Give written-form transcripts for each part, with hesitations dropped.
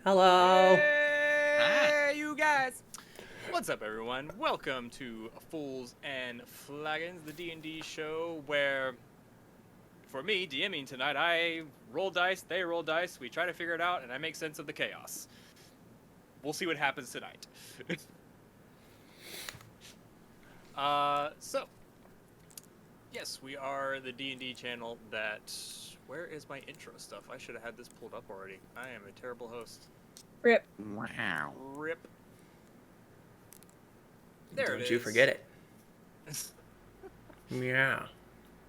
Hello. Hey, you guys! What's up, everyone? Welcome to Fools and Flagons, the D&D show where, for me, DMing tonight, I roll dice, they roll dice, we try to figure it out, and I make sense of the chaos. We'll see what happens tonight. Yes, we are the D&D channel that... Where is my intro stuff? I should have had this pulled up already. I am a terrible host. Rip. Wow. Rip. There it is. Don't you forget it. Yeah.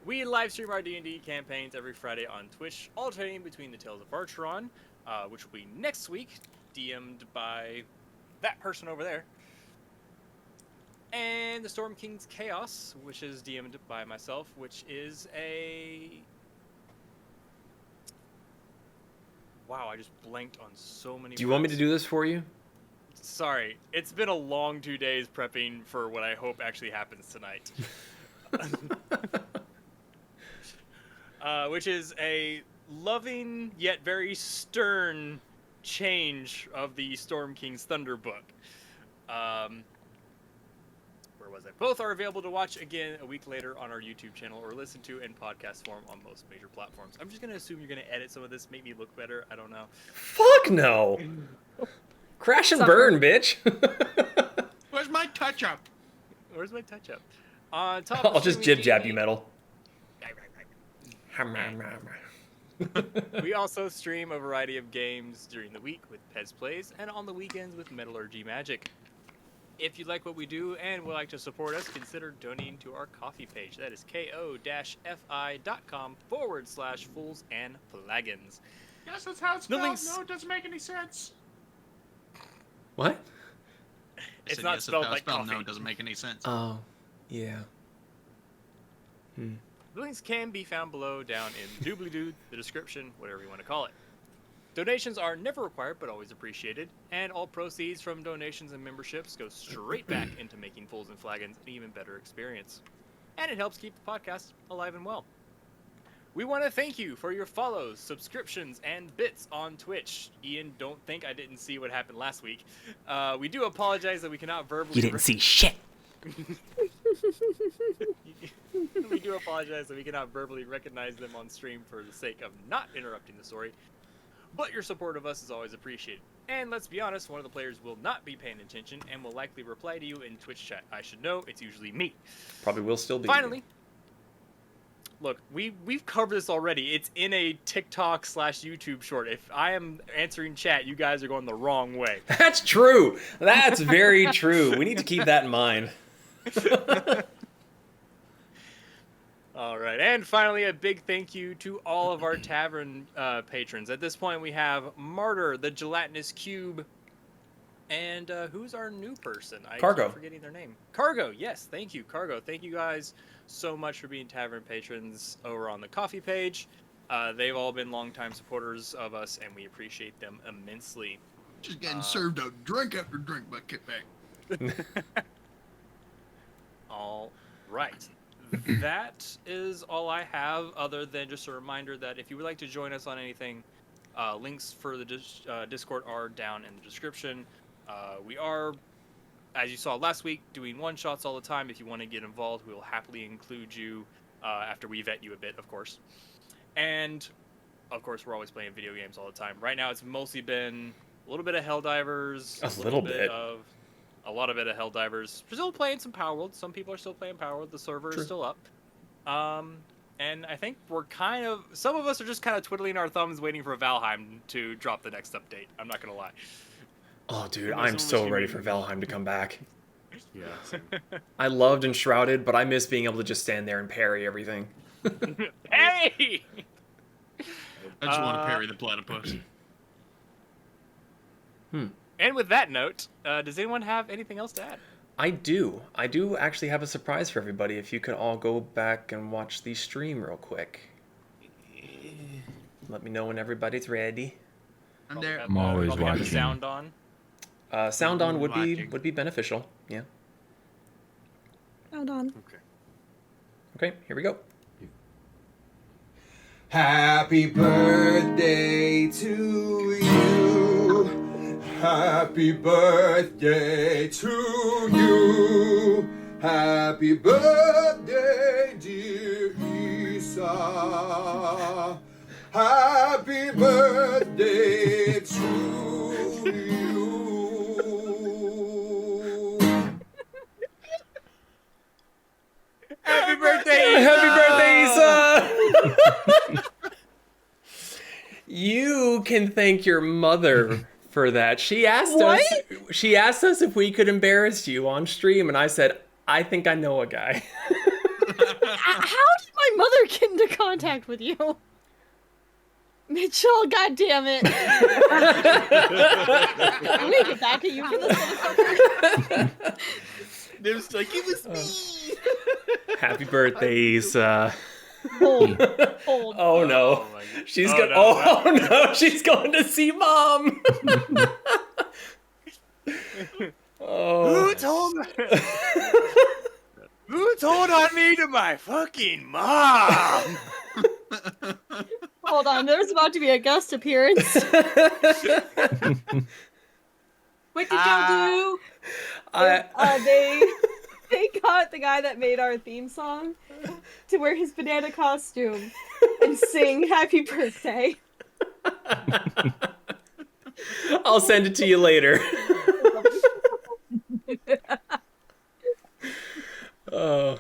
We live stream our D&D campaigns every Friday on Twitch, alternating between the Tales of Archeron, which will be next week, DM'd by that person over there, and the Storm King's Chaos, which is DM'd by myself, which is a... Wow, I just blanked on so many Do you want me to do this for you? Sorry, it's been a long 2 days prepping for what I hope actually happens tonight. Which is a loving yet very stern change of the Storm King's Thunder book. Where was it? Both are available to watch again a week later on our YouTube channel or listen to in podcast form on most major platforms. I'm just going to assume you're going to edit some of this, make me look better. I don't know. Fuck no. Crash and burn, bitch. Where's my touch-up? Where's my touch-up? On top I'll just jib-jab you, Metal. We also stream a variety of games during the week with Pez Plays and on the weekends with Metallurgy Magic. If you like what we do and would like to support us, consider donating to our coffee page. That is ko-fi.com/fools&flagons. Yes, that's how it's spelled. No, it doesn't make any sense. What? It's not spelled like coffee. No, it doesn't make any sense. Oh, yeah. The links can be found below down in the doobly-doo, the description, whatever you want to call it. Donations are never required, but always appreciated, and all proceeds from donations and memberships go straight back into making Fools and Flagons an even better experience. And it helps keep the podcast alive and well. We want to thank you for your follows, subscriptions, and bits on Twitch. Ian, don't think I didn't see what happened last week. We do apologize that we cannot verbally... You didn't see shit. We do apologize that we cannot verbally recognize them on stream for the sake of not interrupting the story. But your support of us is always appreciated. And let's be honest, one of the players will not be paying attention and will likely reply to you in Twitch chat. I should know, it's usually me. Probably will still be. Finally, look, we've covered this already. It's in a TikTok/YouTube short. If I am answering chat, you guys are going the wrong way. That's true. That's very true. We need to keep that in mind. All right, and finally, a big thank you to all of our tavern patrons. At this point, we have Martyr, the Gelatinous Cube, and who's our new person? I Cargo. keep forgetting their name. Cargo, yes, thank you, Cargo. Thank you guys so much for being tavern patrons over on the coffee page. They've all been longtime supporters of us, and we appreciate them immensely. Just getting served out drink after drink by Kitback. All right. That is all I have, other than just a reminder that if you would like to join us on anything, links for the Discord are down in the description. We are, as you saw last week, doing one-shots all the time. If you want to get involved, we will happily include you after we vet you a bit, of course. And, of course, we're always playing video games all the time. Right now, it's mostly been a little bit of Helldivers. A little bit. A lot of it at Helldivers. We're still playing some Power World. Some people are still playing Power World. The server is still up. And I think we're kind of... Some of us are just kind of twiddling our thumbs waiting for Valheim to drop the next update. I'm not going to lie. Oh, dude, I'm so ready for Valheim to come back. Yeah. I loved Enshrouded, but I miss being able to just stand there and parry everything. Hey! I just want to parry the platypus. And with that note, does anyone have anything else to add? I do. I do actually have a surprise for everybody. If you could all go back and watch the stream real quick. Let me know when everybody's ready. I'm there. I'm always Probably have the watching. sound on. Sound on would be beneficial. Yeah. Hold on. Okay, here we go. Happy birthday to you. Happy birthday to you. Happy birthday, dear Isa. Happy birthday to you. Happy birthday, Isa! Happy birthday, Isa! You can thank your mother for that. She asked us if we could embarrass you on stream, and I said, I think I know a guy. How did my mother get into contact with you? Mitchell, God damn it. I'm gonna get back at you for this motherfucker. Nim's like, it was me. Happy birthday, Isa. Hold. Oh no. my God. She's Oh, going no. no, she's going to see mom. Who told on me to my fucking mom? Hold on, there's about to be a guest appearance. What did y'all do? They got the guy that made our theme song to wear his banana costume and sing Happy Birthday. I'll send it to you later. Oh.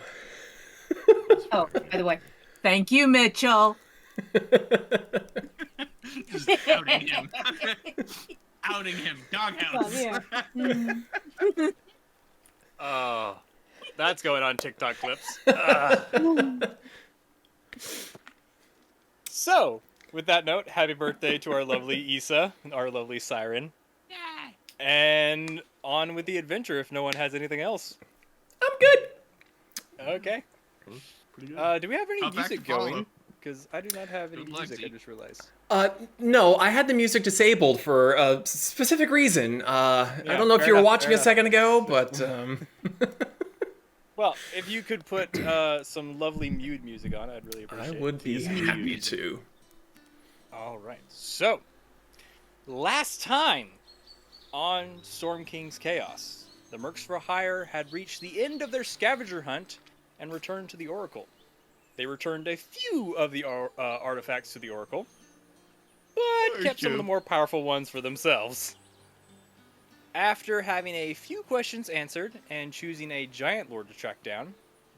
Oh, by the way, thank you, Mitchell. Just outing him. Outing him. Doghouse. Yeah. Oh, that's going on TikTok clips. So, with that note, happy birthday to our lovely Isa, our lovely siren. And on with the adventure if no one has anything else. I'm good. Okay. Pretty good. Do we have any Up back music to follow. going? Because I do not have any Good music, luck, I Zeke. just realized. No, I had the music disabled for a specific reason. I don't know if fair you were enough, watching fair a second ago, but Well, if you could put some lovely mute music on, I'd really appreciate I it. would be Tease happy music. to. All right. So, last time on Storm King's Chaos, the Mercs for Hire had reached the end of their scavenger hunt and returned to the Oracle. They returned a few of the artifacts to the Oracle, but kept some of the more powerful ones for themselves. After having a few questions answered and choosing a giant lord to track down,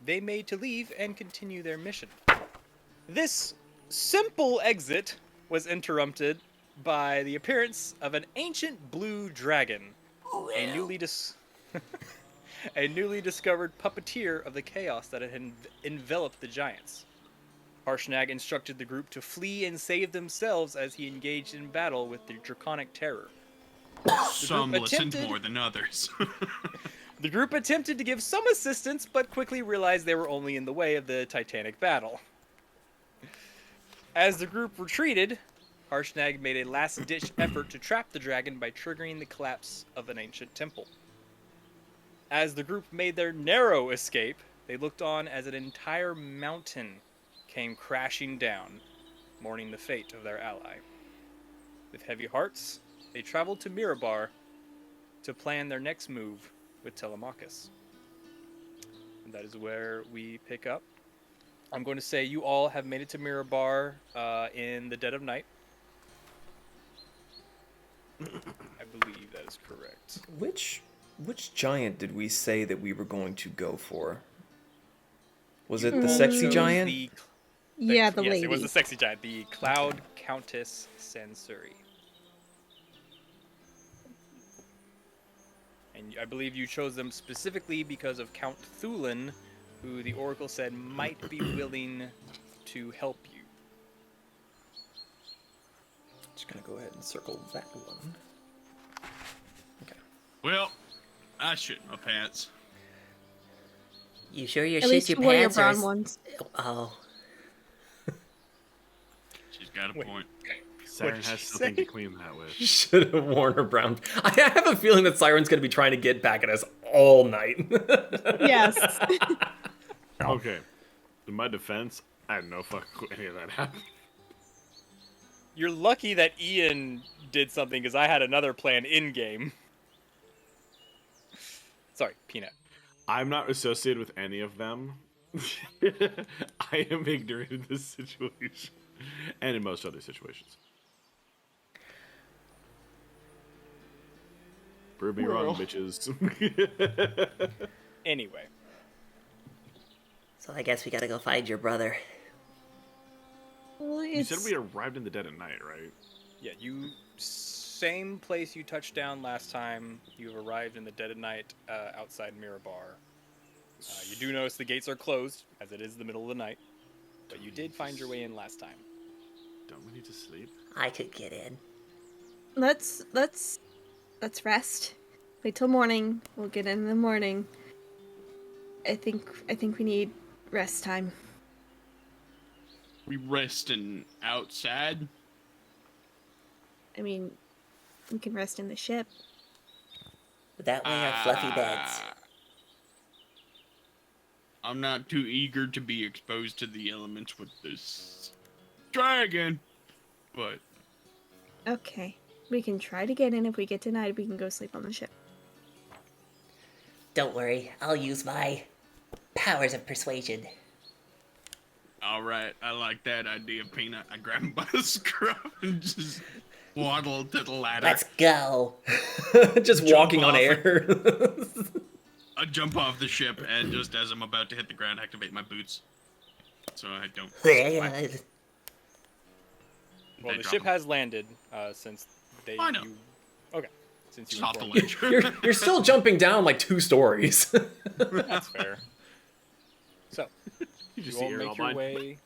they made to leave and continue their mission. This simple exit was interrupted by the appearance of an ancient blue dragon, a newly discovered puppeteer of the chaos that had enveloped the giants. Harshnag instructed the group to flee and save themselves as he engaged in battle with the draconic terror. Some listened attempted- more than others. The group attempted to give some assistance, but quickly realized they were only in the way of the titanic battle. As the group retreated, Harshnag made a last-ditch effort to trap the dragon by triggering the collapse of an ancient temple. As the group made their narrow escape, they looked on as an entire mountain came crashing down, mourning the fate of their ally. With heavy hearts, they traveled to Mirabar to plan their next move with Telemachus. And that is where we pick up. I'm going to say you all have made it to Mirabar in the dead of night. I believe that is correct. Which giant did we say that we were going to go for? Was it the sexy Chose giant? Yeah, the yes, lady. it was the sexy giant, the Cloud Countess Sansuri. And I believe you chose them specifically because of Count Thulin, who the Oracle said might be willing to help you. Just gonna go ahead and circle that one. Okay. Well, I shit my pants. You sure your At shit least your you wore your pants brown are... ones. Oh. She's got a point. Siren What'd has she something say? to clean that with. Should have worn her brown. I have a feeling that Siren's gonna be trying to get back at us all night. Yes. Okay. In my defense, I had no fucking clue any of that happened. You're lucky that Ian did something because I had another plan in game. Sorry, Peanut. I'm not associated with any of them. I am ignorant in this situation. And in most other situations. Prove me wrong, bitches. Anyway. So I guess we gotta go find your brother. Well, You said we arrived in the dead of night, right? Yeah, same place you touched down last time. You've arrived in the dead of night outside Mirabar. You do notice the gates are closed, as it is the middle of the night. But you did find your way in last time. Don't we need to sleep? I could get in. Let's rest. Wait till morning. We'll get in the morning. I think we need rest time. We resting outside. I mean, we can rest in the ship. But that way our fluffy beds. I'm not too eager to be exposed to the elements with this dragon, but Okay. We can try to get in. If we get denied, we can go sleep on the ship. Don't worry, I'll use my powers of persuasion. all right, I like that idea, Peanut. I grab him by the scruff and just waddle to the ladder. Let's go. Just Jump walking on off air. I jump off the ship, and just as I'm about to hit the ground, activate my boots, so I don't. Well, They the drop ship them. has landed since they. I know. Okay. Since you It's off the informed me. ledge. You're still jumping down like 2 stories. That's fair. So, You you just all see make your way.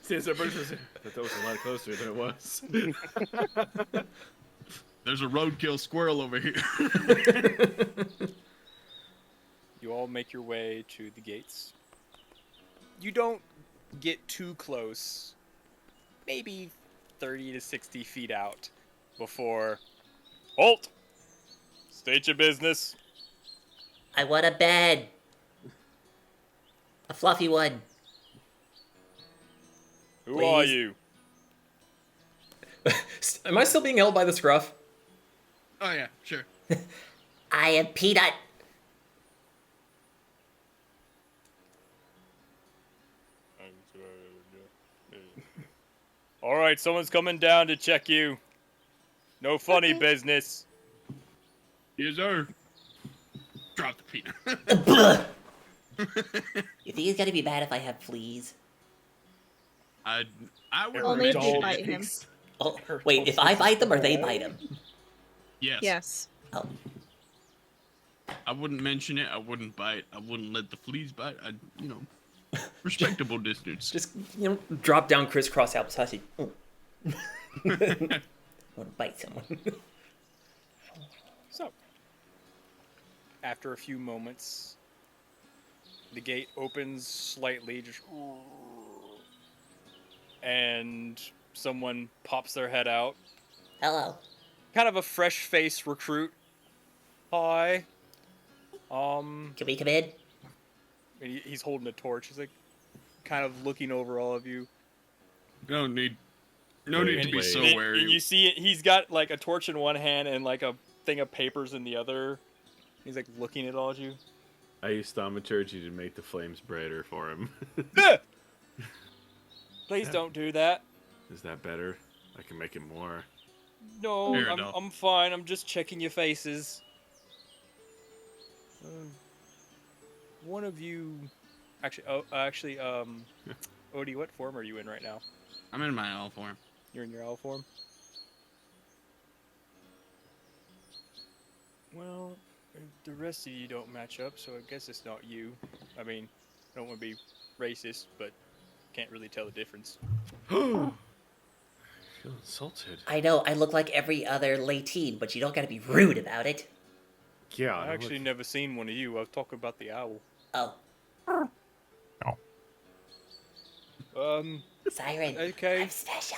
Stands up, that was a lot closer than it was. There's a roadkill squirrel over here. You all make your way to the gates. You don't get too close, maybe 30 to 60 feet out, before... Halt! State your business. I want a bed. A fluffy one. Who are Please. you? Am I still being held by the scruff? Oh yeah, sure. I am Peanut. Alright, someone's coming down to check you. No funny business. Yes, sir. Drop the peanut. You think it's gonna be bad if I have fleas? I would Only if you mention bite it. him. Oh, wait, if I bite them or they bite them? Yes. Yes. Oh, I wouldn't mention it. I wouldn't bite. I wouldn't let the fleas bite. I, respectable distance. Just, drop down crisscross applesauce. Oh. Want to bite someone. So, after a few moments, the gate opens slightly, just... and someone pops their head out. hello. Kind of a fresh-faced recruit. Hi. Can we come in? And he's holding a torch. He's like, kind of looking over all of you. No need to be so And wary. you see, he's got like a torch in one hand and like a thing of papers in the other. He's like looking at all of you. I used thaumaturgy to make the flames brighter for him. Please don't do that. Is that better? I can make it more. No, Fair enough. I'm fine. I'm just checking your faces. One of you, actually, Odie, what form are you in right now? I'm in my owl form. You're in your owl form. Well, the rest of you don't match up, so I guess it's not you. I mean, I don't want to be racist, but can't really tell the difference. I feel insulted. I know, I look like every other Latine, but you don't gotta be rude about it. Yeah, I actually never seen one of you. I was talking about the owl. Oh, Siren. Okay. I'm special.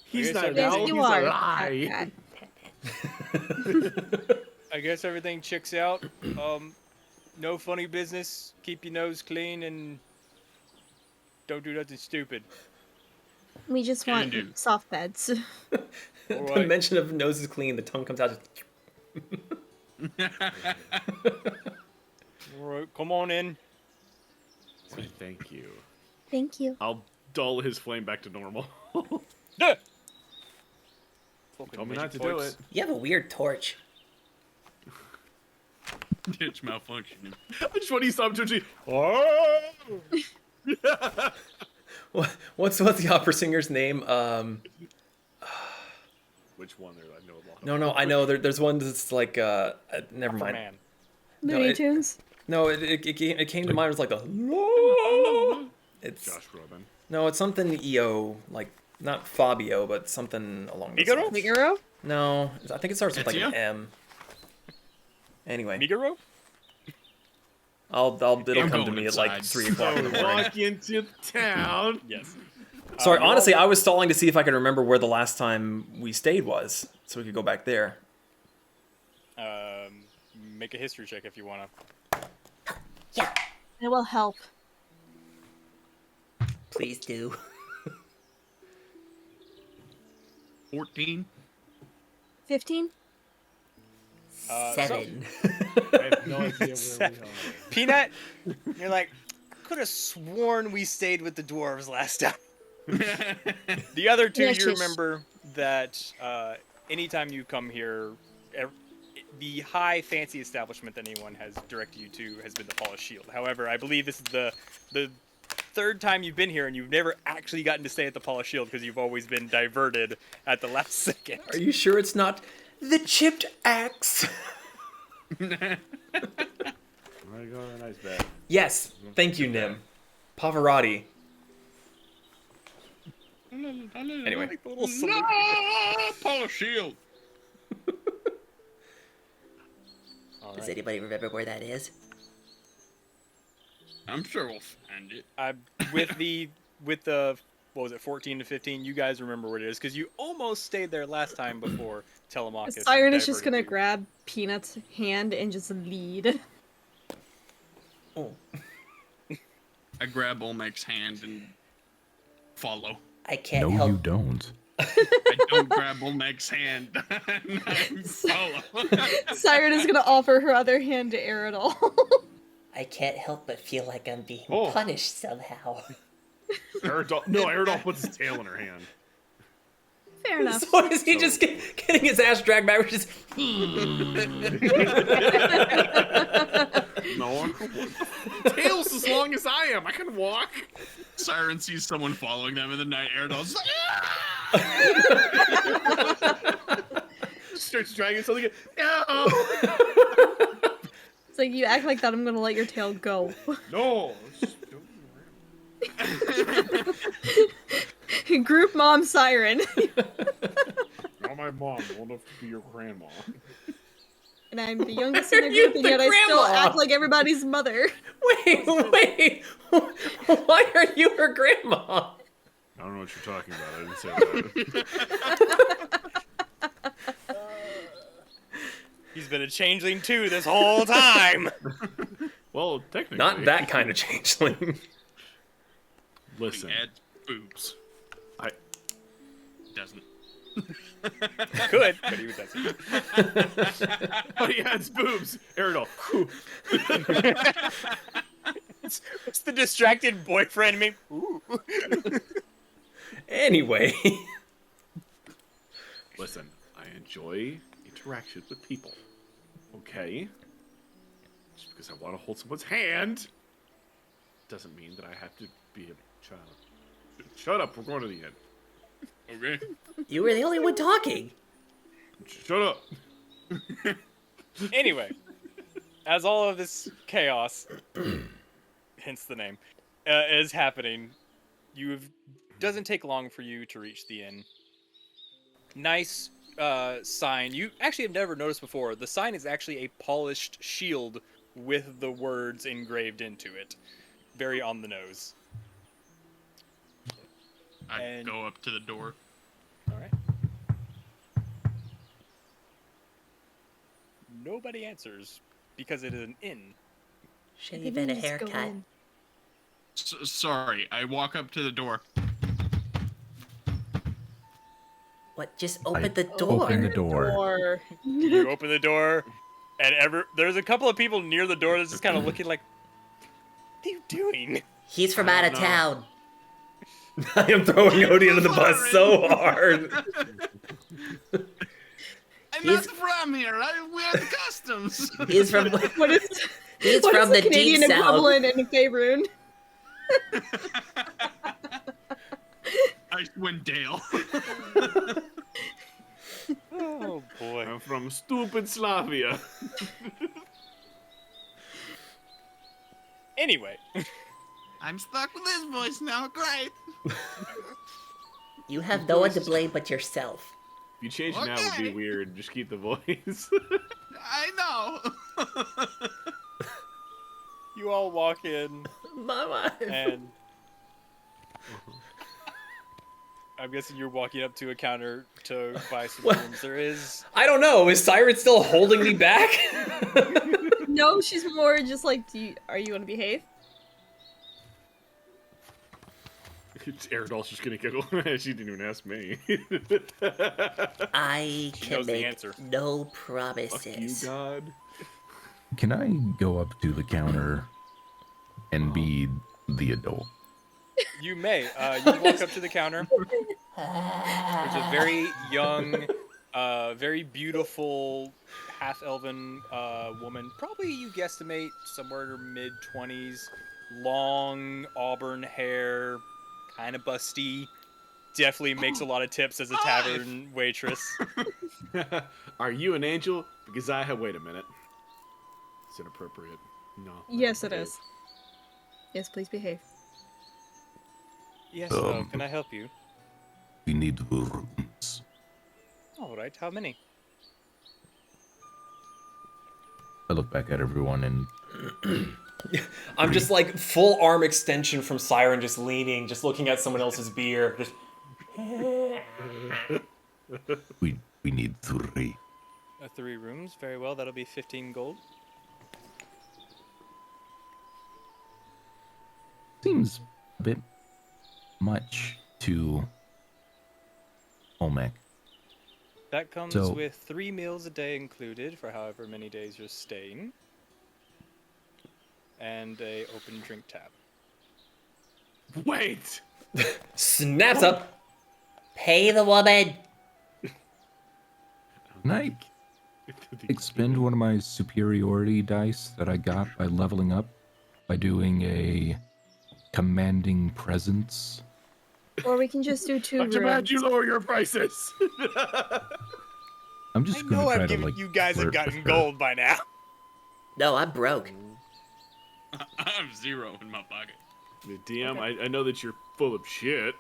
he's I not guess an Yes, owl, you he's are. a lie. Okay. I guess everything checks out. No funny business. Keep your nose clean and Don't do nothing stupid. We just want do. soft beds. All The right. mention of nose is clean, the tongue comes out. All right, come on in. Why, thank you. Thank you. I'll dull his flame back to normal. Duh! Told me not to do it. You have a weird torch. It's malfunctioning. I just want to stop to Oh! What's the opera singer's name? Which one? There, I know a lot. No, I know. There's one that's like, never mind. Man. No, Looney it- Tunes. No, it came to mind. It was like the. It's Josh Groban. no, it's something EO, like not Fabio, but something along those Figaro? lines. Figaro? No, I think it starts with like an Ezio? M. Anyway, Migaro? it'll I'm come to going me at like inside. 3 o'clock in the morning. Walk into town. Yes. Sorry, you're honestly, all- I was stalling to see if I could remember where the last time we stayed was, so we could go back there. Make a history check if you wanna. Yeah, It will help. please do. 14. 15? 7. I have no idea where we are. Peanut, you're like, could have sworn we stayed with the dwarves last time. The other two, Yes, you yes. remember that anytime you come here, the high fancy establishment that anyone has directed you to has been the Polished Shield. However, I believe this is the third time you've been here, and you've never actually gotten to stay at the Polished Shield because you've always been diverted at the last second. Are you sure it's not the chipped axe? I'm gonna go on a nice bed. Yes, thank you, Nim. Pavarotti. Anyway. Like the little salute. No! Polish shield. Does anybody remember where that is? I'm sure we'll find it. With the what was it, 14 to 15? You guys remember what it is because you almost stayed there last time before Telemachus. Siren is just diverted gonna you. grab Peanut's hand and just lead. Oh. I grab Olmec's hand and follow. I can't No, help. you don't. I don't grab Olmec's hand. And I follow. Siren is gonna offer her other hand to Aerodol. I can't help but feel like I'm being Oh. punished somehow. Aerodol puts his tail in her hand. Fair enough. So is he just getting his ass dragged backwards? Just No, tail's as long as I am. I can walk. Siren sees someone following them in the night. Aerodol's like, Starts dragging something. No, It's like you act like that, I'm gonna let your tail go. no. Group mom Siren. Not my mom. I want to be your grandma. And I'm the youngest in the Why are you group, and the yet I still grandma? act like everybody's mother. wait. Why are you her grandma? I don't know what you're talking about. I didn't say that. He's been a changeling too this whole time. Well, technically. Not that kind of changeling. Listen, he adds boobs. I. Doesn't. Could, but he doesn't. Oh yeah, it's boobs. Aerodol. It's the distracted boyfriend. Maybe. Ooh. Anyway. Listen, I enjoy interaction with people. Okay? Just because I want to hold someone's hand doesn't mean that I have to be a child. Shut up, we're going to the end. Okay. You were the only one talking. Shut up. Anyway, as all of this chaos, hence the name, is happening, doesn't take long for you to reach the inn. Nice sign. You actually have never noticed before. The sign is actually a polished shield with the words engraved into it. Very on the nose. I And- go up to the door. All right. Nobody answers because it is an inn. Should have been a Just go haircut. in. Sorry, I walk up to the door. What? Just open the door. Open the door. You open the door, and there's a couple of people near the door that's just kind of looking like, what are you doing? He's from out of town. I am throwing Odie under the bus so hard. I'm not from here. We're the customs. He's from. What is? He's what from is the Canadian deep south. equivalent in Faerun? Icewind Dale. Oh boy. I'm from stupid Slavia. Anyway. I'm stuck with this voice now. Great. You have no one to blame but yourself. If you change it now, it would be weird. Just keep the voice. I know. You all walk in, My wife. and I'm guessing you're walking up to a counter to buy some What? rooms. There is. I don't know. Is Siren still holding me back? No, she's more just like, are you gonna behave? Eridol's just gonna giggle. She didn't even ask me. I She can knows the make answer. no Fuck you, promises. God. Can I go up to the counter and be the adult? You may. You walk up to the counter. There's a very young, very beautiful, half-elven woman. Probably you guesstimate somewhere in her mid-20s. Long auburn hair, kind of busty. Definitely makes a lot of tips as a tavern waitress. Are you an angel? Because I have. Wait a minute. It's inappropriate. No. Yes, it is. Yes, please behave. Yes, can I help you? We need rooms. All right, how many? I look back at everyone and I'm just like full arm extension from Siren, just leaning, just looking at someone else's beer. Just... we need 3. 3 rooms, very well. That'll be 15 gold. Seems a bit much to Olmec. That comes So- with 3 meals a day included for however many days you're staying, and a open drink tap. Wait. Snaps up. Pay the woman. Can I expend one of my superiority dice that I got by leveling up by doing a commanding presence? Or we can just do 2 I'm rooms. glad you lower your prices. I'm I just know gonna try I've to given like you guys have flirt gotten with her. gold by now. No, I'm broke. I have 0 in my pocket. The DM, I know that you're full of shit.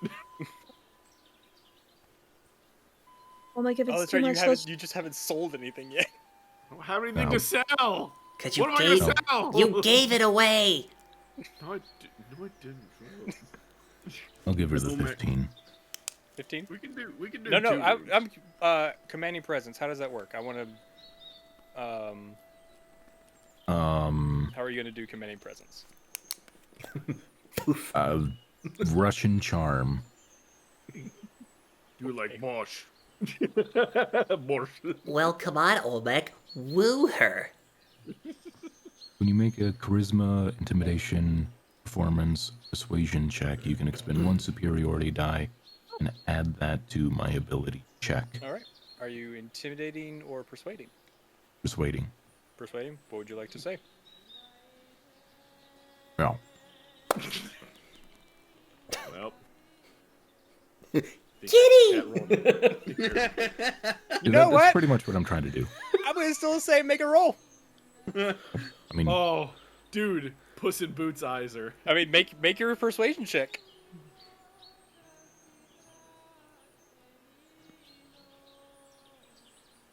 Oh my god, if Oh, it's that's too right. much, You just haven't sold anything yet. I don't have anything No. to sell. Cause you What am I gave gonna sell? you gave it away. No, I didn't. I'll give her the Olmec. 15. 15? We can do. No, 2 rooms. I'm commanding presence. How does that work? I want to. How are you gonna do commanding presence? Russian charm. You were like Mosh. Mosh. Well, come on, Olmec. Woo her. When you make a charisma, intimidation, performance, persuasion check, you can expend 1 superiority die and add that to my ability check. All right. Are you intimidating or persuading? Persuading. Persuading. What would you like to say? No. Well. Kitty! You know That's what? pretty much what I'm trying to do. I'm gonna still say make a roll. I mean, Oh, dude, Puss in Boots eyes are. I mean, make your persuasion check.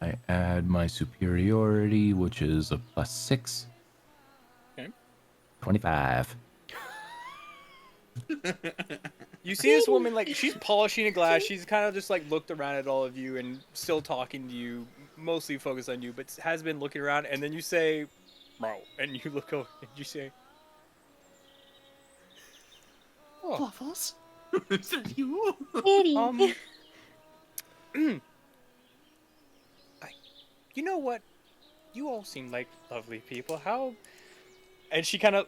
I add my superiority, which is a +6. Okay. 25. You see this woman, like, she's polishing a glass. She's kind of just, like, looked around at all of you and still talking to you, mostly focused on you, but has been looking around. And then you say, bro, and you look over and you say, Waffles? Is that you? Kitty. You know what? You all seem like lovely people. How? And she kind of.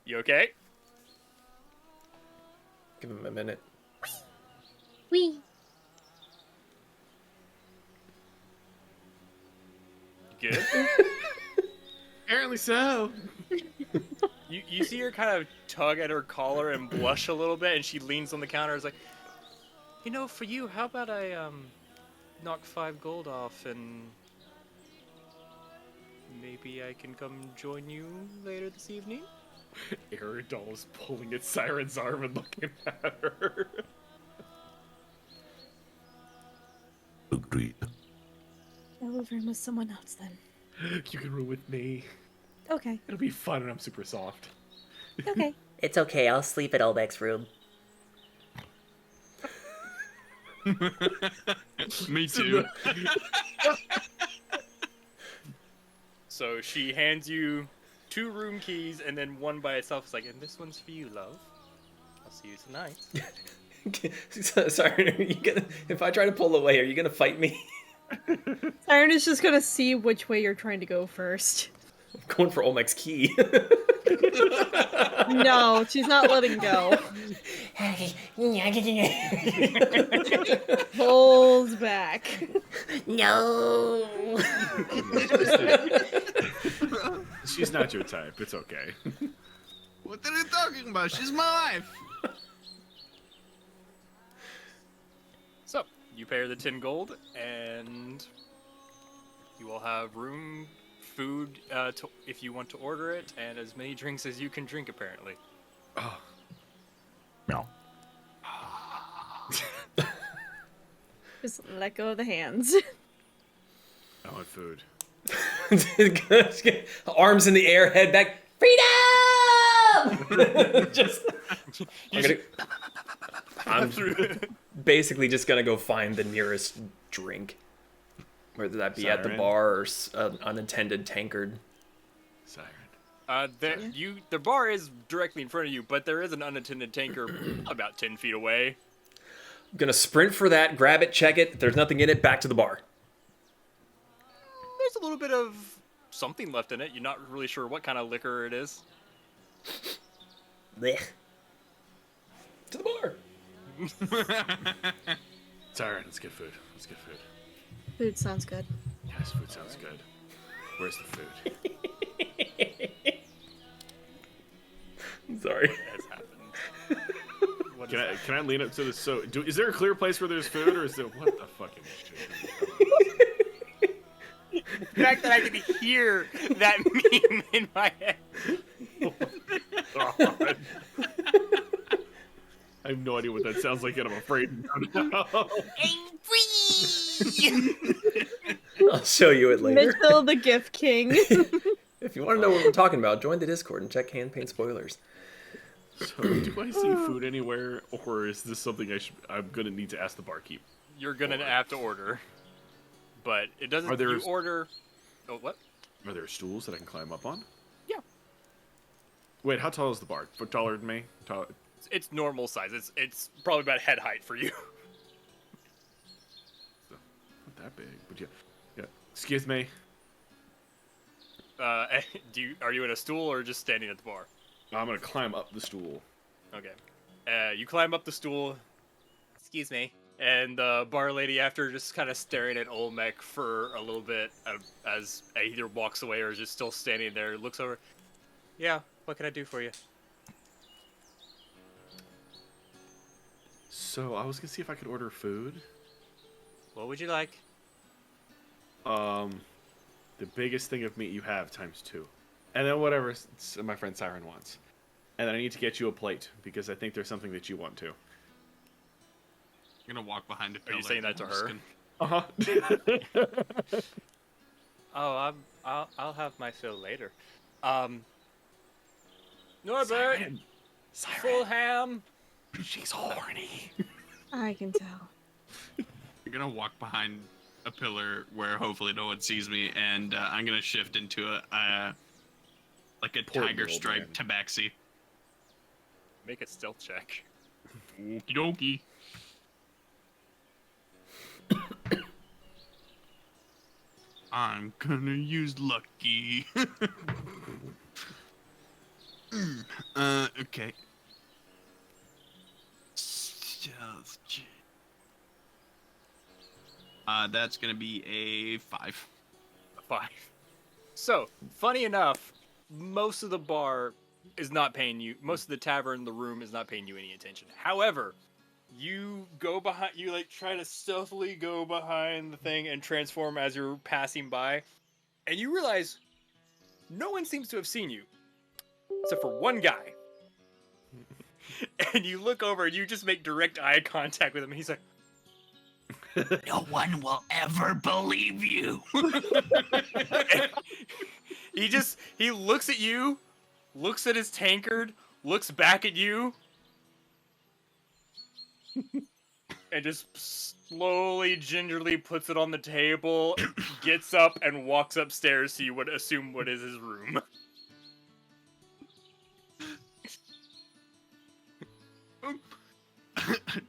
You okay? Give him a minute. Wee. Good. Apparently so. You see her kind of tug at her collar and blush a little bit, and she leans on the counter. And is like, you know, for you, how about I knock 5 gold off, and maybe I can come join you later this evening. Aerodol is pulling at Siren's arm and looking at her. Agreed. I'll over him with someone else then. You can room with me. Okay. It'll be fun and I'm super soft. Okay. It's okay, I'll sleep at Olmec's room. Me too. So she hands you 2 room keys, and then one by itself. It's like, and this one's for you, love. I'll see you tonight. Sorry, are you gonna? If I try to pull away, are you gonna fight me? Siren is just gonna see which way you're trying to go first. I'm going for Olmec's key. No, she's not letting go. Pulls back. No. She's not your type. It's okay. What are you talking about? She's my wife. So you pay her the 10 gold, and you will have room, food, if you want to order it, and as many drinks as you can drink, apparently. Oh. No. Just let go of the hands. I want food. Arms in the air, head back. Freedom! I'm basically just gonna go find the nearest drink, whether that be at the Siren. bar or an unattended tankard. Siren. The bar is directly in front of you, but there is an unattended tanker about 10 feet away. I'm gonna sprint for that, grab it, check it. If there's nothing in it, back to the bar. There's a little bit of something left in it. You're not really sure what kind of liquor it is. Blech. To the bar. Siren, let's get food. Let's get food. Food sounds good. Yes, food sounds good. Where's the food? I'm sorry. Has happened. What Can is I lean up to this? So, is there a clear place where there's food, or is there what the fucking shit? the fact that I can hear that meme in my head? God. I have no idea what that sounds like, and I'm afraid. I'll show you it later. Mitchell the Gift King. If you want to know what we're talking about, join the Discord and check campaign spoilers. So, do I see food anywhere, or is this something I'm gonna need to ask the barkeep? You're gonna have to order, but it doesn't. Are there- You order. Oh, what? Are there stools that I can climb up on? Yeah. Wait, how tall is the bar? Foot taller than me? It's normal size. It's probably about head height for you. Not that big, but yeah. Excuse me. Are you in a stool or just standing at the bar? I'm gonna climb up the stool. Okay. You climb up the stool. Excuse me. And the bar lady, after just kind of staring at Olmec for a little bit, as either walks away or is just still standing there, looks over. Yeah, what can I do for you? So I was gonna see if I could order food. What would you like? The biggest thing of meat you have times 2, and then whatever my friend Siren wants. And then I need to get you a plate because I think there's something that you want to. I'm gonna walk behind a Are pillar. you saying that to her? Uh-huh. Oh, I'll have my fill later. Norbert, Siren. full ham. She's horny. I can tell. I'm gonna walk behind a pillar where hopefully no one sees me, and I'm gonna shift into Like a Poor tiger little stripe man. tabaxi. Make a stealth check. Okie dokie. I'm gonna use lucky. Okay. Stealth check. That's gonna be a 5. 5. So, funny enough, most of the bar is not paying you. Most of the tavern, the room is not paying you any attention. However, you go behind. You like try to stealthily go behind the thing and transform as you're passing by, and you realize no one seems to have seen you, except for one guy. And you look over and you just make direct eye contact with him. And he's like, No one will ever believe you. he looks at you, looks at his tankard, looks back at you, and just slowly, gingerly puts it on the table, gets up, and walks upstairs so you would assume what is his room.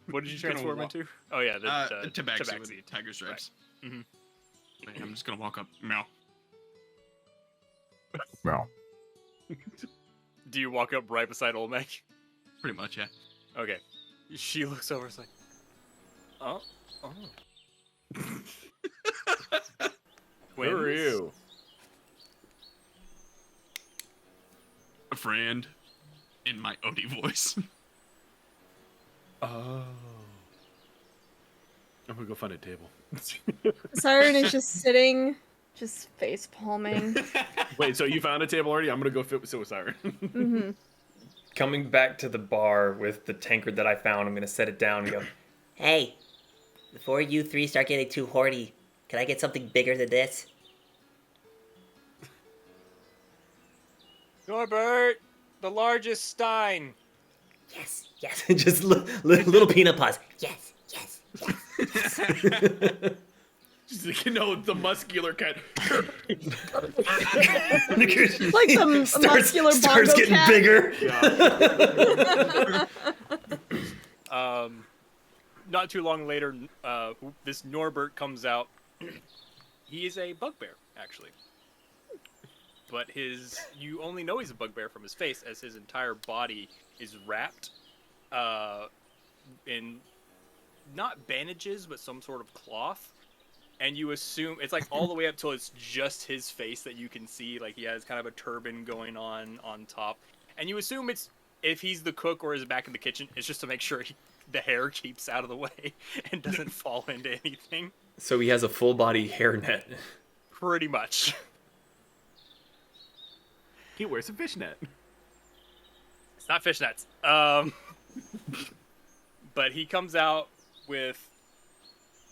What did you transform into? Oh yeah, the Tabaxi with tiger stripes. Right. Mm-hmm. I'm just gonna walk up. Meow. Well, Do you walk up right beside Olmec? Pretty much, yeah. Okay. She looks over, it's like, oh. Who are you? A friend. In my Odie voice. Oh. I'm gonna go find a table. Siren is just sitting, just face palming. Wait, so you found a table already? I'm gonna go sit with Siren. Mm-hmm. Coming back to the bar with the tankard that I found, I'm gonna set it down and go, Hey, before you three start getting too horny, can I get something bigger than this? Norbert, the largest stein. Yes, yes. Just little peanut paws. Yes, yes, yes. She's like, no, the muscular kind. Like the muscular starts bongo getting cat. bigger. Yeah. Not too long later, this Norbert comes out. He is a bugbear, actually. But you only know he's a bugbear from his face, as his entire body is wrapped in not bandages, but some sort of cloth. And you assume it's like all the way up till it's just his face that you can see. Like he has kind of a turban going on top. And you assume it's, if he's the cook or is back in the kitchen, it's just to make sure the hair keeps out of the way and doesn't fall into anything. So he has a full body hairnet. Pretty much. He wears a fishnet. It's not fishnets. But he comes out with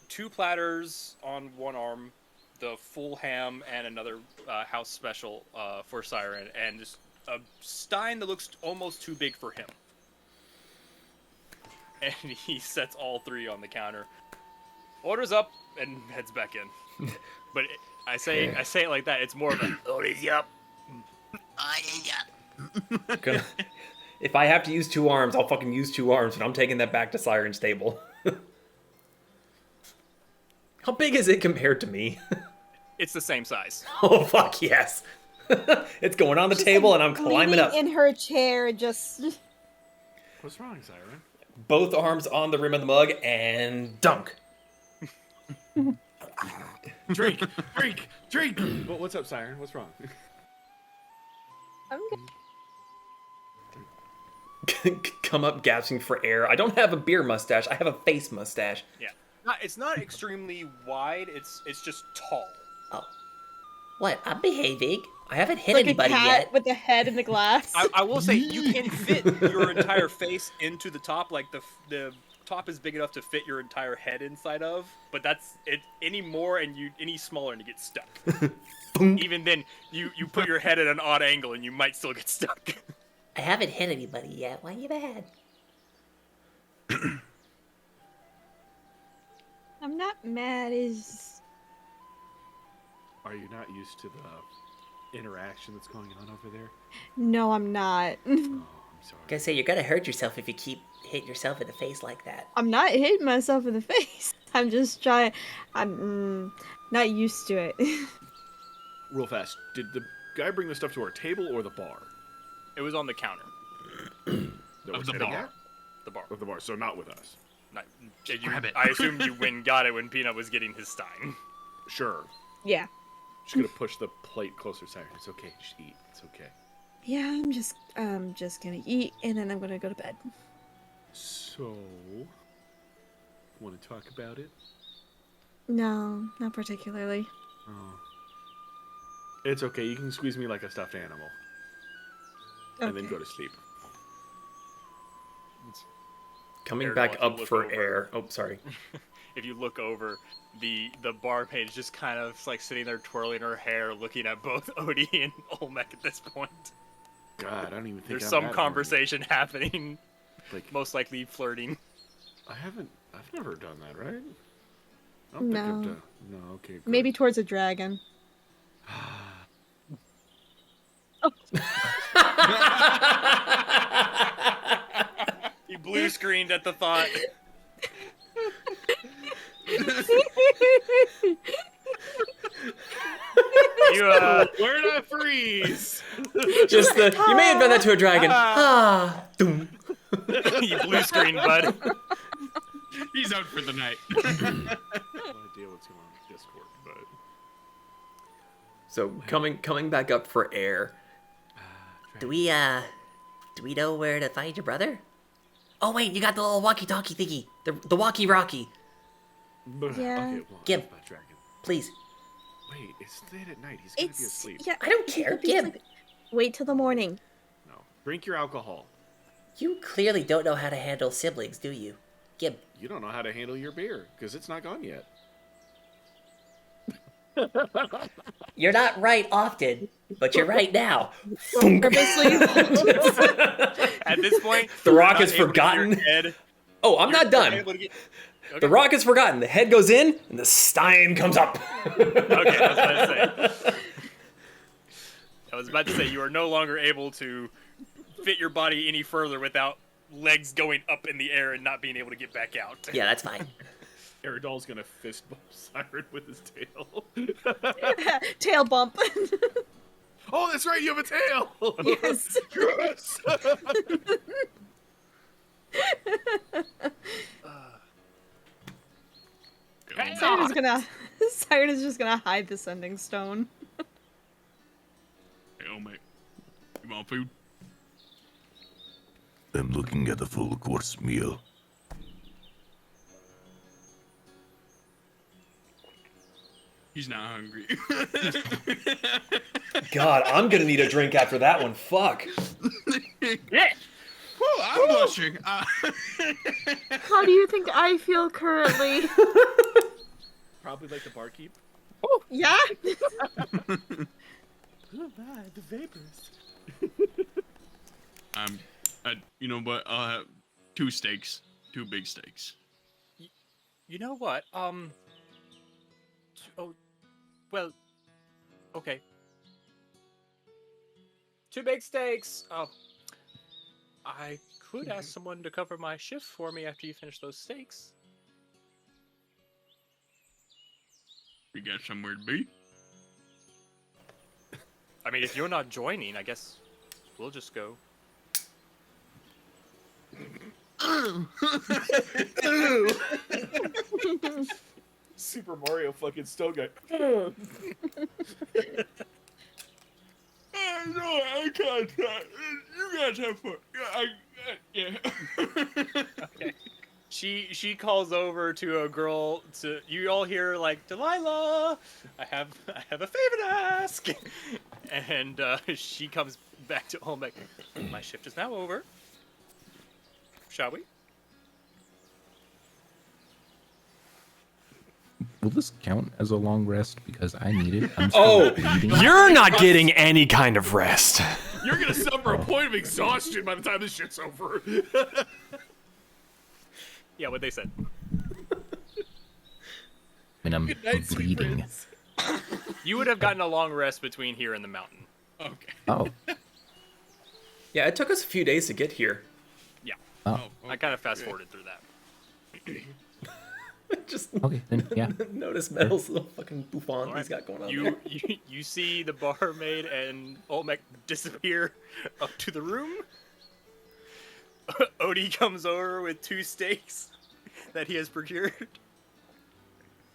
2 platters on one arm, the full ham, and another house special for Siren, and just a stein that looks almost too big for him. And he sets all 3 on the counter, orders up, and heads back in. But I say it like that. It's more of a orders up. If I have to use 2 arms, I'll fucking use 2 arms, and I'm taking that back to Siren's table. How big is it compared to me? It's the same size. Oh, fuck yes. It's going on the table, and I'm climbing up. In her chair, just... What's wrong, Siren? Both arms on the rim of the mug, and dunk. Drink! What's up, Siren? What's wrong? I'm good. Come up gasping for air. I don't have a beer mustache. I have a face mustache. Yeah. It's not extremely wide. It's just tall. Oh. What? I'm behaving. I haven't hit Like a anybody cat yet. with the head in the glass. I will say you can fit your entire face into the top. Like the top is big enough to fit your entire head inside of. But that's it. Any more and any smaller and you get stuck. Even then, you put your head at an odd angle and you might still get stuck. I haven't hit anybody yet. Why are you mad? I'm not mad. Is Are you not used to interaction that's going on over there? No, I'm not. Oh, I'm sorry. Gonna say you're gonna hurt yourself if you keep hitting yourself in the face like that. I'm not hitting myself in the face. I'm just trying. I'm not used to it. Real fast, did the guy bring the stuff to our table or the bar? It was on the counter. That Of we're the sitting bar. at? The bar. Of the bar, so not with us. Grab it. I assume you went and got it when Peanut was getting his stein. Sure. Yeah. Just gonna push the plate closer, Siren. It's okay, just eat. It's okay. Yeah, I'm just gonna eat and then I'm gonna go to bed. So, want to talk about it? No, not particularly. Oh. It's okay. You can squeeze me like a stuffed animal, and then Okay. go to sleep. Coming Air back wants to up look for over. air. Oh, sorry. If you look over, the barmaid is just kind of like sitting there twirling her hair, looking at both Odie and Olmec at this point. God, I don't even think There's I'm some that conversation happening, horny. Like, most likely flirting. I've never done that, right? I No. think I've done. No, okay. Good. Maybe towards a dragon. He blue screened at the thought. You Where'd I freeze? Just you may have done that to a dragon. Ah. Doom. you blue screened, bud. He's out for the night. No idea what's going on with Discord, but So coming back up for air. Do we know where to find your brother? Oh wait, you got the little walkie-talkie thingy. The walkie-rocky. Yeah. Okay, well, Gib. enough about dragon. Please. Wait, it's late at night. He's gonna be It's asleep. yeah. I don't care, he's Gib. like- Wait till the morning. No, drink your alcohol. You clearly don't know how to handle siblings, do you? Gib. You don't know how to handle your beer because it's not gone yet. You're not right often, but you're right now. Purposely. At this point, The rock not is able to get forgotten. your head- Oh, I'm not you're done. able to get- Okay. The rock is forgotten. The head goes in, and the stein comes up. Okay, I was about to say. I was about to say you are no longer able to fit your body any further without legs going up in the air and not being able to get back out. Yeah, that's fine. Eridol's gonna fist bump Siren with his tail. Tail bump. Oh, that's right, you have a tail! Yes. Yes! Siren is just gonna hide the sending stone. Hey, oh mate, you want food? I'm looking at a full course meal. He's not hungry. God, I'm gonna need a drink after that one. Fuck. Whew, I'm blushing. How do you think I feel currently? Probably like the barkeep. Yeah. Oh my, the vapors. You know what? I'll have 2 steaks, 2 big steaks. You know what? Oh, well, okay. 2 big steaks. I could ask someone to cover my shift for me after you finish those steaks. You got somewhere to be? I mean, if you're not joining, I guess we'll just go. Super Mario fucking still guy. No, I can't. You guys have fun. Yeah. Okay. She calls over to a girl. To you all hear like, Delilah, I have a favor to ask, and she comes back to Olmec. My shift is now over. Shall we? Will this count as a long rest? Because I need it. I'm Oh, still bleeding. you're not getting any kind of rest. You're gonna suffer a point of exhaustion by the time this shit's over. Yeah, what they said. And I'm Good night, sweet bleeding. prince. You would have gotten a long rest between here and the mountain. Okay. Oh. Yeah, it took us a few days to get here. Yeah. Oh. I kind of fast forwarded through that. Just Okay, then yeah. notice Metal's little fucking bouffant he's got going on there. You see the barmaid and Olmec disappear up to the room. Odie comes over with 2 steaks that he has procured.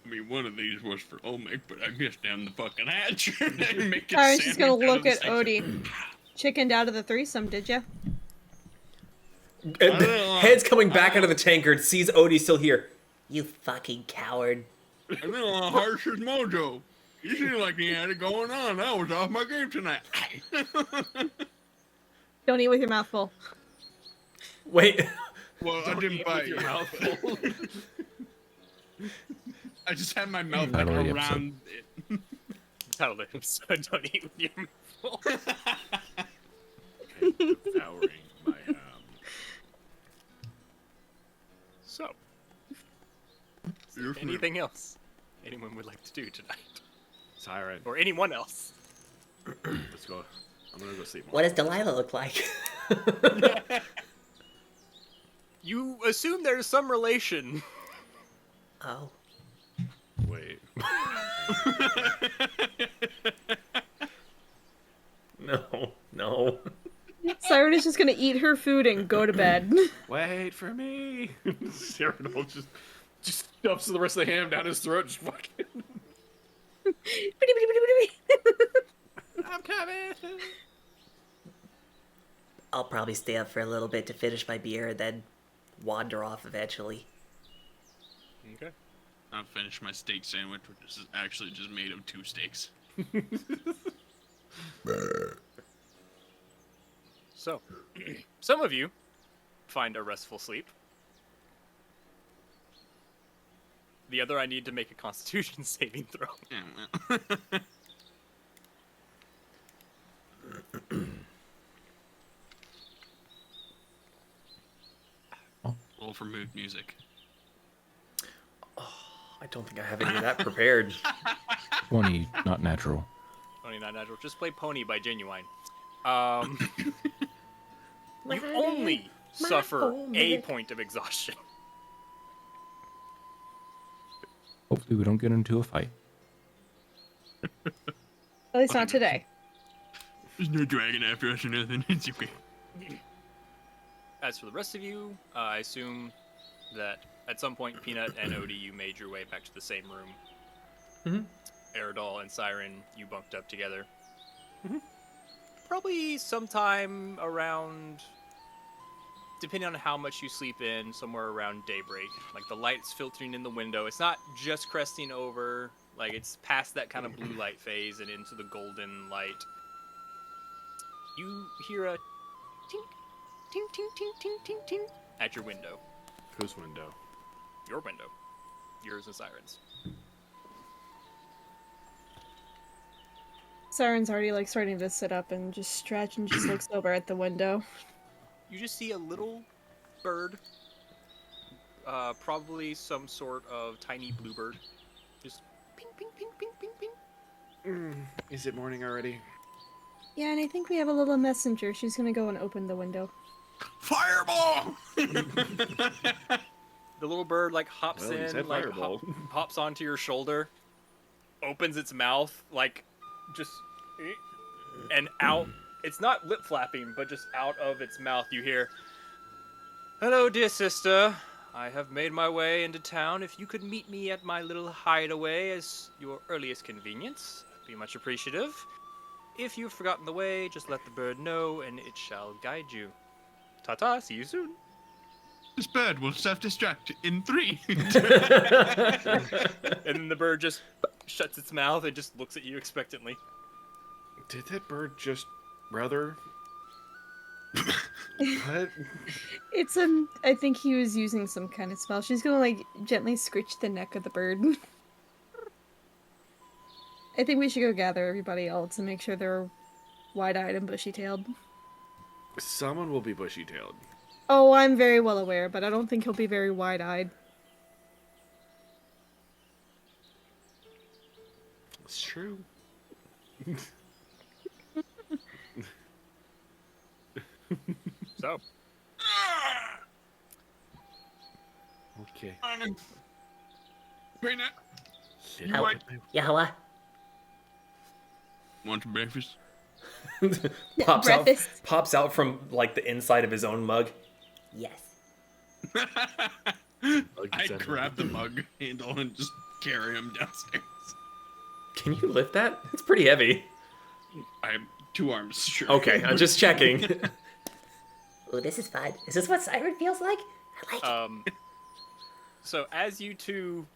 I mean, one of these was for Olmec, but I missed down the fucking hatch. Alright, she's gonna look at Odie. Chickened out of the threesome, did ya? Head's coming back out of the tankard, sees Odie still here. You fucking coward. I think on Harsh's mojo. You seem like he had it going on. I was off my game tonight. Don't eat with your mouth full. Wait. Well, I didn't bite. Your mouth full. I just had my mouth like Title of the around it. Title of the episode, don't eat with your mouth full. Okay, devouring my So, You're anything else anyone would like to do tonight? siren. Or anyone else? Let's go. I'm gonna go sleep. What does Delilah look like? You assume there's some relation. Oh. Wait. No. Siren is just gonna eat her food and go to bed. Wait for me. Cyrano just stuffs the rest of the ham down his throat. Just fucking. I'm coming. I'll probably stay up for a little bit to finish my beer and then wander off eventually. Okay. I'll finish my steak sandwich, which is actually just made of 2 steaks. So, some of you find a restful sleep. The other I need to make a constitution saving throw. Yeah, well. Roll for mood music. I don't think I have any of that prepared. 20, not natural. Pony not natural. Just play Pony by Genuine. You only suffer a point of exhaustion. Hopefully we don't get into a fight. At least not today. There's no dragon after us or nothing. It's okay. As for the rest of you, I assume that at some point, Peanut and Odie, you made your way back to the same room. Mm-hmm. Eridol and Siren, you bunked up together. Probably sometime around, depending on how much you sleep in, somewhere around daybreak. Like the light's filtering in the window. It's not just cresting over, like it's past that kind of blue light phase and into the golden light. You hear a tink, tink, tink, tink, tink, tink, tink at your window. Whose window? Your window. Yours and Siren's. Siren's already like starting to sit up and just stretch and just looks over at the window. You just see a little bird. Probably some sort of tiny bluebird. Just ping, ping, ping, ping, ping, ping. Is it morning already? Yeah, and I think we have a little messenger. She's gonna go and open the window. Fireball! The little bird like hops Well, you in, said like fireball. hops onto your shoulder, opens its mouth, like just and out. It's not lip flapping, but just out of its mouth you hear, "Hello, dear sister. I have made my way into town. If you could meet me at my little hideaway as your earliest convenience, I'd be much appreciative. If you've forgotten the way, just let the bird know, and it shall guide you. Ta-ta, see you soon." This bird will self-destruct in 3. And then the bird just shuts its mouth and just looks at you expectantly. Did that bird just rather? What? It's I think he was using some kind of spell. She's gonna like gently scritch the neck of the bird. I think we should go gather everybody else and make sure they're wide-eyed and bushy-tailed. Someone will be bushy-tailed. Oh, I'm very well aware, but I don't think he'll be very wide-eyed. It's true. So, Okay. Peanut, Get How- out of my- Yeah, what? want some breakfast? Breakfast. Pops out from like the inside of his own mug. Yes. I grab the mug handle and just carry him downstairs. Can you lift that? It's pretty heavy. I have 2 arms, sure. Okay, I'm just checking. Ooh, this is fun. Is this what Siren feels like? I like it. So as you two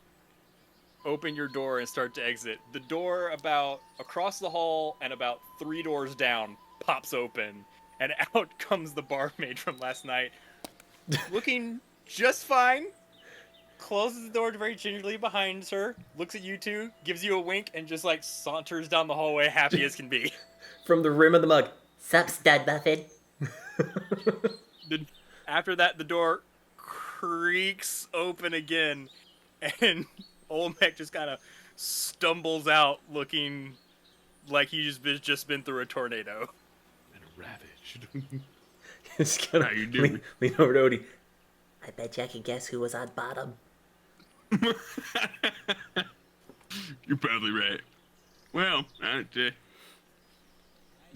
open your door and start to exit, the door about across the hall and about 3 doors down pops open, and out comes the barmaid from last night, looking just fine. Closes the door very gingerly behind her, looks at you two, gives you a wink, and just like saunters down the hallway, happy as can be. From the rim of the mug. Sup, stud muffin? After that, the door creaks open again, and Olmec just kind of stumbles out, looking like he's just been through a tornado. And ravaged. Just gonna How you doing? lean over to Odie. I bet you I can guess who was on bottom. You're probably right. Well, I'm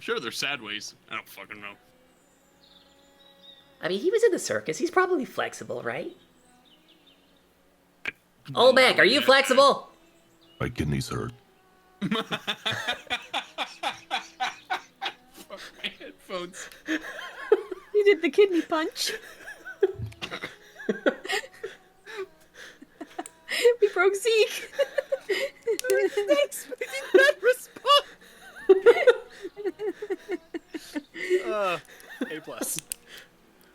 sure there's sad ways. I don't fucking know. I mean, he was in the circus. He's probably flexible, right? Olmec, are you flexible? My kidneys hurt. My headphones. You did the kidney punch. We broke Zeke. Thanks for that response. A plus.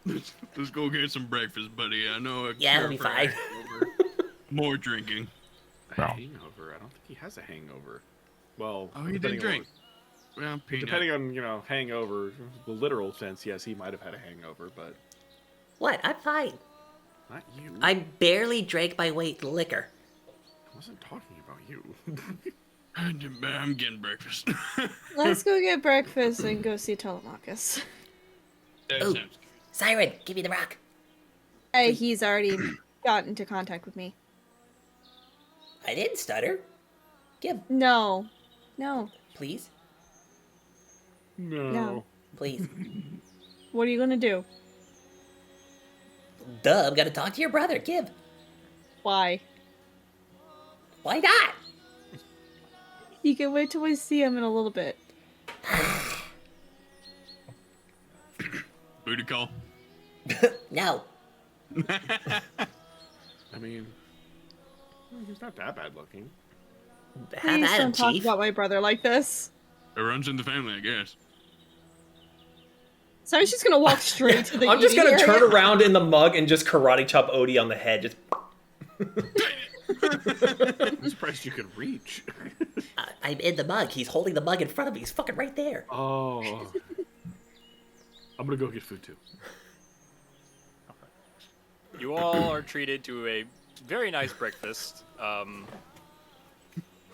Let's go get some breakfast, buddy. I know. Yeah, it'll be fine. More drinking. A No. hangover? I don't think he has a hangover. Well, Oh, he did depending drink. On, Well, peanut. depending on, hangover, the literal sense, yes, he might have had a hangover, but What? I'm fine. not you. I barely drank my weight in liquor. I wasn't talking about you. I'm getting breakfast. Let's go get breakfast and go see Telemachus. That Ooh. sounds Siren, give me the rock. Hey, he's already got into contact with me. I didn't stutter. Give, No. No. please. No. Please. What are you gonna do? Duh, I'm gonna talk to your brother. Give. Why? Why not? You can wait till we see him in a little bit. Booty call. No. I mean, he's not that bad looking. Have Please at him, don't talk Chief. about my brother like this. It runs in the family, I guess. So I'm just gonna walk straight to the I'm just eating gonna turn area. around in the mug and just karate chop Odie on the head. Just I'm surprised you could reach. I'm in the mug. He's holding the mug in front of me. He's fucking right there. Oh. I'm gonna go get food too. You all are treated to a very nice breakfast.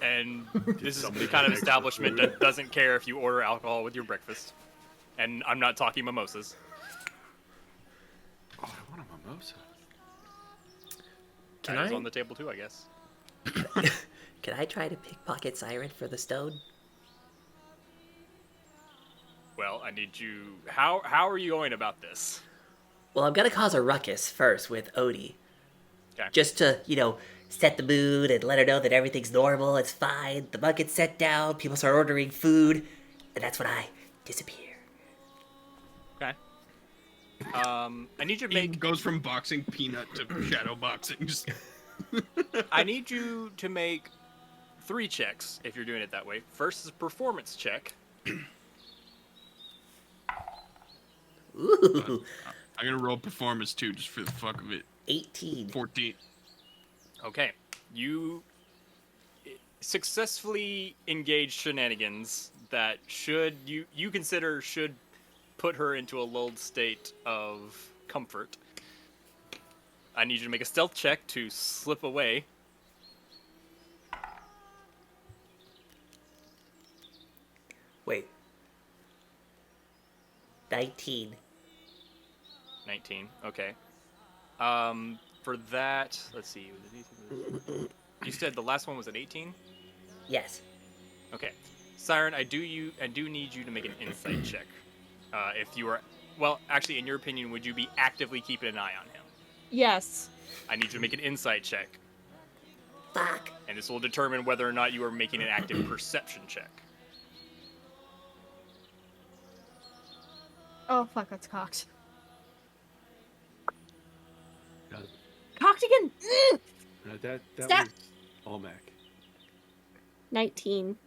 And this is the kind of establishment that doesn't care if you order alcohol with your breakfast. And I'm not talking mimosas. Oh, I want a mimosa. Can That is I- on the table too, I guess. Can I try to pickpocket Siren for the stone? Well, I need you. How are you going about this? Well, I'm gonna cause a ruckus first with Odie. Okay. Just to, set the mood and let her know that everything's normal, it's fine. The mug gets set down, people start ordering food, and that's when I disappear. Okay. I need you to He make. goes from boxing peanut to shadow boxing. Just I need you to make 3 checks if you're doing it that way. First is a performance check. Ooh, I'm gonna roll performance too, just for the fuck of it. 18. 14. Okay. You successfully engage shenanigans that you consider should put her into a lulled state of comfort. I need you to make a stealth check to slip away. 19. 19. Okay. For that, let's see. You said the last one was an 18? Yes. Okay. Siren, I do need you to make an insight check. If you are, well, actually, in your opinion, would you be actively keeping an eye on him? Yes. I need you to make an insight check. Fuck. And this will determine whether or not you are making an active perception check. Oh fuck, that's cocked. Got it. Cocked again. That Stop. was Olmec. 19.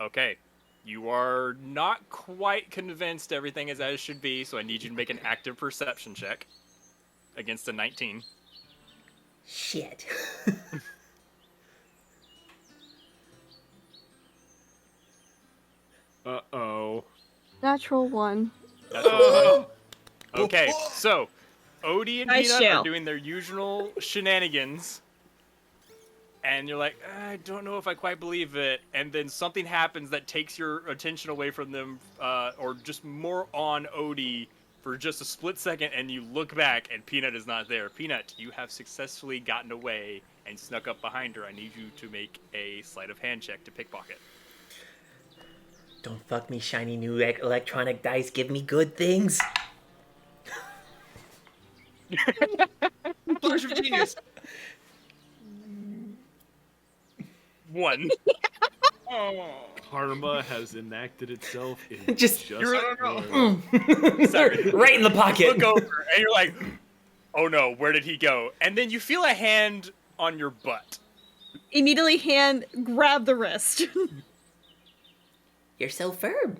Okay. You are not quite convinced everything is as it should be, so I need you to make an active perception check against a 19. Shit. Uh-oh. Natural 1. Okay, so Odie and Nice Peanut shell. are doing their usual shenanigans, and you're like, I don't know if I quite believe it, and then something happens that takes your attention away from them, or just more on Odie for just a split second, and you look back, and Peanut is not there. Peanut, you have successfully gotten away and snuck up behind her. I need you to make a sleight of hand check to pickpocket. Don't fuck me, shiny new electronic dice. Give me good things. Flash of genius. 1. Oh. Karma has enacted itself in Just- one. Sorry. Right in the pocket. Look over, and you're like, oh no, where did he go? And then you feel a hand on your butt. Immediately grab the wrist. You're so firm.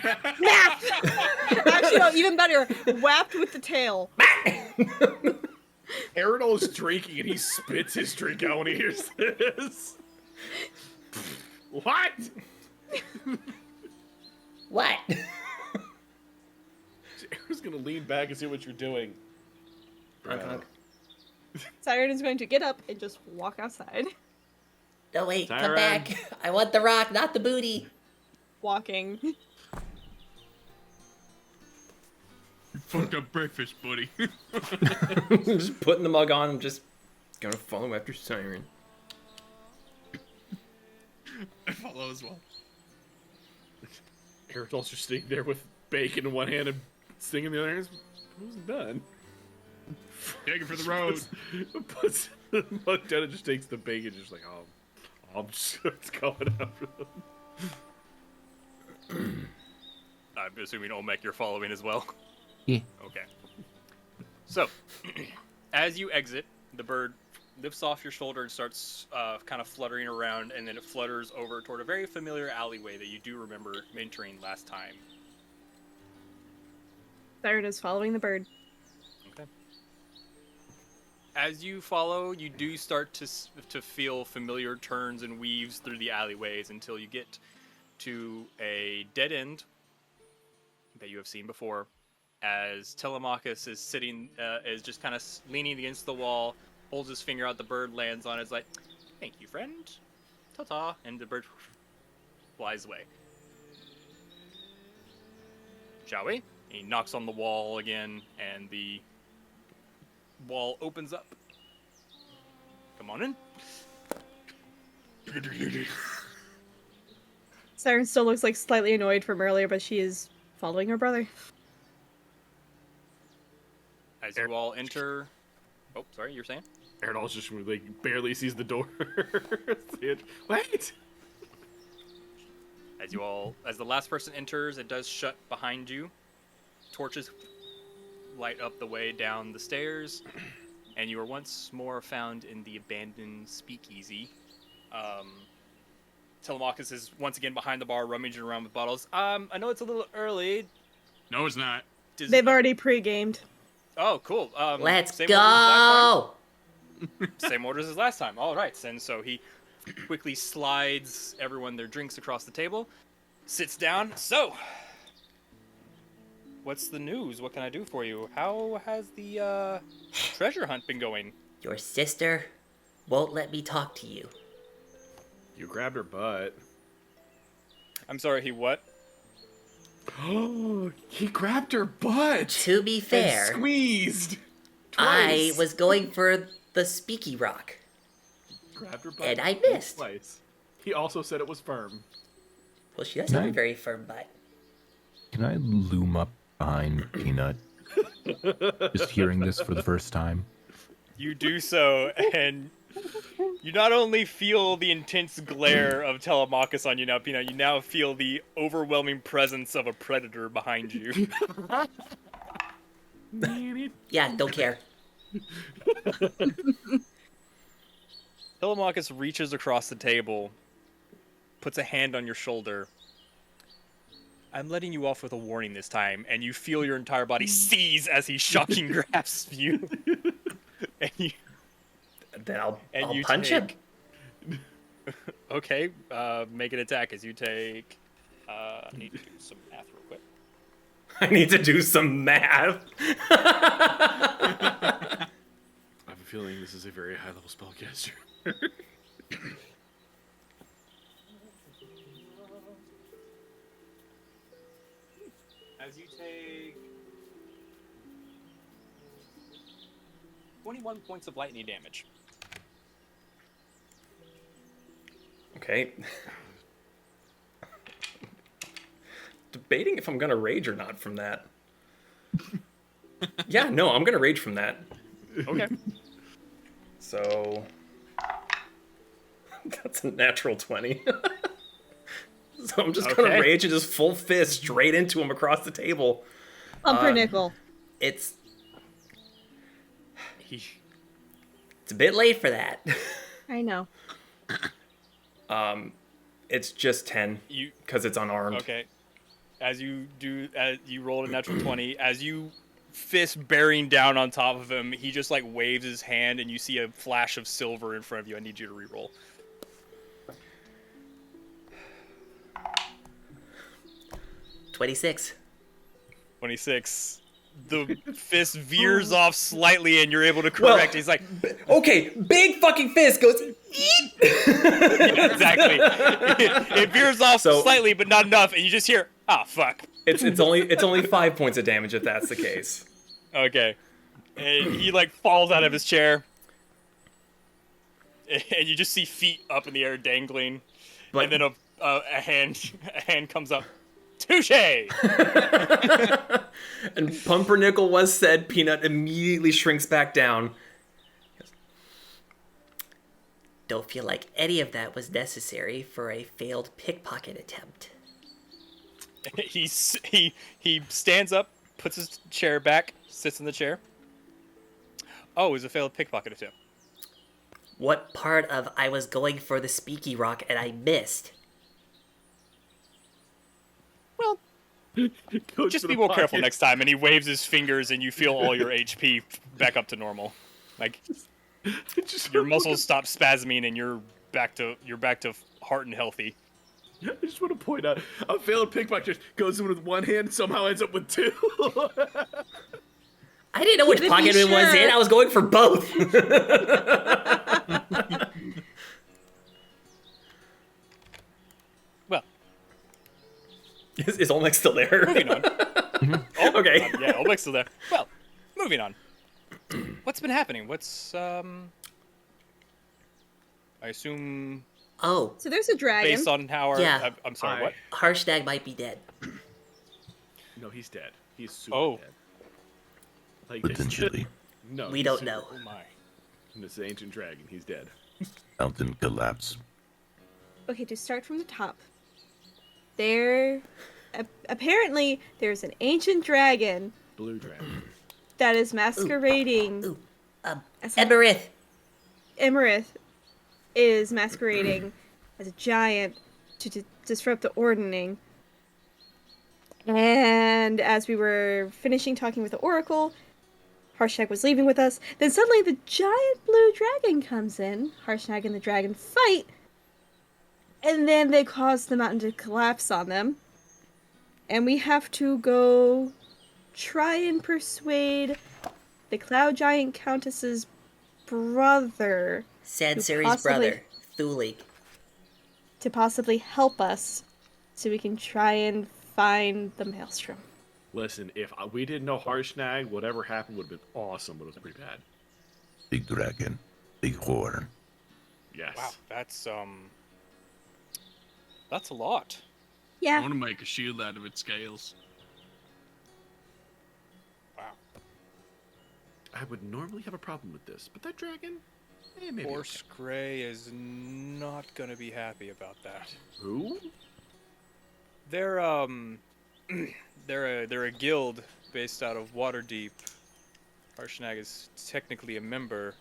Actually, no, even better. Whapped with the tail. Aerodol's drinking and he spits his drink out when he hears this. What? What? Aaron's gonna lean back and see what you're doing. Siren is going to get up and just walk outside. No, wait, come Siren. back. I want the rock, not the booty. Walking. Fucked up breakfast, buddy. Just putting the mug on and just gonna follow after Siren. I follow as well. Aerodol's just sitting there with bacon in one hand and singing in the other hand. Who's done? Take it for the road. Puts the mug down and just takes the bacon, just like, oh, I'm just going after them. I'm assuming Olmec you're following as well. Yeah. Okay. So, as you exit, the bird lifts off your shoulder and starts kind of fluttering around, and then it flutters over toward a very familiar alleyway that you do remember entering last time. Siren is following the bird. Okay. As you follow, you do start to feel familiar turns and weaves through the alleyways until you get to a dead end that you have seen before, as Telemachus is sitting, is just kind of leaning against the wall, holds his finger out, the bird lands on it, is like, thank you, friend. Ta-ta. And the bird flies away. Shall we? He knocks on the wall again, and the wall opens up. Come on in. Siren still looks like slightly annoyed from earlier, but she is following her brother. As you all enter... Oh, sorry, you're saying? Aerodol's just like barely sees the door. Wait! As the last person enters, it does shut behind you. Torches light up the way down the stairs, and you are once more found in the abandoned speakeasy. Telemachus is once again behind the bar, rummaging around with bottles. I know it's a little early. No, it's not. They've already pre-gamed. Oh, cool. Let's same orders as last go! time? Same orders as last time. All right. And so he quickly slides everyone their drinks across the table, sits down. So, what's the news? What can I do for you? How has the treasure hunt been going? Your sister won't let me talk to you. You grabbed her butt. I'm sorry, he what? Oh, he grabbed her butt. To be And fair, squeezed. I Twice. was going for the speaky rock. Grabbed her butt. And I missed. Twice. He also said it was firm. Well, she does have a Nice. very firm butt. Can I loom up behind Peanut? Just hearing this for the first time. You do so, and you not only feel the intense glare of Telemachus on you now, Peanut, you now feel the overwhelming presence of a predator behind you. Yeah, don't care. Telemachus reaches across the table, puts a hand on your shoulder. I'm letting you off with a warning this time, and you feel your entire body seize as he shocking grasps you. And you Then I'll you punch him. Okay, make an attack as you take. I need to do some math real quick. I need to do some math. I have a feeling this is a very high-level spellcaster. As you take 21 points of lightning damage. Okay. Debating if I'm gonna rage or not from that. Yeah, no, I'm gonna rage from that. Okay. So that's a natural 20. So I'm just gonna Okay. rage and just full fist straight into him across the table. Pumpernickel. It's He, It's a bit late for that. I know. it's just 10 you because it's unarmed. okay? As you rolled a natural 20, as you fist bearing down on top of him, he just like waves his hand, and you see a flash of silver in front of you. I need you to reroll. 26. 26. The fist veers off slightly, and you're able to Well- correct. He's like, Okay, big fucking fist goes. Eep! yeah, exactly. It veers off So- slightly, but not enough, and you just hear, ah, fuck. It's only 5 points of damage if that's the case. Okay. And he like falls out of his chair, and you just see feet up in the air dangling, But and then a hand comes up. Touche! and Pumpernickel was said. Peanut immediately shrinks back down. Don't feel like any of that was necessary for a failed pickpocket attempt. he stands up, puts his chair back, sits in the chair. Oh, it was a failed pickpocket attempt. What part of I was going for the speaky rock and I missed? Goes Just to be the more careful pocket. next time. And he waves his fingers, and you feel all your HP back up to normal. Like Just your muscles stop spasming, and you're back to heart and healthy. I just want to point out, a failed pickpocket goes in with one hand, somehow ends up with two. I didn't know which To be pocket it was sure. in. I was going for both. Well, Is Olmec still there? moving on. Okay. Yeah, Olmec's still there. Well, moving on. What's been happening? What's I assume Oh, So there's a dragon. based on how our Yeah. I'm sorry, what? Harshnag might be dead. No, he's dead. He's super Oh. dead. Like, Potentially. No, We he's don't super- know. Oh my. This ancient dragon, he's dead. Mountain collapse. Okay, to start from the top. There, apparently, there's an ancient dragon Blue dragon. that is masquerading. Ooh, as a- Emerith. Emerith is masquerading as a giant to disrupt the ordering. And as we were finishing talking with the Oracle, Harshnag was leaving with us. Then suddenly the giant blue dragon comes in. Harshnag and the dragon fight. And then they cause the mountain to collapse on them. And we have to go try and persuade the Cloud Giant Countess's brother Sansari's possibly- brother, Thulig. to possibly help us so we can try and find the maelstrom. Listen, if we didn't know Harshnag, whatever happened would have been awesome, but it was pretty bad. Big dragon, big horn. Yes. Wow, that's a lot. I Yeah. want to make a shield out of its scales. Wow. I would normally have a problem with this, but that dragon, maybe. Horse Gray is not gonna be happy about that. Who? They're they're a guild based out of Waterdeep. Harshnag is technically a member.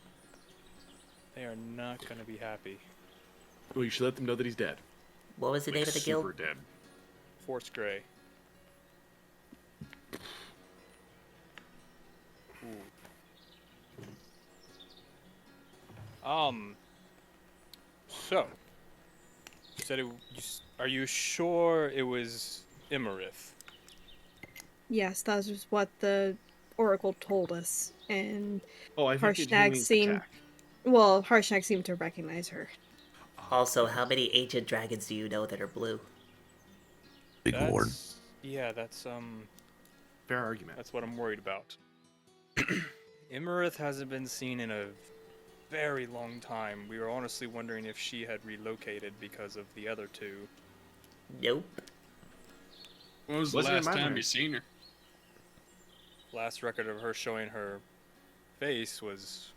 They are not gonna be happy. Well, you should let them know that he's dead. What was the name of the Super guild? dead. Force Gray. So, you said are you sure it was Imarith? Yes, that was what the Oracle told us. And Oh, I think Harshnag seemed... Well, Harshnag seemed to recognize her. Also, how many ancient dragons do you know that are blue? Big horn. Yeah, that's Fair argument. that's what I'm worried about. Imarith hasn't been seen in a very long time. We were honestly wondering if she had relocated because of the other two. Nope. When was the Wasn't in last my time memory. you seen her? Last record of her showing her face was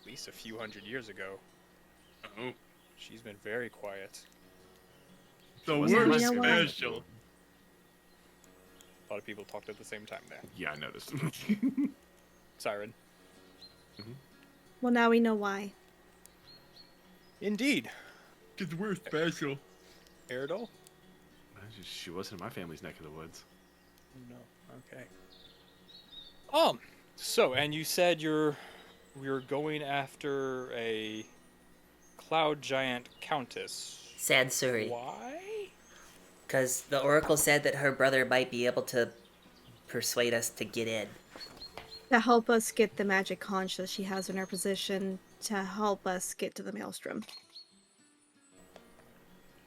at least a few hundred years ago. Oh, She's been very quiet. the Wasn't in my word memory. special. A lot of people talked at the same time there. Yeah, I noticed. Siren. Well, now we know why. Indeed. Cause we're special. Eridol? She wasn't in my family's neck of the woods. No. Okay. So, and you said you're going after a cloud giant countess. Sansuri. Why? Because the Oracle said that her brother might be able to persuade us to get in. To help us get the magic conch that she has in her possession, to help us get to the maelstrom.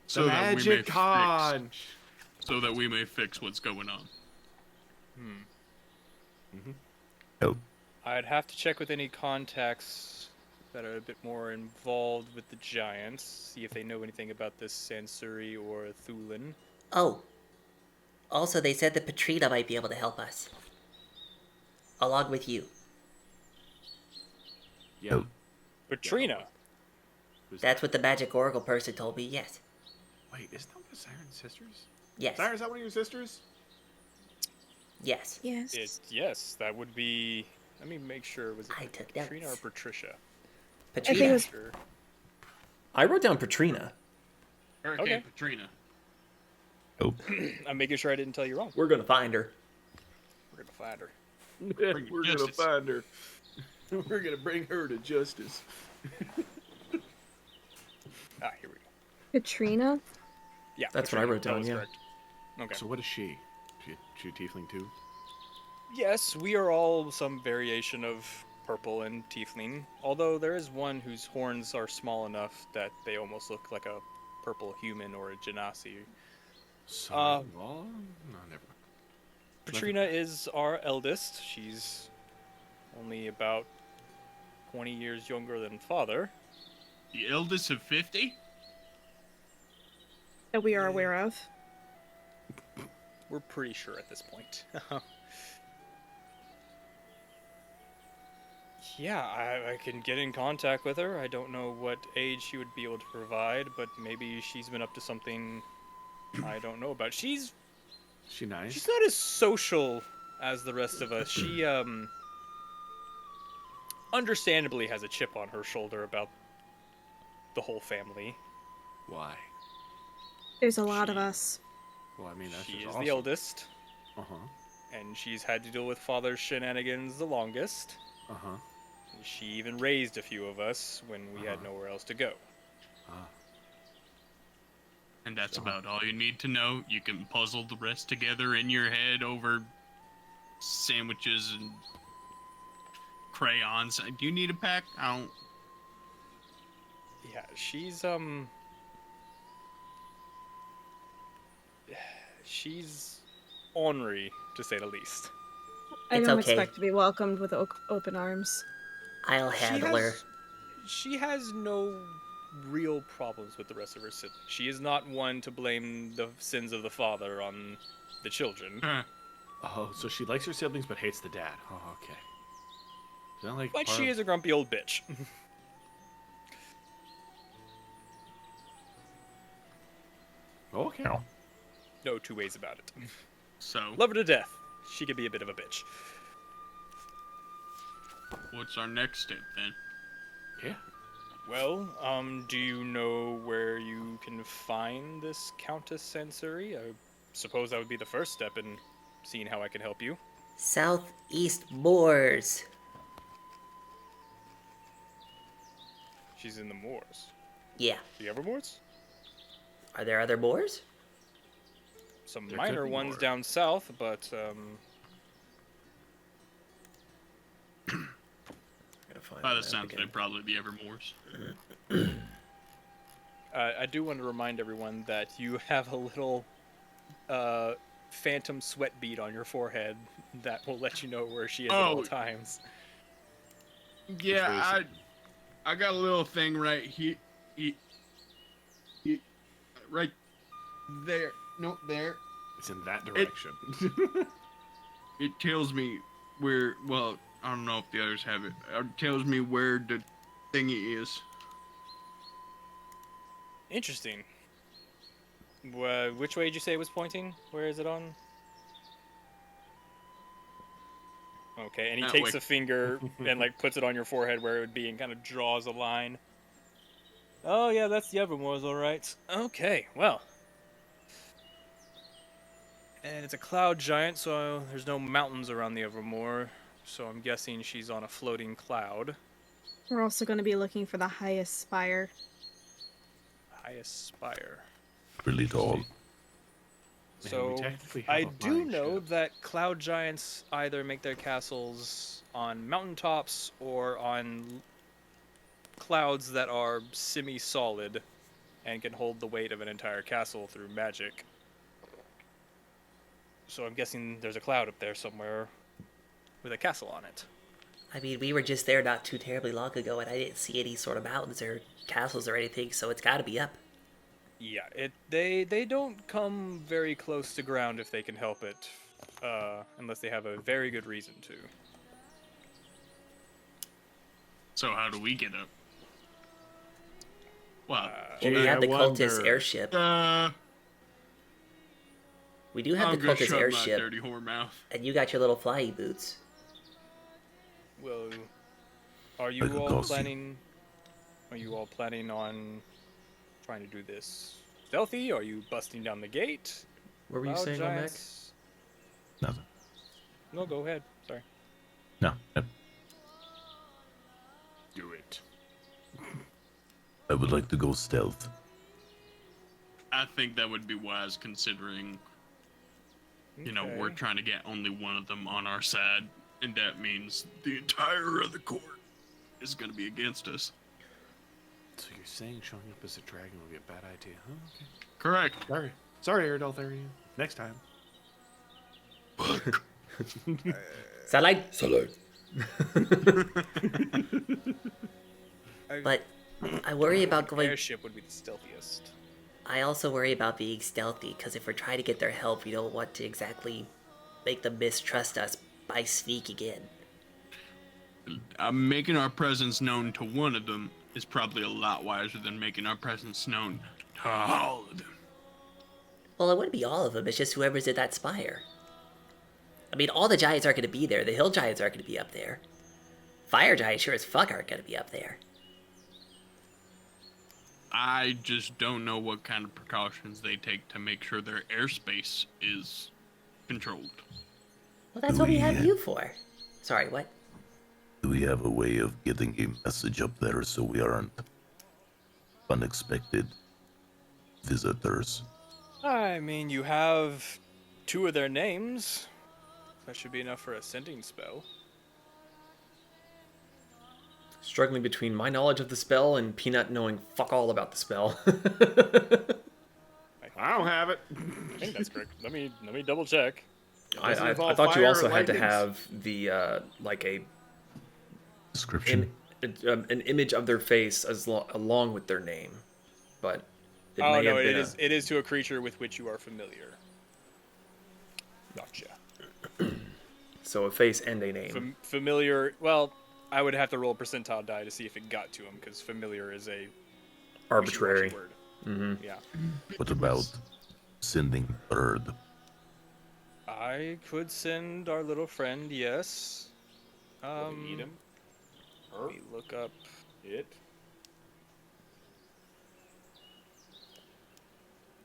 So that we may magic conch. so that we may fix what's going on. Oh, I'd have to check with any contacts that are a bit more involved with the giants, see if they know anything about this Sansuri or Thulin. Oh. Also, they said that Patrina might be able to help us. Along with you. Yeah. Oh. Patrina. Who's That's that? what the magic Oracle person told me, yes. Wait, isn't that one of Siren's sisters? Yes. Siren, is that one of your sisters? Yes. Yes. Yes, that would be. Let me make sure. Was it I took Patrina or notes. Patricia? I think Patrina. it was... Sure. I wrote down Patrina. Hurricane Okay. Katrina. oh. I'm making sure I didn't tell you wrong. We're gonna find her. We're gonna find her. Bring We're her gonna justice. find her. We're gonna bring her to justice. Ah, here we go. Katrina? Yeah, That's what I wrote that down, was yeah. correct. Okay. So what is she? She a tiefling too? Yes, we are all some variation of purple and tiefling, although there is one whose horns are small enough that they almost look like a purple human or a genasi. So, Uh, no, never mind. Patrina is our eldest. She's only about 20 years younger than father. The eldest of 50? That we are aware of. We're pretty sure at this point. Yeah, I can get in contact with her. I don't know what age she would be able to provide, but maybe she's been up to something I don't know about. She's She nice? She's not as social as the rest of us. She, understandably has a chip on her shoulder about the whole family. Why? There's a lot of us. Well, I mean, that's She just is awesome. the eldest, Uh-huh. and she's had to deal with father's shenanigans the longest. Uh-huh. And she even raised a few of us when we had nowhere else to go. And that's about all you need to know. You can puzzle the rest together in your head over sandwiches and crayons. Do you need a pack? I don't. Yeah, she's, She's ornery, to say the least. I It's don't okay. expect to be welcomed with open arms. I'll handle her. She has no real problems with the rest of her siblings. She is not one to blame the sins of the father on the children. Oh, so she likes her siblings but hates the dad. Oh, okay. Is that like But part she of- is a grumpy old bitch. Oh, okay. No. No two ways about it. So, Love her to death. She could be a bit of a bitch. what's our next step then? Yeah. Well, do you know where you can find this Countess Sensory? I suppose that would be the first step in seeing how I can help you. Southeast Moors. She's in the moors. Yeah. The Evermoors? Are there other Moors? Some There minor could be ones more. down south, but Gotta find By the the map sounds of again. it, probably the Evermores. I do want to remind everyone that you have a little phantom sweat bead on your forehead that will let you know where she is at all Oh. times. Yeah, I got a little thing right here. Right there. No, there. It's in that direction. It tells me where. Well, I don't know if the others have it. It tells me where the thingy is. Interesting. Which way did you say it was pointing? Where is it on? Okay, and he That takes way. a finger and like puts it on your forehead where it would be and kind of draws a line. Oh yeah, that's the Evermoors, all right. Okay, well. And it's a cloud giant, so there's no mountains around the Evermore. So I'm guessing she's on a floating cloud. We're also going to be looking for the highest spire. Highest spire. Really tall. we So technically have I a do flying know ship. that cloud giants either make their castles on mountaintops or on clouds that are semi-solid and can hold the weight of an entire castle through magic. So I'm guessing there's a cloud up there somewhere with a castle on it. I mean, we were just there not too terribly long ago, and I didn't see any sort of mountains or castles or anything, so it's gotta be up. Yeah, they don't come very close to ground if they can help it, unless they have a very good reason to. So how do we get up? Well, Well, we Gee, have the I cultist wonder. airship. We do have I'm the gonna cultist shut my airship, dirty whore mouth. and you got your little flying boots. Well, are I you could all cost you. planning? Are you all planning on trying to do this stealthy? Are you busting down the gate? What were you Cloud saying on Mac? giants? Nothing. No, go ahead. Sorry. No. Yep. Do it. I would like to go stealth. I think that would be wise considering, you know, we're Okay. trying to get only one of them on our side, and that means the entire other court is going to be against us. So you're saying showing up as a dragon would be a bad idea, huh? Okay. Correct. Sorry, Erdaltharian. Next time. Satellite? Salute. But I worry about going. Airship would be the stealthiest. I also worry about being stealthy, because if we're trying to get their help, we don't want to exactly make them mistrust us by sneaking in. Making our presence known to one of them is probably a lot wiser than making our presence known to all of them. Well, it wouldn't be all of them, it's just whoever's at that spire. I mean, all the giants aren't going to be there. The hill giants aren't going to be up there. Fire giants sure as fuck aren't going to be up there. I just don't know what kind of precautions they take to make sure their airspace is controlled. Well, that's what we have you for. Sorry, what? Do we have a way of getting a message up there so we aren't unexpected visitors? I mean, you have 2 of their names. That should be enough for a sending spell. Struggling between my knowledge of the spell and Peanut knowing fuck all about the spell. I don't don't have it. I think that's correct. Let me double check. Doesn't I involve thought you fire also or had to lightnings? have the like Description. an image of their face along with their name, but it Oh may no, have it been is. It is to a creature with which you are familiar. Gotcha. so a face and a name. Familiar. Well, I would have to roll a percentile die to see if it got to him, because familiar is a Arbitrary. wishy-washy word. Mm-hmm. Yeah. What about sending bird? I could send our little friend. Yes. Will they eat him? Her? Let me look up. It?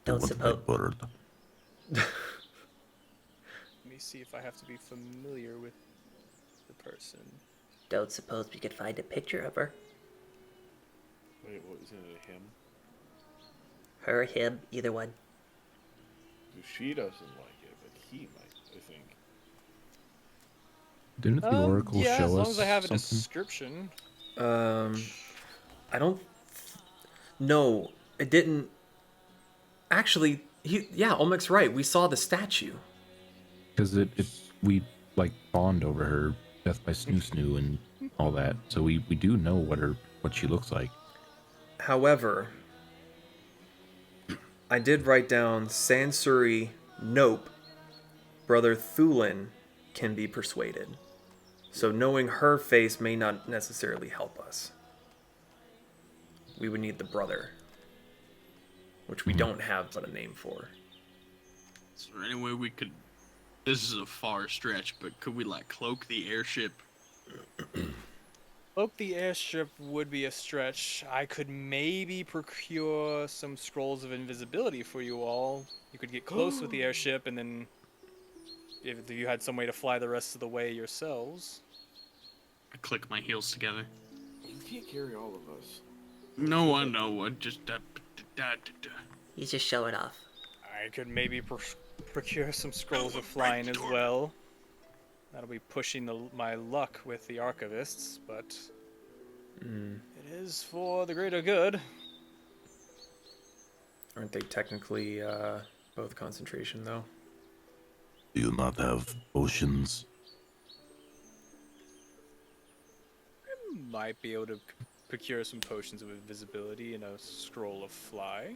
Don't Want my suppose. bird? Let me see if I have to be familiar with the person. Don't suppose we could find a picture of her. Wait, what was it? Him? Her, him, either one. She doesn't like it, but he might, I think. Didn't the oracle yeah, show as long us as I have a something? description. I don't. No, it didn't. Actually, Olmec's right. We saw the statue. Because we like fawned over her, death by snoo snoo and all that, so we do know what she looks like. However, I did write down Sansuri Nope, Brother Thulin can be persuaded. So knowing her face may not necessarily help us. We would need the brother, which we don't have but a name for. Is there any way we could... This is a far stretch, but could we, like, cloak the airship? Cloak the airship would be a stretch. I could maybe procure some scrolls of invisibility for you all. You could get close with the airship, and then if you had some way to fly the rest of the way yourselves. I click my heels together. You can't carry all of us. No, I know. I just... He's just showing off. I could maybe procure some scrolls of flying as well. That'll be pushing my luck with the archivists, but it is for the greater good. Aren't they technically both concentration, though? Do you not have potions? Might be able to procure some potions of invisibility and a scroll of fly.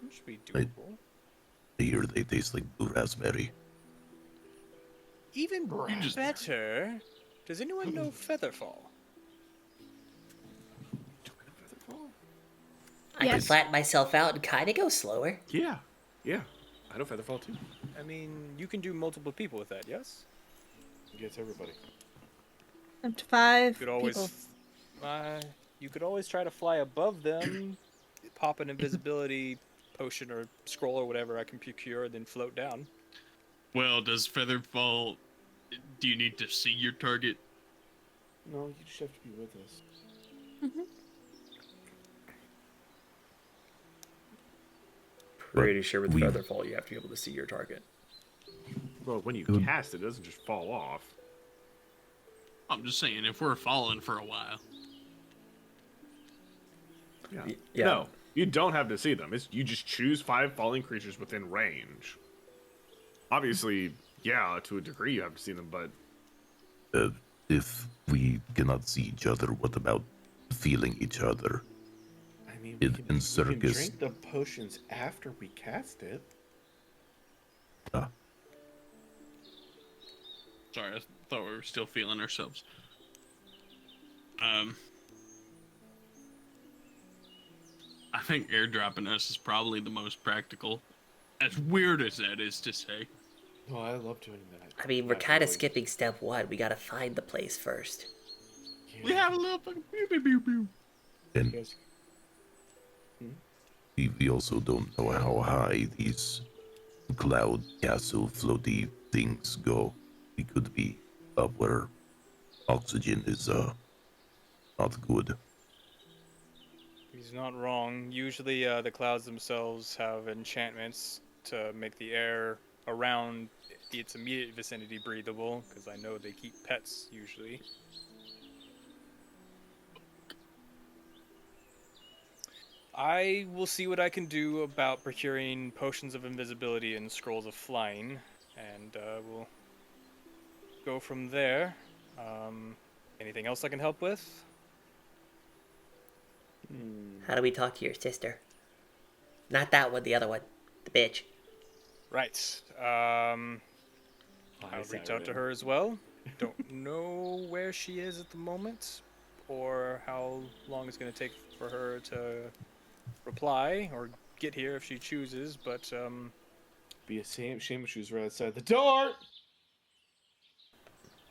Which should be doable. I hear they taste like blue raspberry. Even better. Does anyone know Featherfall? I can flatten myself out and kind of go slower. Yeah. I know Featherfall too. I mean, you can do multiple people with that, yes? It gets everybody. Up to 5 You could always, people. You could always try to fly above them, pop an invisibility potion or scroll or whatever I can procure, and then float down. Well, does Featherfall... Do you need to see your target? No, you just have to be with us. Pretty sure with Featherfall you have to be able to see your target. Well, when you cast it, it doesn't just fall off. I'm just saying, if we're falling for a while. Yeah. No, you don't have to see them. You just choose 5 falling creatures within range. Obviously, yeah, to a degree you have to see them, but... If we cannot see each other, what about feeling each other? I mean, In we can circus. drink the potions after we cast it. Sorry, I thought we were still feeling ourselves. I think airdropping us is probably the most practical. As weird as that is to say. No, I love doing that. I mean, we're kind of skipping step 1. We gotta find the place first. We have a little fucking pew. And Yes. we also don't know how high these cloud castle floaty things go. We could be up where oxygen is not good. He's not wrong. Usually the clouds themselves have enchantments to make the air around its immediate vicinity breathable, because I know they keep pets usually. I will see what I can do about procuring potions of invisibility and scrolls of flying, and we'll go from there. Anything else I can help with? How do we talk to your sister? Not that one, the other one. The bitch. Right. I'll reach out to her as well. Don't know where she is at the moment, or how long it's going to take for her to reply or get here if she chooses, but Be a shame if she was right outside the door.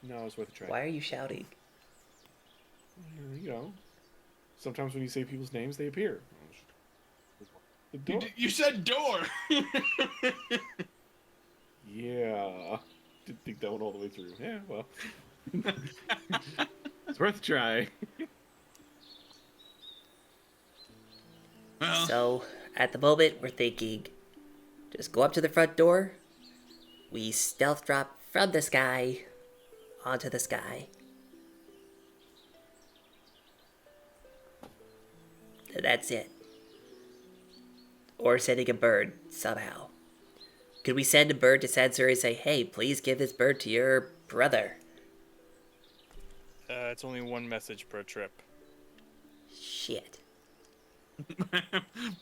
No, it's worth a try. Why are you shouting? You know, sometimes when you say people's names, they appear. The door. You said door. Yeah. Didn't think that one all the way through. Yeah, well. It's worth a try. Well, So, at the moment, we're thinking, just go up to the front door, we stealth drop from the sky onto the sky. And that's it. Or sending a bird, somehow. Could we send a bird to Sansuri and say, hey, please give this bird to your brother? it's only one message per trip. Shit.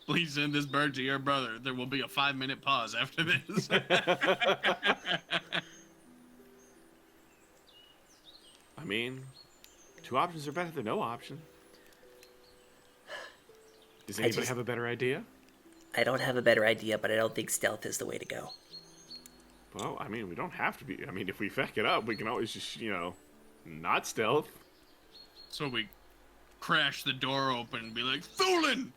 please send this bird to your brother. There will be a 5-minute pause after this. I mean, 2 options are better than no option. Does anybody have a better idea? I don't have a better idea, but I don't think stealth is the way to go. Well, I mean, we don't have to be. I mean, if we feck it up, we can always just, not stealth. So we crash the door open and be like, Thulin!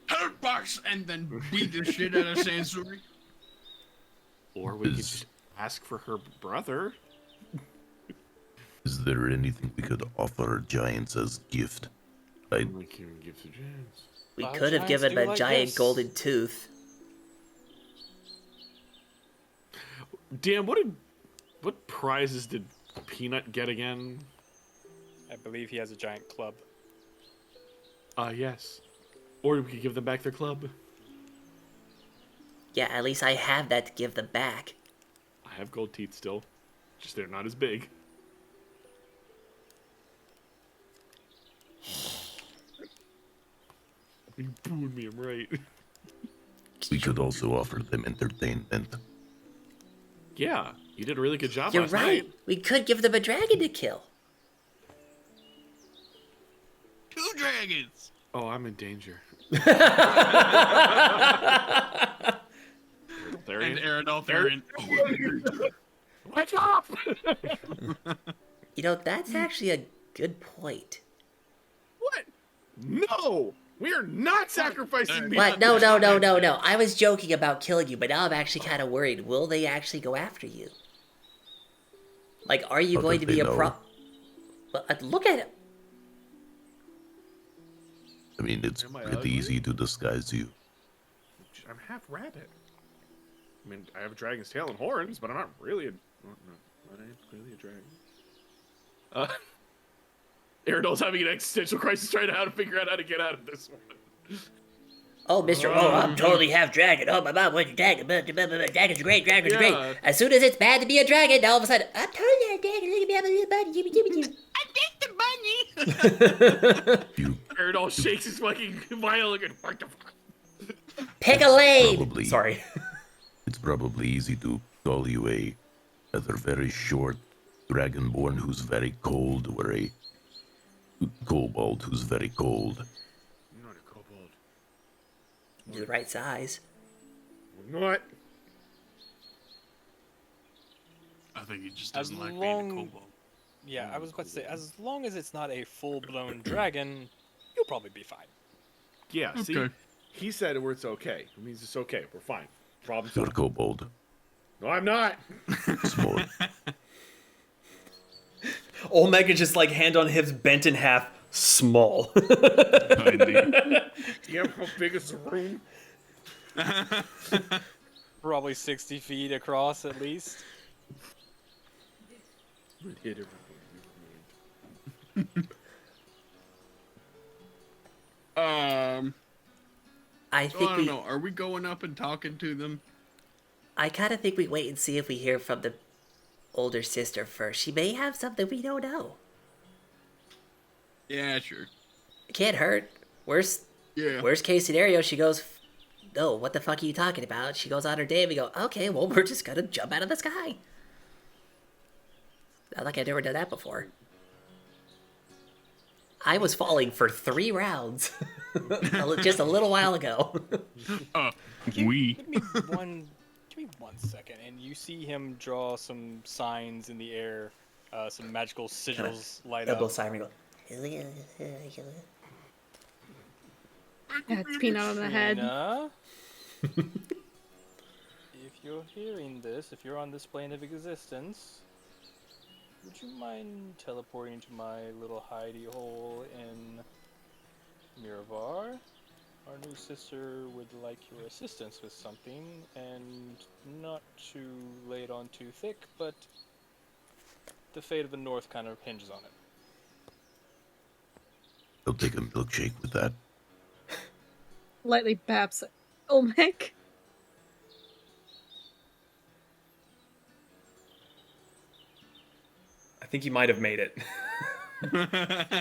Hurt box! And then beat the shit out of Sansuri. Or we could just ask for her brother. Is there anything we could offer giants as gift? We can give to giants. We Lot of could have giants given do a like giant this. golden tooth. Dan, what prizes did Peanut get again? I believe he has a giant club. Yes. Or we could give them back their club. Yeah, at least I have that to give them back. I have gold teeth still. Just they're not as big. You booed me, I'm right. We could also offer them entertainment. Yeah, you did a really good job You're last right. night. We could give them a dragon to kill. 2 dragons! Oh, I'm in danger. And Aerodolph Aaron. Wake up! You know, that's actually a good point. What? No! We are not sacrificing me. What? No. I was joking about killing you, but now I'm actually kind of worried. Will they actually go after you? Like, are you How going did to be they a know? Well, look at him. I mean, it's Am I pretty ugly? easy to disguise you. I'm half rabbit. I mean, I have a dragon's tail and horns, but I'm not really a... Well, no, I ain't really a dragon. Aerodol's having an existential crisis trying to figure out how to get out of this one. Oh, I'm totally half dragon. Oh, my mom was a dragon. Dragons are great. Dragons are Yeah. great. As soon as it's bad to be a dragon, all of a sudden, I'm totally a dragon. Look at me, I'm a little bunny. Jimmy. I think the bunny! You Aerodol shakes his fucking violin and what the fuck? Pick a lane. probably... Sorry. It's probably easy to call you a either very short dragonborn who's very cold or a kobold who's very cold. I'm not a kobold. You're the right size. I'm not. I think he just As doesn't like being long- a kobold. Yeah, I was about to say, as long as it's not a full-blown dragon, you'll probably be fine. Yeah, see? Okay. He said where it's okay. It means it's okay. We're fine. Problem You're solved. kobold. No, I'm not. Small. Omega just like hand on hips bent in half, small. Yeah, how big is the room? Probably 60 feet across at least. Hit everything. I So think I don't know. Are we going up and talking to them? I kind of think we wait and see if we hear from the older sister first. She may have something we don't know. Yeah, sure. It can't hurt. Worst case scenario, she goes, no, what the fuck are you talking about? She goes on her day and we go, okay, well, we're just gonna jump out of the sky. Not like I've never done that before. I was falling for 3 rounds just a little while ago. Give me one second, and you see him draw some signs in the air, some magical sigils light up. Double siren go. That's peanut on the head. Nina, if you're hearing this, if you're on this plane of existence, would you mind teleporting to my little hidey hole in Mirabar? Our new sister would like your assistance with something, and not to lay it on too thick, but the fate of the North kind of hinges on it. I'll take a milkshake with that. Lightly baps Olmec. I think you might have made it.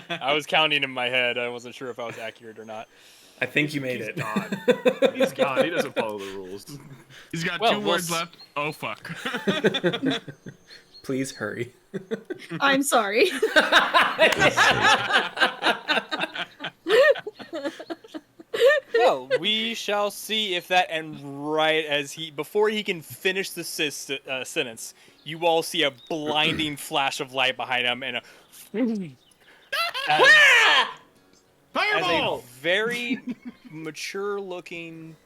I was counting in my head. I wasn't sure if I was accurate or not. I think you made He's it. God. He's God. He doesn't follow the rules. He's got 2 words left. Oh, fuck. Please hurry. I'm sorry. Well, we shall see if that, and right as before he can finish the sentence, you all see a blinding flash of light behind him and as Fireball! a very mature-looking,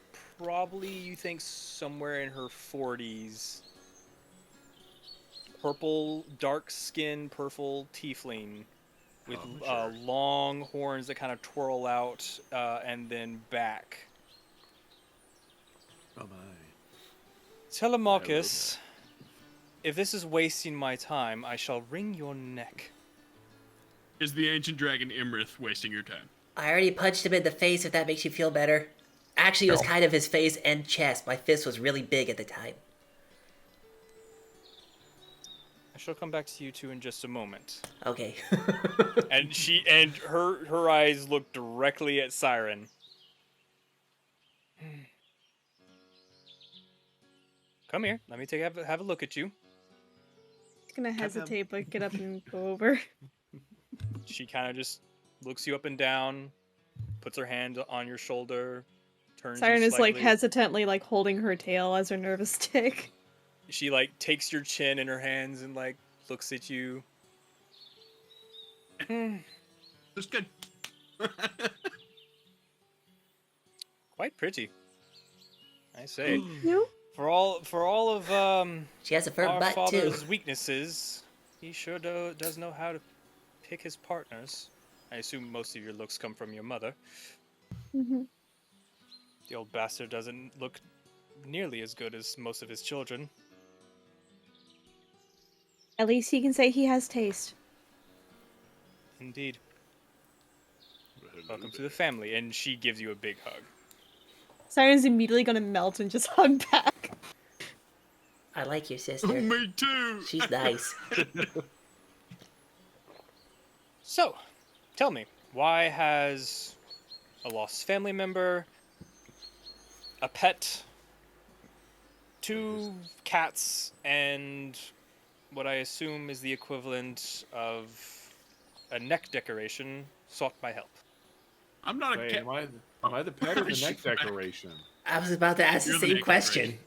probably you think somewhere in her 40s, dark-skinned, purple tiefling with long horns that kind of twirl out and then back. Oh my. Telemachus, if this is wasting my time, I shall wring your neck. Is the ancient dragon Imrith wasting your time? I already punched him in the face, if that makes you feel better. Actually, it was kind of his face and chest. My fist was really big at the time. I shall come back to you two in just a moment. Okay. And her eyes look directly at Siren. Come here. Let me have a look at you. He's gonna hesitate, but get up and go over. She kind of just looks you up and down, puts her hand on your shoulder, turns. Siren you is like slightly. hesitantly like holding her tail as her nervous tick. She like takes your chin in her hands and like looks at you. That's good. Quite pretty, I say. No? For all of She has a firm our butt, father's too. weaknesses, he sure does know how to pick his partners. I assume most of your looks come from your mother. Mm-hmm. The old bastard doesn't look nearly as good as most of his children. At least he can say he has taste. Indeed. Welcome to the family, and she gives you a big hug. Siren's immediately gonna melt and just hug back. I like your sister. Me too. She's nice. So, tell me, why has a lost family member, a pet, 2 cats, and what I assume is the equivalent of a neck decoration sought my help? I'm not a Wait, cat. am I the pet or the neck decoration? I was about to ask the You're the same neck question.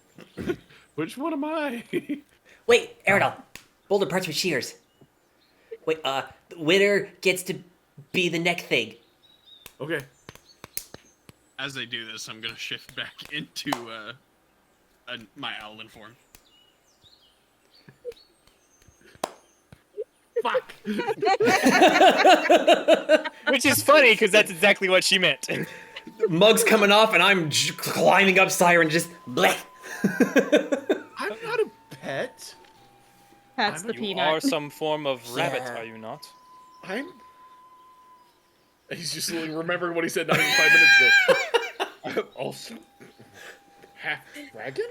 Which one am I? Wait, Aerodol. Boulder parts with shears. Wait, the winner gets to be the neck thing. Okay. As they do this, I'm gonna shift back into my owlin form. Fuck. Which is funny, because that's exactly what she meant. Mug's coming off, and I'm climbing up Siren, just bleh. I'm not a pet. That's the You peanut. are some form of rabbit, Yeah. are you not? I'm. He's just remembering what he said not even 5 minutes ago. Also, half dragon.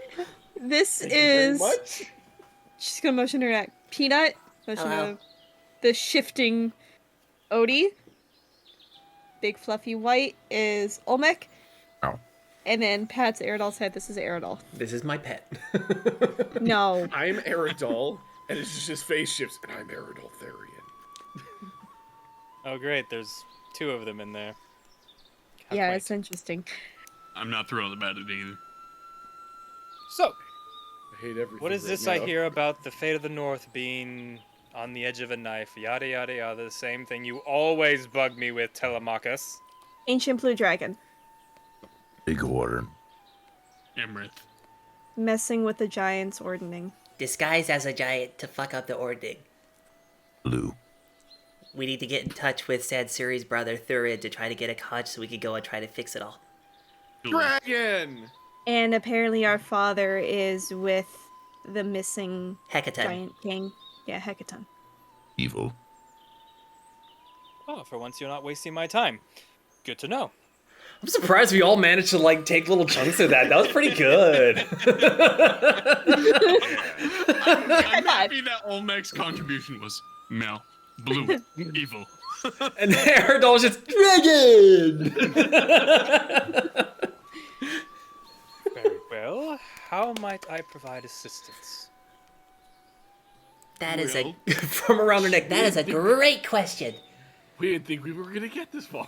This Thank you very is. much. She's gonna motion her at Peanut. Motion Hello. to the shifting Odie. Big fluffy white is Olmec. Ow. And then Pat's Aerodol said this is Aerodol. This is my pet. No. I'm Aerodol, and it's just his face shifts, and I'm Aerodol Therian. Oh, great. There's 2 of them in there. How Yeah, quaint. it's interesting. I'm not thrilled about it either. So, I hate everything. what is right this now. I hear about the fate of the North being on the edge of a knife? Yada yada yada. The same thing you always bug me with, Telemachus. Ancient blue dragon. Big horn. Emrith. Messing with the giants ordning. Disguised as a giant to fuck up the ordning. Blue. We need to get in touch with Sansuri's brother Thurid to try to get a conch so we could go and try to fix it all. Dragon. And apparently our father is with the missing Hecaton. giant king. Yeah, Hecaton. Evil. Oh, for once you're not wasting my time. Good to know. I'm surprised we all managed to like take little chunks of that. That was pretty good. I'm happy that Olmec's contribution was Mel, blue, evil. And Aerodol was just dragon. Very well. How might I provide assistance? That is a From around her neck. that is a great question. We didn't think we were gonna get this far.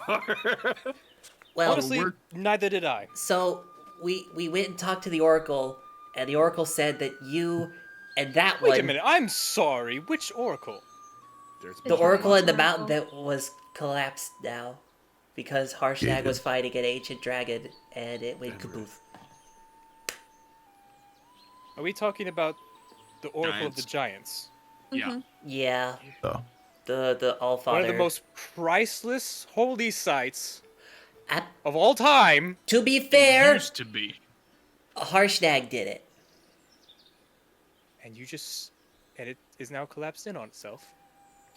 Well, Honestly, neither did I. so we went and talked to the Oracle, and the Oracle said that you and that Wait one, a minute. I'm sorry. Which oracle? There's the Oracle in the Oracle. mountain that was collapsed now, because Harshnag was fighting an ancient dragon, and it went kaboof. Are we talking about the oracle of the Giants. giants? Yeah. Yeah, Oh. the Allfather. One of the most priceless holy sites Ap- of all time. to be fair, Used to be. Harshnag did it. And it is now collapsed in on itself.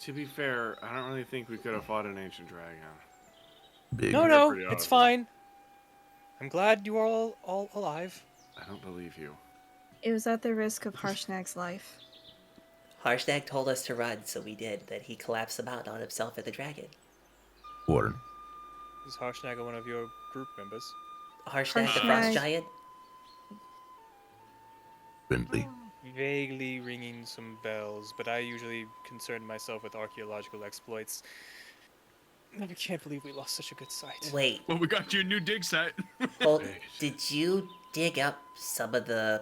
To be fair, I don't really think we could have fought an ancient dragon. Big. No, pretty it's awesome. fine. I'm glad you are all alive. I don't believe you. It was at the risk of Harshnag's life. Harshnag told us to run, so we did. That he collapsed the mountain on himself and the dragon. Horn. Is Harshnag one of your group members? Harshnag, the Harshnag. frost giant. Friendly. Vaguely ringing some bells, but I usually concern myself with archaeological exploits. I can't believe we lost such a good site. Wait, Well, we got you a new dig site. hold, did you dig up some of the...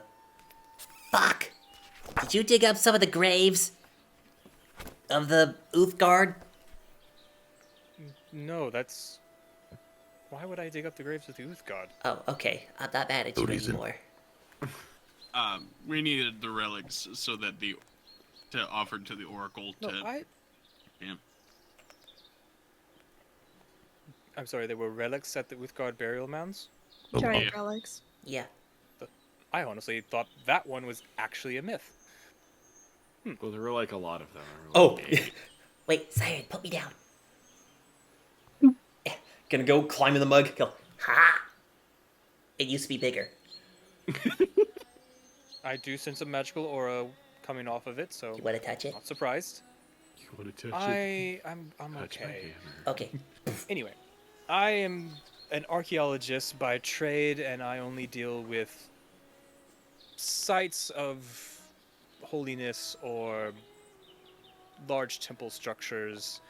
Fuck! Did you dig up some of the graves of the Uthgard? No, that's... Why would I dig up the graves of the Uthgard? Oh, okay. I'm not mad at you No reason. anymore. We needed the relics so that to offer to the Oracle No, to... Yeah. I'm sorry, there were relics at the Uthgard burial mounds? Oh, Giant yeah. relics. Yeah. I honestly thought that one was actually a myth. Well, there were like a lot of them. Oh, Wait, Siren, put me down. gonna go climb in the mug. Go. Ha! It used to be bigger. I do sense a magical aura coming off of it, so You want to touch it? not surprised. You want to touch it? I'm Touch my okay. hammer. Okay. Anyway, I am an archaeologist by trade, and I only deal with sites of holiness or large temple structures,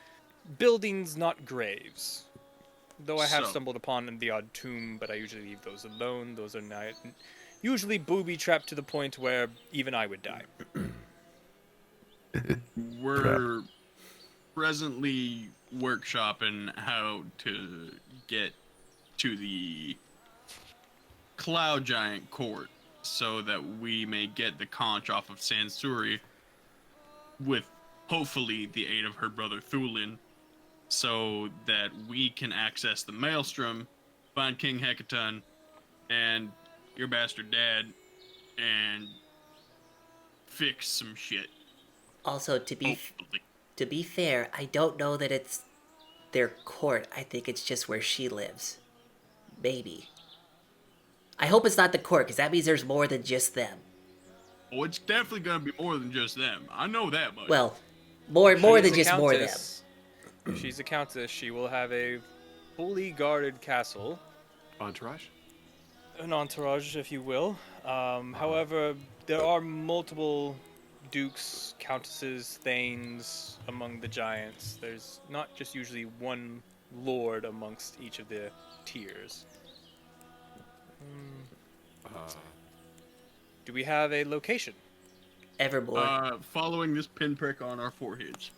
buildings, not graves. Though I have So- stumbled upon the odd tomb, but I usually leave those alone. Those are not usually booby-trapped to the point where even I would die. We're presently workshopping how to get to the Cloud Giant Court so that we may get the conch off of Sansuri with hopefully the aid of her brother Thulin, so that we can access the Maelstrom, find King Hecaton and your bastard dad, and fix some shit. Also, to be Hopefully. to be fair, I don't know that it's their court. I think it's just where she lives. Maybe. I hope it's not the court, because that means there's more than just them. Oh, it's definitely gonna be more than just them. I know that much. Well, more She's than a just more them. countess. She's a countess. She will have a fully guarded castle. Entourage? An entourage, if you will. However, there are multiple dukes, countesses, thanes among the giants. There's not just usually one lord amongst each of the tiers. Do we have a location? Evermore. Following this pinprick on our foreheads.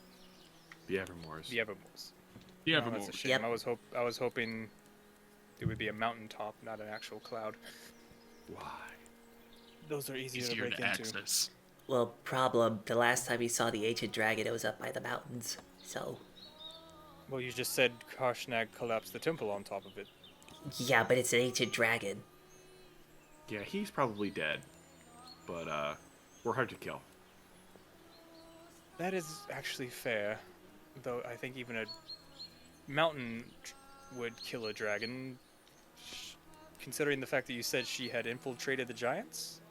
The Evermores. The Evermores. The Oh, Evermore. that's a shame. Yep. I was hoping it would be a mountaintop, not an actual cloud. Why? Those are easier to Easier break to into. access. Well, problem. The last time we saw the ancient dragon, it was up by the mountains. So, Well, you just said Harshnag collapsed the temple on top of it. yeah, but it's an ancient dragon. Yeah, he's probably dead. But, we're hard to kill. That is actually fair, though I think even a mountain would kill a dragon, considering the fact that you said she had infiltrated the giants,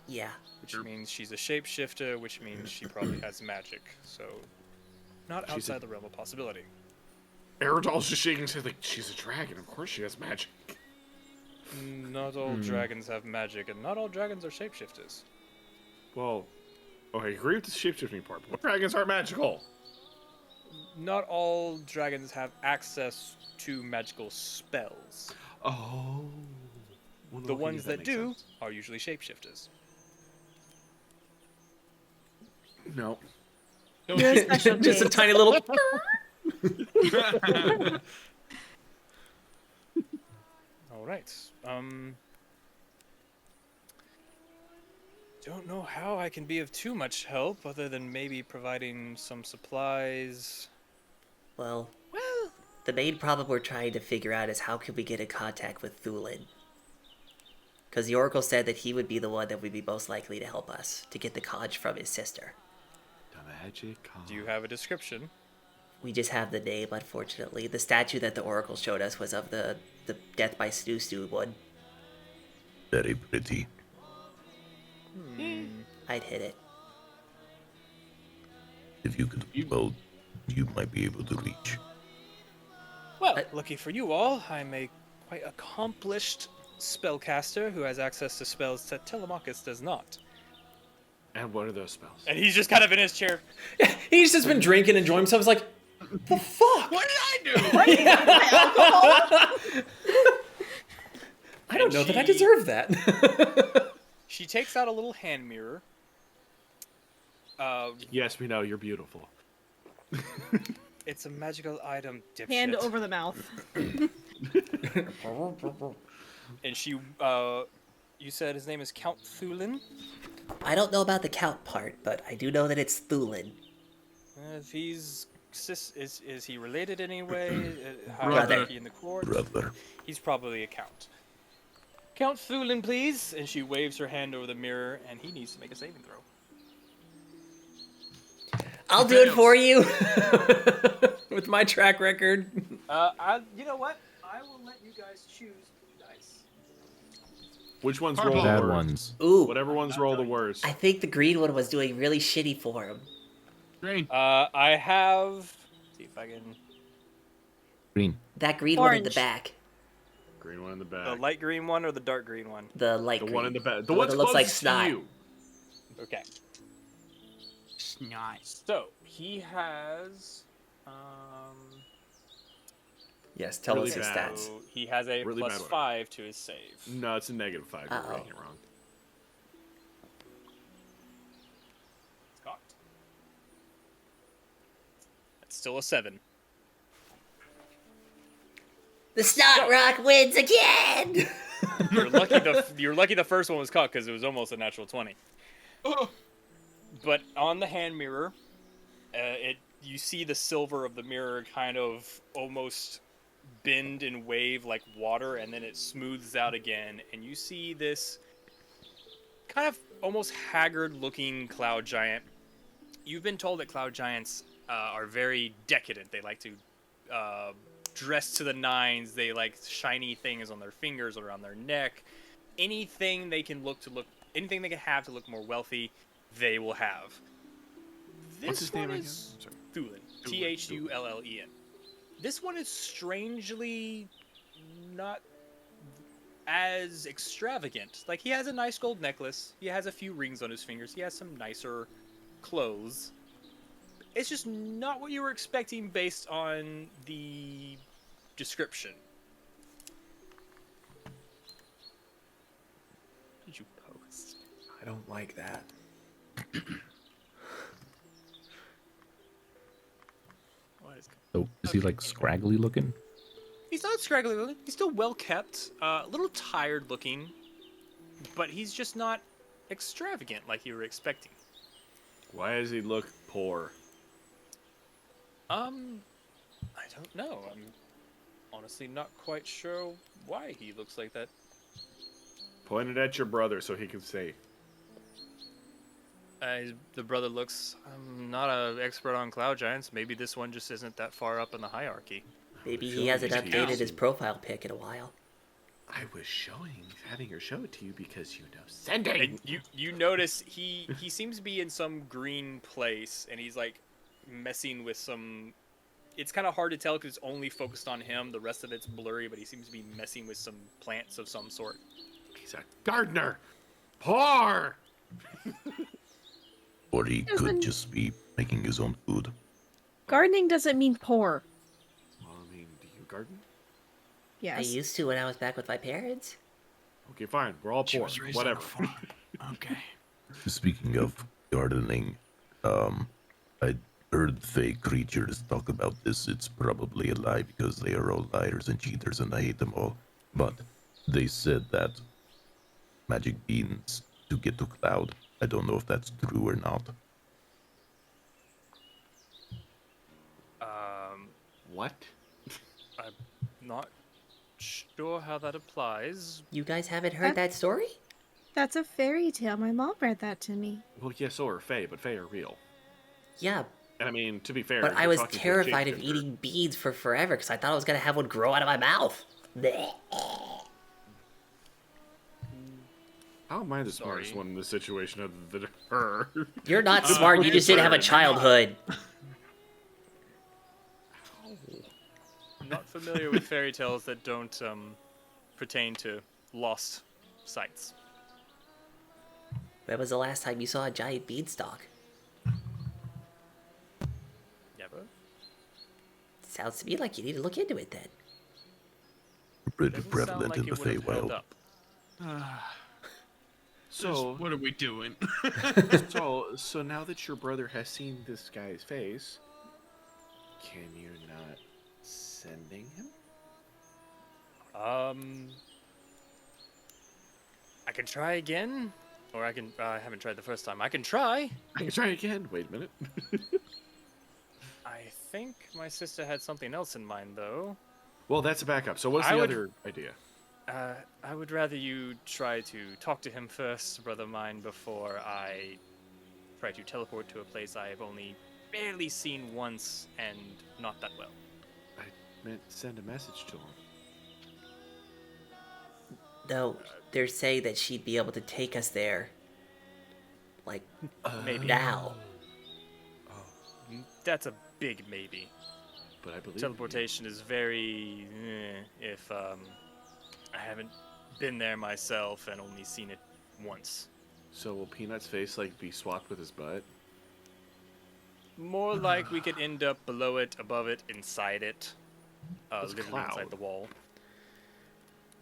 Yeah. which Sure. means she's a shapeshifter, which means she probably has magic, so not She's a- outside the realm of possibility. Aerodol's just shaking his head like, she's a dragon. Of course she has magic. Not all dragons have magic, and not all dragons are shapeshifters. Well, okay, I agree with the shapeshifting part, but dragons aren't magical. Not all dragons have access to magical spells. Oh. Well, The okay, ones that makes do sense. are usually shapeshifters. No. You're a special Just a case. tiny little. All right. Don't know how I can be of too much help other than maybe providing some supplies. Well, the main problem we're trying to figure out is how can we get in contact with Thulin? Because the Oracle said that he would be the one that would be most likely to help us to get the conch from his sister. The magic. Do you have a description? We just have the name, unfortunately. The statue that the Oracle showed us was of the Death by Snoo Snoo one. Very pretty. I'd hit it. If you could, well, you might be able to reach. Well, lucky for you all, I'm a quite accomplished spellcaster who has access to spells that Telemachus does not. And what are those spells? And he's just kind of in his chair. He's just been drinking, enjoying himself. He's like, the fuck? What did I do? I don't know that I deserve that. She takes out a little hand mirror. Yes, we know you're beautiful. It's a magical item, dipshit. Hand over the mouth. And she, you said his name is Count Thulin? I don't know about the count part, but I do know that it's Thulin. If he's... Is he related anyway? How Brother. is he in the court? Brother. He's probably a count. Count Thulin, please! And she waves her hand over the mirror, and he needs to make a saving throw. I'll do it for you. With my track record. You know what? I will let you guys choose blue dice. Which ones Purple. roll the Bad worst? ones. Ooh, Whatever ones roll the worst. I think the green one was doing really shitty for him. Green. I have... See if I can... Green. That green one in the Orange. back. Green one in the The back. light green one or the dark green one? The light The green. one in the back. The one one that looks like closest snot. to you. Okay. Snot. So, he has... Yes, tell Really us his bad. stats. So he has a Really plus bad one. 5 to his save. No, it's a -5. You're Uh-oh. reading it wrong. Scott. That's still a 7. The Snot Rock wins again! You're lucky the first one was caught because it was almost a natural 20. But on the hand mirror, you see the silver of the mirror kind of almost bend and wave like water, and then it smooths out again, and you see this kind of almost haggard-looking cloud giant. You've been told that cloud giants are very decadent. They like to dressed to the nines. They like shiny things on their fingers or around their neck. Anything they can anything they can have to look more wealthy, they will have. This What's his one name again? is I'm sorry. Thulin. Thullen. This one is strangely not as extravagant. Like, he has a nice gold necklace. He has a few rings on his fingers. He has some nicer clothes. It's just not what you were expecting based on the description. What did you post? I don't like that. What is... So is he like scraggly looking? He's not scraggly looking. He's still well kept. A little tired looking. But he's just not extravagant like you were expecting. Why does he look poor? I don't know. I'm honestly not quite sure why he looks like that. Point it at your brother so he can say. The brother looks... I'm not an expert on cloud giants. Maybe this one just isn't that far up in the hierarchy. Maybe he hasn't updated his profile pic in a while. I was having her show it to you because you know sending. And you notice he seems to be in some green place, and he's like messing with some... It's kind of hard to tell because it's only focused on him. The rest of it's blurry, but he seems to be messing with some plants of some sort. He's a gardener. Poor. Or he could just be making his own food. Gardening doesn't mean poor. Well, I mean, do you garden? Yes. I used to when I was back with my parents. Okay, fine. We're all She poor. was raised on a Whatever. farm. Okay. Speaking of gardening, I heard fake creatures talk about this. It's probably a lie because they are all liars and cheaters and I hate them all. But they said that magic beans to get to Cloud. I don't know if that's true or not. What? I'm not sure how that applies. You guys haven't heard that story? That's a fairy tale. My mom read that to me. Well, yeah, so are Fae, but Fae are real. Yeah, And I mean, to be fair, but if I we're was talking to a terrified of shapeshifter- eating beans for forever because I thought I was going to have one grow out of my mouth. Blech. How am I the smartest one in this situation other than her? You're not smart, you just didn't have a childhood. I'm not familiar with fairy tales that don't pertain to lost sites. When was the last time you saw a giant beanstalk? Never. Sounds to me like you need to look into it then. Pretty Doesn't sound prevalent like in the it would have held Feywild. up. So, What are we doing? so now that your brother has seen this guy's face, can you not sending him? I can try again, or I can. I haven't tried the first time. I can try. I can try again. Wait a minute. I think my sister had something else in mind, though. Well, that's a backup. So what's I the would- other idea? I would rather you try to talk to him first, brother mine, before I try to teleport to a place I have only barely seen once and not that well. I meant send a message to him. No, they're saying that she'd be able to take us there. Like, Maybe. now. That's a big maybe. But I believe Teleportation is very... if I haven't been there myself and only seen it once. So will Peanut's face like be swapped with his butt? More like we could end up below it, above it, inside it. What's Literally cloud? inside the wall.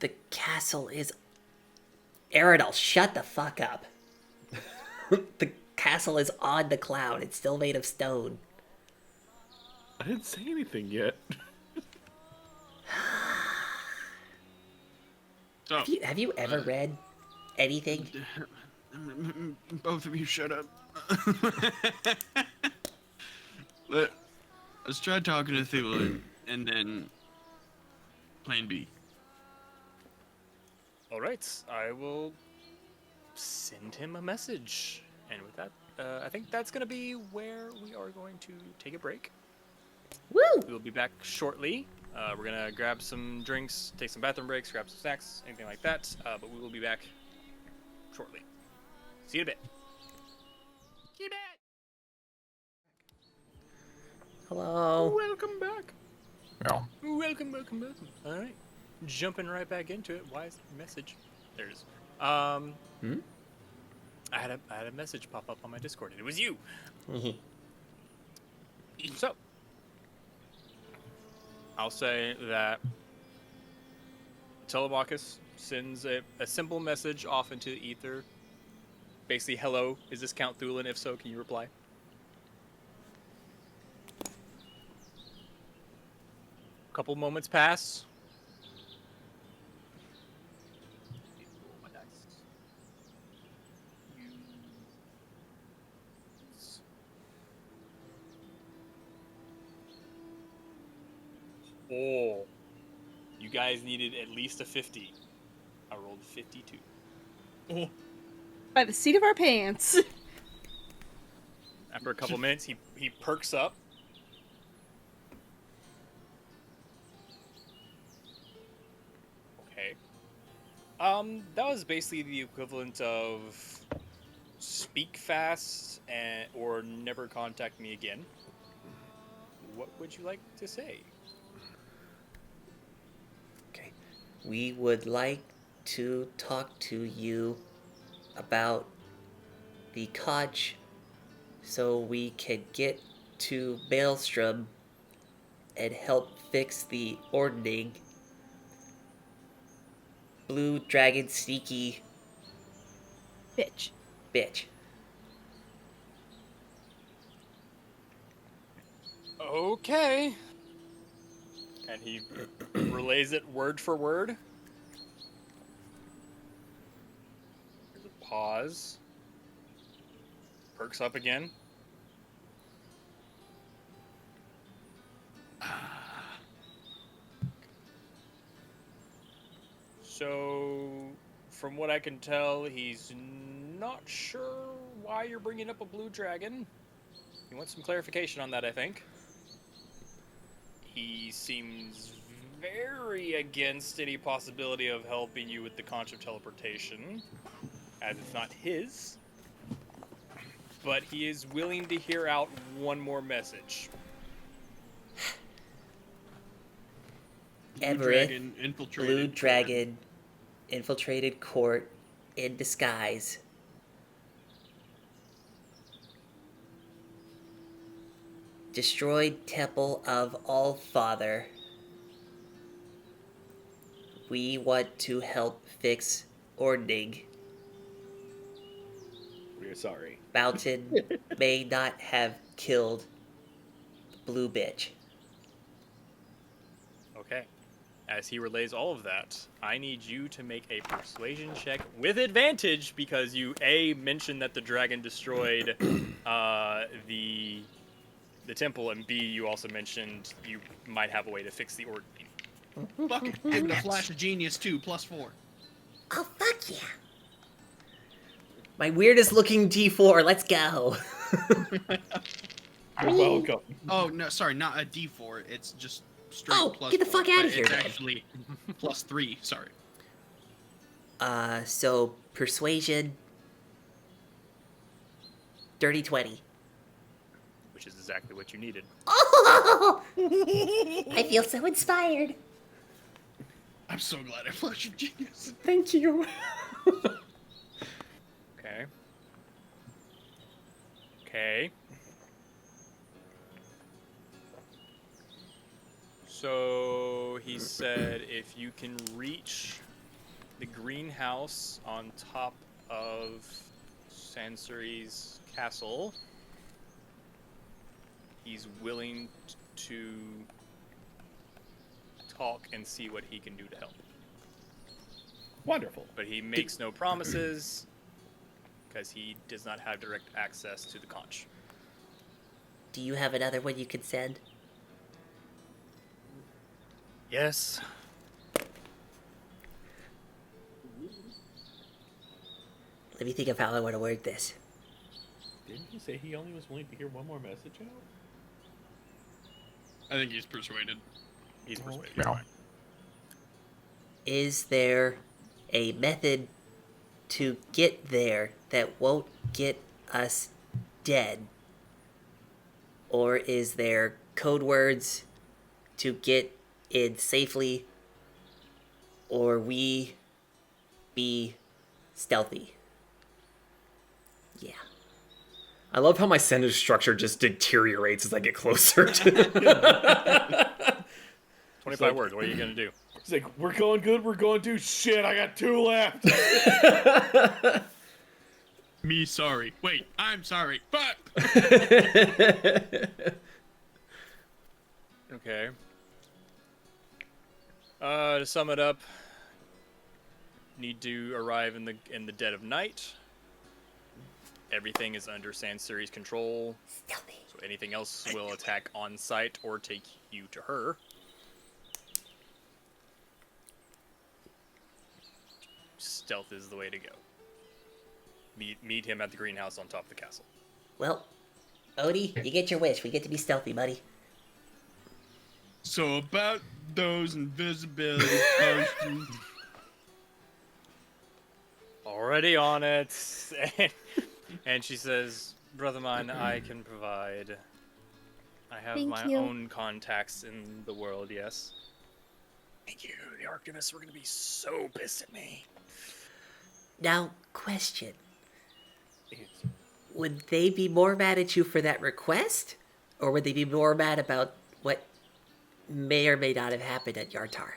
The castle is... Aerodol, shut the fuck up. The castle is on the cloud. It's still made of stone. I didn't say anything yet. So, Have you ever read anything? both of you shut up. Let's try talking to Thulin, and then plan B. Alright, I will send him a message. And with that, I think that's going to be where we are going to take a break. Woo! We'll be back shortly. We're gonna grab some drinks, take some bathroom breaks, grab some snacks, anything like that. But we will be back shortly. See you in a bit. See you in a bit. Hello. Welcome back. Yeah. Welcome. All right, jumping right back into it. Why is the message? There it is. I had a message pop up on my Discord, and it was you. So, I'll say that Telemachus sends a simple message off into the ether. Basically, hello, is this Count Thulin? If so, can you reply? A couple moments pass. Oh, you guys needed at least a 50. I rolled 52. Eh. By the seat of our pants. After a couple minutes, he perks up. Okay. That was basically the equivalent of speak fast or never contact me again. What would you like to say? Okay. We would like to talk to you about the Koch so we could get to Maelstrom and help fix the ordning. Blue dragon sneaky Bitch. bitch. Okay. And he relays it word for word. There's a pause. Perks up again. So, from what I can tell, he's not sure why you're bringing up a blue dragon. He wants some clarification on that, I think. He seems very against any possibility of helping you with the conch of teleportation, as it's not his. But he is willing to hear out one more message. Everett, infiltrated. Blue Dragon infiltrated court in disguise. Destroyed Temple of All Father. We want to help fix ordning. We're sorry. Mountain may not have killed the blue bitch. Okay. As he relays all of that, I need you to make a persuasion check with advantage because you A, mentioned that the dragon destroyed the temple, and B, you also mentioned you might have a way to fix the ordning. Fuck it. And the Flash of Genius too, +4. Oh, fuck yeah. My weirdest looking D4, let's go. You're welcome. Oh, no, sorry, not a D4. It's just straight Oh, +4. get the fuck outta but here, It's then. actually +3, sorry. So persuasion, dirty 20. Which is exactly what you needed. Oh, I feel so inspired. I'm so glad I Flash of Genius. Thank you. Okay. Okay. So he said if you can reach the greenhouse on top of Sansuri's castle, he's willing to talk and see what he can do to help. Wonderful. But he makes no promises because he does not have direct access to the conch. Do you have another one you could send? Yes. Let me think of how I want to word this. Didn't he say he only was willing to hear one more message out? I think he's persuaded. He's persuaded. Yeah. Is there a method to get there that won't get us dead? Or is there code words to get in safely? Or we be stealthy? Yeah. I love how my sentence structure just deteriorates as I get closer to 25 words. What are you gonna do? He's like, we're going good, we're going to shit, I got 2 left. Me sorry. Wait, I'm sorry. Fuck! Okay. To sum it up, need to arrive in the dead of night. Everything is under Sansuri's control, Stealthy. so anything else will attack on site or take you to her. Stealth is the way to go. Meet him at the greenhouse on top of the castle. Well, Odie, you get your wish. We get to be stealthy, buddy. So about those invisibility potions. Already on it. And she says, brother mine, I can provide. I have Thank my you. own contacts in the world, yes. Thank you. The Archivist were going to be so pissed at me. Now, question. Would they be more mad at you for that request? Or would they be more mad about what may or may not have happened at Yartar?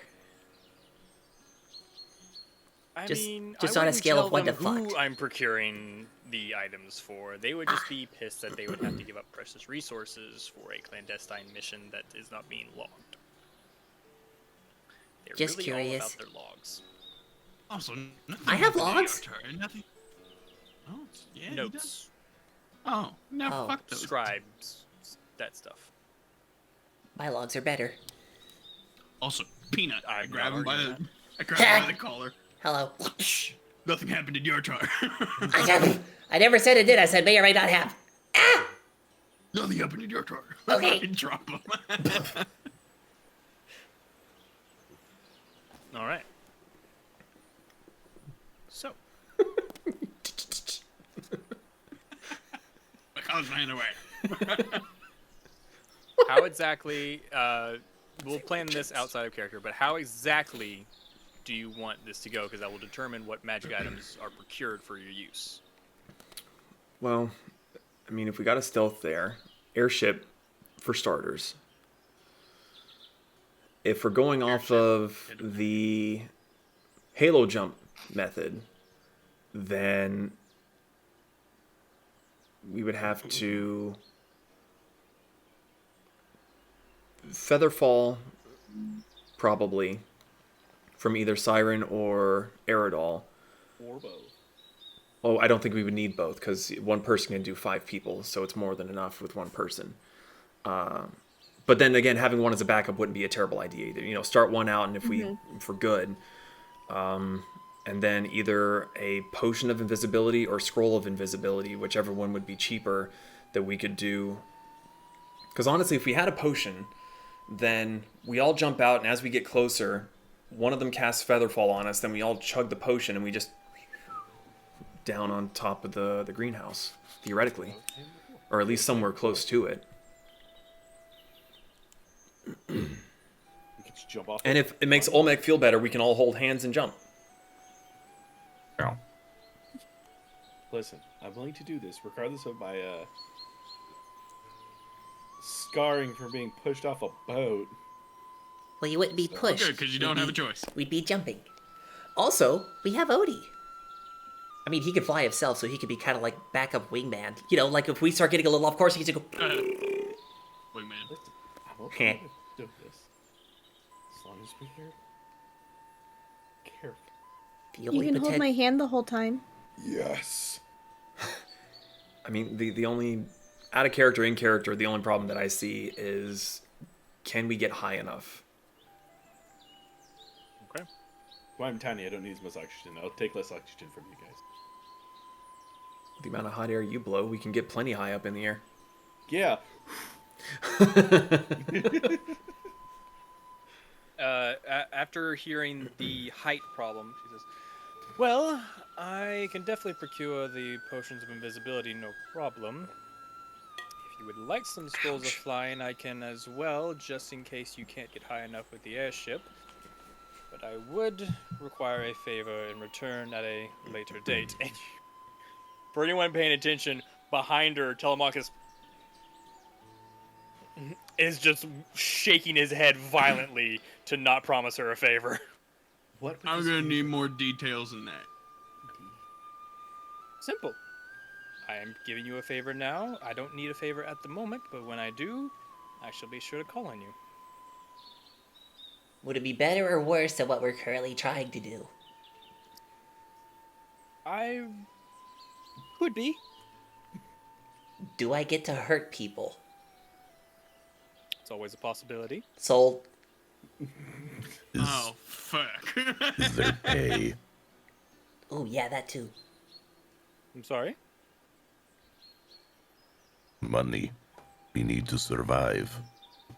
I Just- mean, just I on a wouldn't scale of tell 1 to them who fucked. I'm procuring the items for. They would just be pissed that they would have to give up precious resources for a clandestine mission that is not being logged. They're Just really curious. all about their logs. Also, nothing I have happened to logs. Yartar, Nothing. Oh, yeah, he does. Notes, Oh, no, Oh. fuck those. scribes, that stuff. My logs are better. Also, Peanut. I I'm grab not him by arguing the. I grab him by the collar. Hello. Nothing happened to Yartar. I never said it did. I said may or may not have. Nothing happened to Yartar. Okay. And drop him. All right. So, My collar's my hand away. how exactly? We'll plan this outside of character, but how exactly do you want this to go? Because that will determine what magic items are procured for your use. Well, I mean, if we got a stealth there, airship for starters. If we're going off of the halo jump method, then we would have to featherfall, probably, from either Siren or Aerodol. Or both. Oh, I don't think we would need both because one person can do 5 people, so it's more than enough with one person. But then again, having one as a backup wouldn't be a terrible idea either. You know, start one out, and if we're good, and then either a potion of invisibility or scroll of invisibility, whichever one would be cheaper, that we could do. Because honestly, if we had a potion, then we all jump out, and as we get closer, one of them casts Featherfall on us, then we all chug the potion, and we just down on top of the greenhouse, theoretically. Or at least somewhere close to it. We can just jump off. And if it makes Olmec feel better, we can all hold hands and jump. Yeah. Listen, I'm willing to do this, regardless of my scarring from being pushed off a boat. Well, you wouldn't be pushed. Good, because you don't have a choice. We'd be jumping. Also, we have Odie. I mean, he can fly himself, so he could be kind of like backup wingman. You know, like if we start getting a little off course, he can just go. Wingman. Listen, I'm okay with doing this. As long as we're careful. The You only can hold my hand the whole time. Yes. I mean, the only out of character, in character, the only problem that I see is, can we get high enough? Okay. Well, I'm tiny. I don't need as much oxygen. I'll take less oxygen from you guys. The amount of hot air you blow, we can get plenty high up in the air. Yeah. After hearing the height problem, she says, "Well, I can definitely procure the potions of invisibility, no problem. If you would like some scrolls of flying, I can as well, just in case you can't get high enough with the airship. But I would require a favor in return at a later date." And for anyone paying attention, behind her, Telemachus is just shaking his head violently to not promise her a favor. What? I'm gonna need more details than that. Simple. I am giving you a favor now. I don't need a favor at the moment, but when I do, I shall be sure to call on you. Would it be better or worse than what we're currently trying to do? I could be. Do I get to hurt people? It's always a possibility. Sold. Oh, fuck. Is there pay? Oh, yeah, that too. I'm sorry? Money. We need to survive.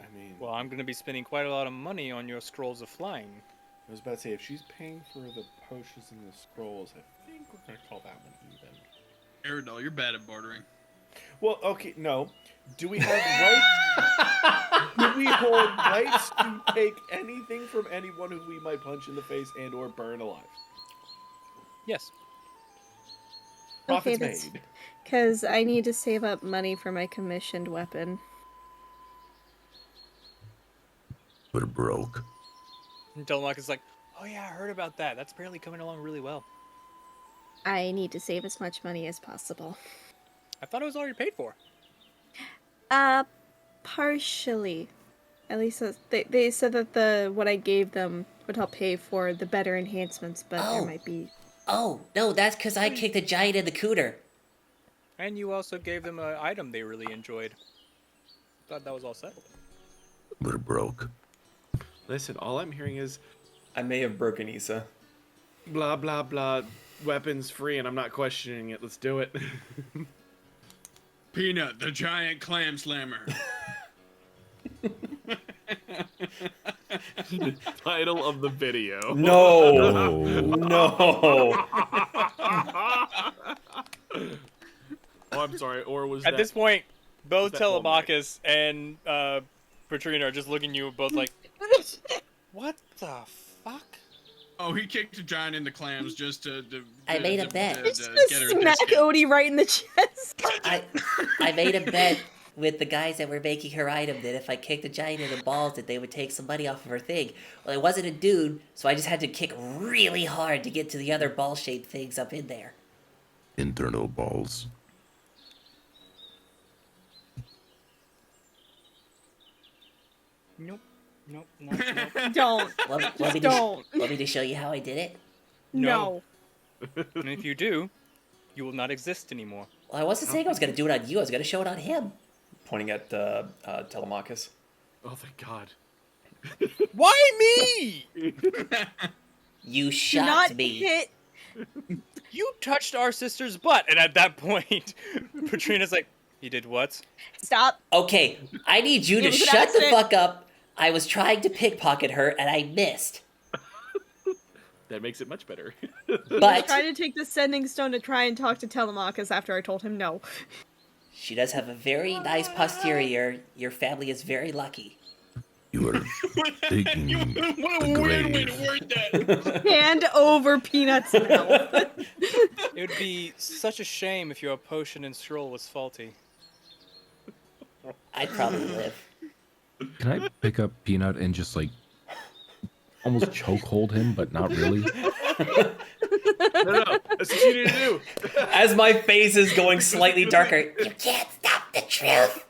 I mean, Well, I'm going to be spending quite a lot of money on your scrolls of flying. I was about to say, if she's paying for the potions and the scrolls, I think we're gonna call that one even. Aerodol, you're bad at bartering. Well, okay, no. Do we have rights? Do we hold rights to take anything from anyone who we might punch in the face and or burn alive? Yes. Profits that's made. because I need to save up money for my commissioned weapon. We're broke. And Telemachus is like, "Oh yeah, I heard about that. That's apparently coming along really well. I need to save as much money as possible. I thought it was already paid for." Partially. At least they said that what I gave them would help pay for the better enhancements, but there Oh. might be... Oh, no, that's because I kicked a giant in the cooter. And you also gave them an item they really enjoyed. Thought that was all set. We're broke. Listen, all I'm hearing is I may have broken Issa. blah blah blah, weapons free, and I'm not questioning it. Let's do it. Peanut, the giant clam slammer. Title of the video. No! Oh. No! Oh, I'm sorry. Or was At that... this point, both that one Telemachus and Patrina are just looking at you both like, "What the fuck?" Oh, he kicked a giant in the clams just to I made a bet. to Just get her smack discount. Odie right in the chest. I made a bet with the guys that were making her item that if I kicked a giant in the balls that they would take some money off of her thing. Well, it wasn't a dude, so I just had to kick really hard to get to the other ball-shaped things up in there. Internal balls. Nope. Nope. Nope. Nope. Don't. Want me don't. Want me to show you how I did it? No. And if you do, you will not exist anymore. Well, I wasn't saying I was going to do it on you. I was going to show it on him. Pointing at Telemachus. Oh, thank God. Why me? You Do shot not me. hit. You touched our sister's butt, and at that point, Patrina's like, "You did what?" Stop. Okay, I need you It to was an shut the accident. fuck up. I was trying to pickpocket her and I missed. That makes it much better. I But tried to take the sending stone to try and talk to Telemachus after I told him no. she does have a very nice posterior. Your family is very lucky. You are taking What the a weird way to grave. word that. Hand over Peanut's mouth. It would be such a shame if your potion and scroll was faulty. I'd probably live. Can I pick up Peanut and just like almost chokehold him, but not really? No, that's what you need to do. As my face is going slightly darker. You can't stop the truth.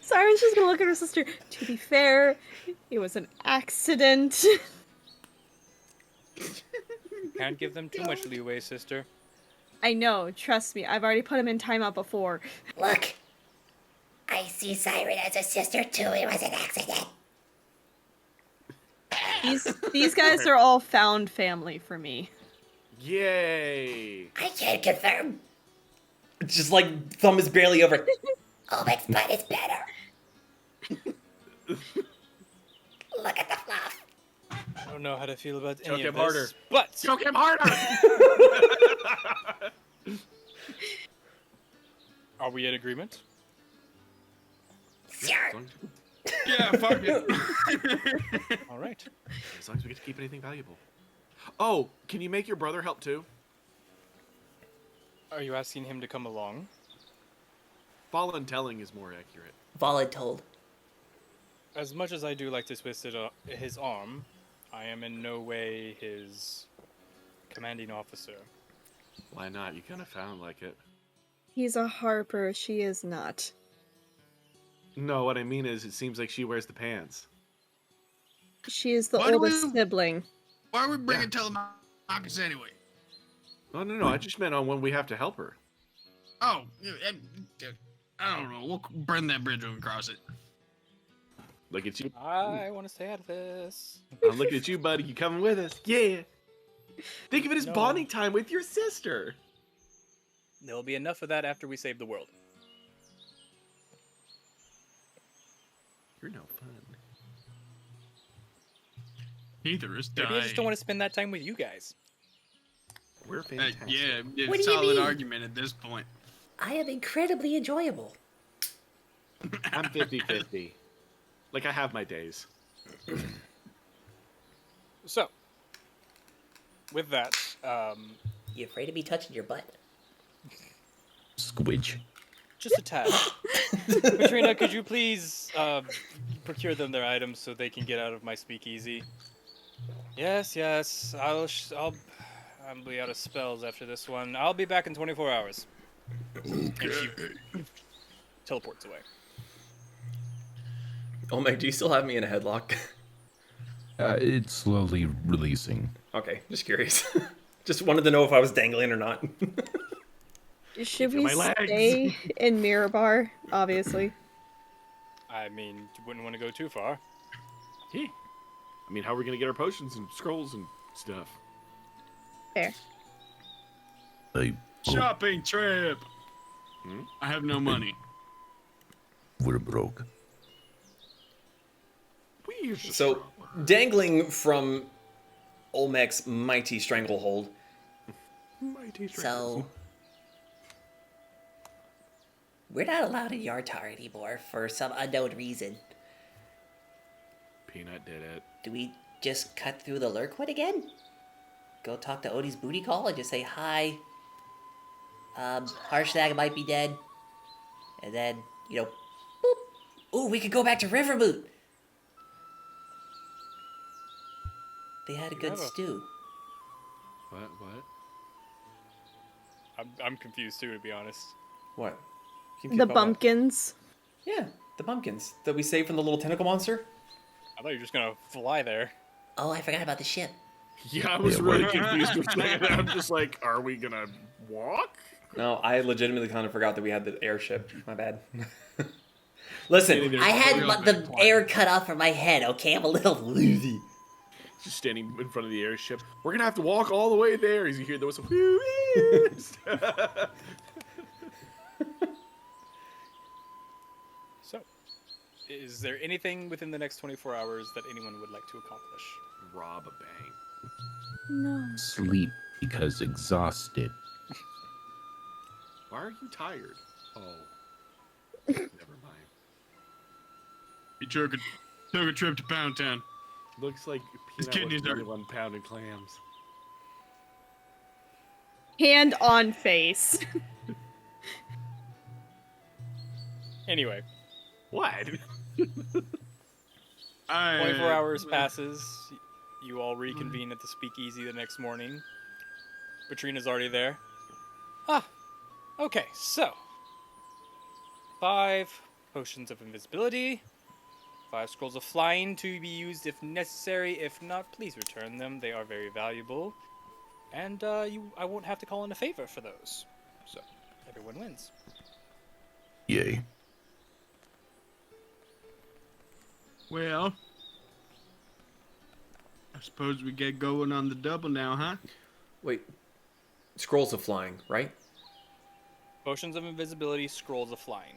Siren's just gonna look at her sister. To be fair, it was an accident. Can't give them too much leeway, sister. I know, trust me. I've already put him in timeout before. Look, I see Siren as a sister too. It was an accident. These guys are all found family for me. Yay. I can confirm. Just like thumb is barely over. Obet's butt is better. Look at the fluff. I don't know how to feel about Choke any him of this, harder. but Choke him harder! are we in agreement? Sure. Yeah, fuck it. All right. As long as we get to keep anything valuable. Oh, can you make your brother help too? Are you asking him to come along? Voluntelling is more accurate. Voluntold. As much as I do like to twist his arm, I am in no way his commanding officer. Why not? You kind of sound like it. He's a harper, she is not. No, what I mean is, it seems like she wears the pants. She is the Why do oldest we- sibling. Why are we bringing Telemachus anyway? No. I just meant on when we have to help her. Oh, I don't know. We'll burn that bridge when we cross it. Look at you. I want to stay out of this. I'm looking at you, buddy. You coming with us? Yeah. Think of it as No. bonding time with your sister. There'll be enough of that after we save the world. You're no fun. Neither is Maybe I just don't want to spend that time with you guys. We're fantastic. Yeah, What it's do a you solid mean? argument at this point. I am incredibly enjoyable. I'm 50-50. Like, I have my days. So, with that, You afraid of me touching your butt? Squidge. just a tad. Katrina, could you please procure them their items so they can get out of my speakeasy? Yes. I'll be out of spells after this one. I'll be back in 24 hours. And she teleports away. Oh, Meg, do you still have me in a headlock? It's slowly releasing. Okay, just curious. Just wanted to know if I was dangling or not. Should Feel we my legs. stay in Mirabar? Obviously. I mean, you wouldn't want to go too far. Yeah. I mean, how are we going to get our potions and scrolls and stuff? Fair. I Shopping trip. Hmm? I have no money. we're broke. We usually So, dangling from Olmec's mighty stranglehold. So, we're not allowed in Yartar anymore for some unknown reason. Peanut did it. Do we just cut through the Lurkwood again? Go talk to Odie's booty call and just say hi. Harshnag might be dead. And then, boop. Ooh, we could go back to Riverboot. They had a good have a- stew. What? I'm confused too, to be honest. What? The bumpkins. Yeah, the pumpkins that we saved from the little tentacle monster. I thought you were just gonna fly there. Oh, I forgot about the ship. Yeah, I was Yeah, really what? confused for a second. I'm just like, are we going to walk? No, I legitimately kind of forgot that we had the airship. My bad. Listen, I had real the big air cut off from my head, okay? I'm a little woozy. Just standing in front of the airship. We're going to have to walk all the way there. As you hear the whistle. So, is there anything within the next 24 hours that anyone would like to accomplish? Rob a bank. No. Sleep because exhausted. Why are you tired? Oh. Never mind. He took a trip to Pound Town. Looks like His Peanut kidneys was the are- only one pounding clams. Hand on face. Anyway, What? 24 hours passes. You all reconvene at the speakeasy the next morning. Katrina's already there. Okay, so 5 potions of invisibility, 5 scrolls of flying to be used if necessary. If not, please return them. They are very valuable. And I won't have to call in a favor for those. So, everyone wins. Yay. Well, I suppose we get going on the double now, huh? Wait. Scrolls of flying, right? Potions of invisibility, scrolls of flying.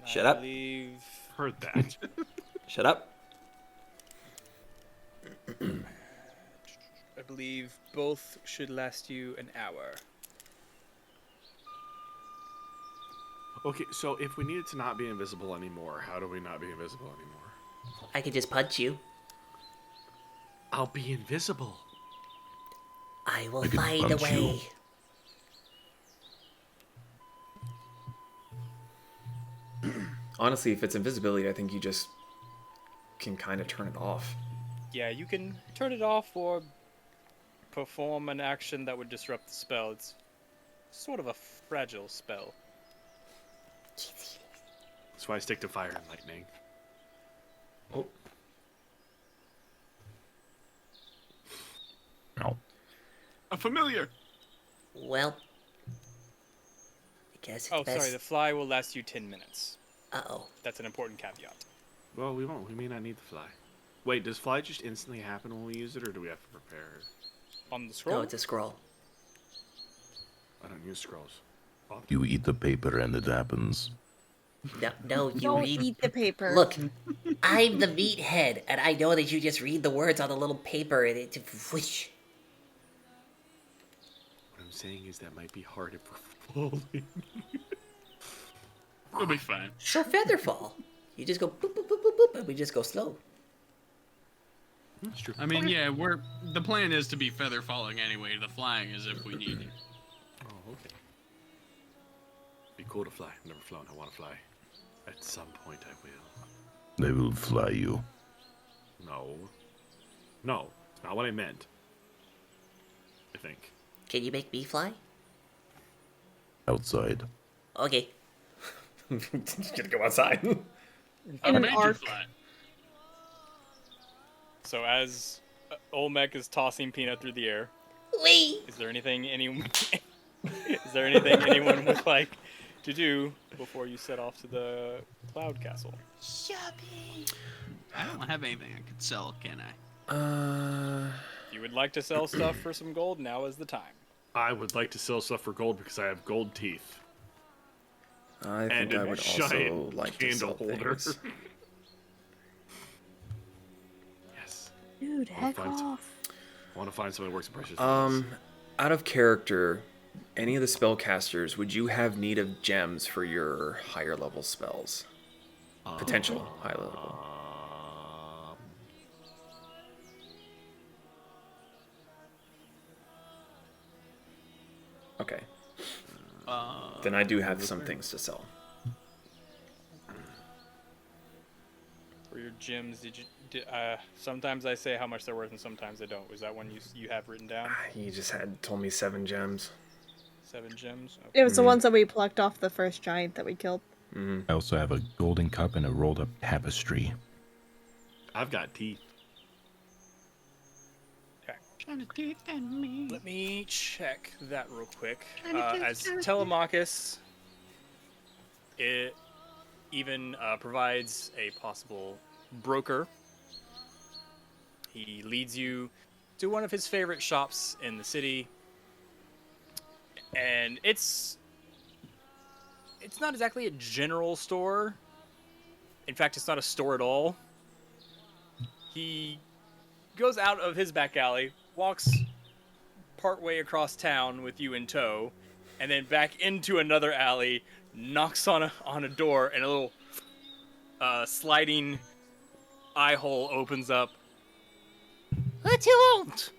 Shut I up. believe Heard that. Shut up. I believe both should last you an hour. Okay, so if we needed to not be invisible anymore, how do we not be invisible anymore? I could just punch you. I'll be invisible. I will I can find a punch you. way. Honestly, if it's invisibility, I think you just can kind of turn it off. Yeah, you can turn it off or perform an action that would disrupt the spell. It's sort of a fragile spell. That's why I stick to fire and lightning. Oh, No. A familiar. Well, I guess it's Oh, best. sorry, the fly will last you 10 minutes. Uh-oh. That's an important caveat. Well, we won't. We may not need the fly. Wait, does fly just instantly happen when we use it, or do we have to prepare? On the scroll? No, it's a scroll. I don't use scrolls. You eat the paper and it happens. No, you Don't read. eat the paper. Look, I'm the meathead, and I know that you just read the words on the little paper and it whoosh. What I'm saying is that might be hard if we're falling. We'll be fine. So featherfall. You just go boop boop boop boop boop, and we just go slow. That's true. I mean, yeah, the plan is to be feather falling anyway. The flying is if we need it. Oh, okay. Be cool to fly. I've never flown. I want to fly. At some point, I will. They will fly you. No. No, it's not what I meant. I think. Can you make me fly? Outside. Okay. just gonna go outside. In an Made you arc. fly. So as Olmec is tossing Peanut through the air, Wee! is there anything anyone would like to do before you set off to the Cloud Castle? I don't have anything I could sell, can I? If you would like to sell stuff for some gold, now is the time. I would like to sell stuff for gold because I have gold teeth. I And think I a would also giant like to sell candle holder. things. Yes. Dude, heck fine. off. I want to find somebody who works in precious Out of character, any of the spellcasters, would you have need of gems for your higher level spells? Potential high level. Okay. Then I do have some things to sell. For your gems, sometimes I say how much they're worth and sometimes I don't. Was that one you have written down? You just told me 7 gems. 7 gems? Okay. It was the ones that we plucked off the first giant that we killed. I also have a golden cup and a rolled up tapestry. I've got teeth. Let me check that real quick. As Telemachus, it even provides a possible broker. He leads you to one of his favorite shops in the city, and it's not exactly a general store. In fact, it's not a store at all. He goes out of his back alley, walks partway across town with you in tow, and then back into another alley, knocks on a door, and a little sliding eye hole opens up. What you want?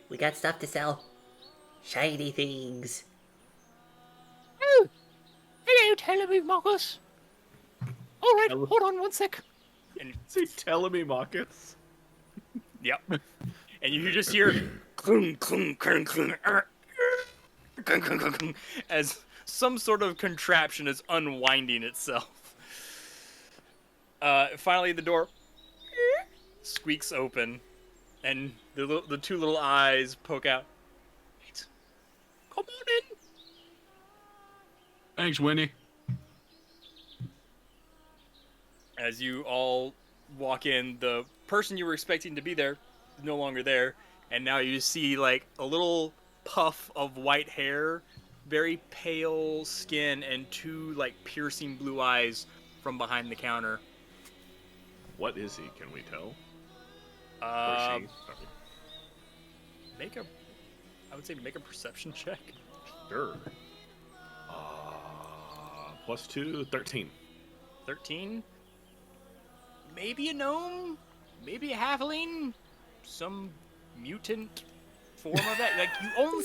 We got stuff to sell. Shiny things. Oh, hello, Telemachus. All right, hold on one sec. And Say Telemachus. yep. And you just hear clunk, clunk, clunk, clunk, clunk, clunk, clunk, as some sort of contraption is unwinding itself. Finally, the door squeaks open, and the two little eyes poke out. Wait, come on in. Thanks, Winnie. As you all walk in, the person you were expecting to be there is no longer there, and now you see like a little puff of white hair very pale skin and two like piercing blue eyes from behind the counter. What is he? Can we tell? Or she? Okay. I would say make a perception check. Sure. +2, 13. 13. Maybe a gnome, maybe a halfling, some mutant form of that. Like you only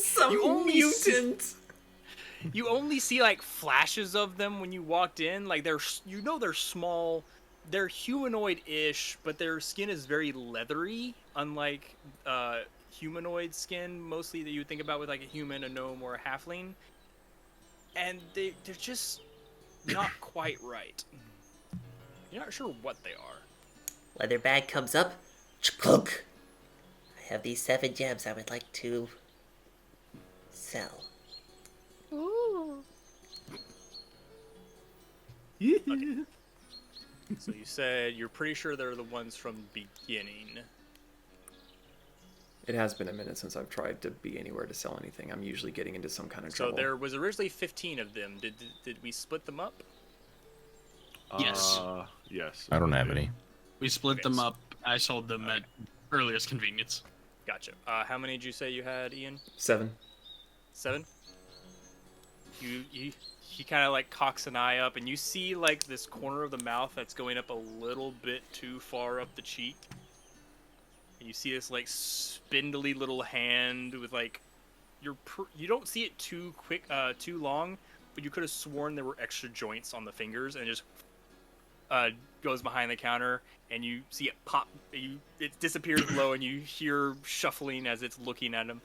you only see like flashes of them when you walked in. Like they're small, they're humanoid-ish, but their skin is very leathery, unlike humanoid skin mostly that you would think about with like a human, a gnome, or a halfling. And they're just not quite right. You're not sure what they are. Leather bag comes up. Chplunk. I have these 7 gems I would like to sell. Ooh. Okay. So you said you're pretty sure they're the ones from the beginning. It has been a minute since I've tried to be anywhere to sell anything. I'm usually getting into some kind of So trouble. there was originally 15 of them. Did we split them up? Yes. Yes. I don't have any. We split them up. I sold them at earliest convenience. Gotcha. How many did you say you had, Ian? 7. 7? He kind of like cocks an eye up, and you see like this corner of the mouth that's going up a little bit too far up the cheek. And you see this like spindly little hand with like you don't see it too long, but you could have sworn there were extra joints on the fingers, and it just goes behind the counter, and you see it pop. It disappears below, and you hear shuffling as it's looking at him,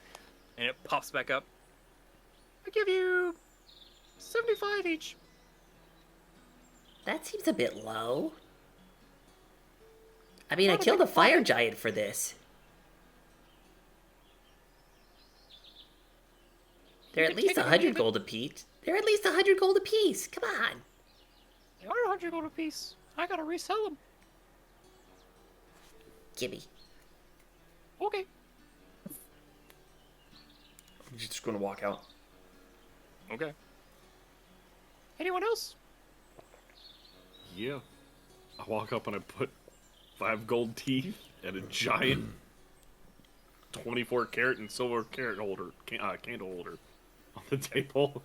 and it pops back up. I give you 75 each. That seems a bit low. I mean, I killed a fire giant for this. They're at least 100 gold apiece. They're at least 100 gold apiece. Come on. They are 100 gold apiece. I gotta resell them. Gimme. Okay. I'm just going to walk out. Okay. Anyone else? Yeah. I walk up and I put 5 gold teeth and a giant 24 karat and silver carat holder, candle holder on the table.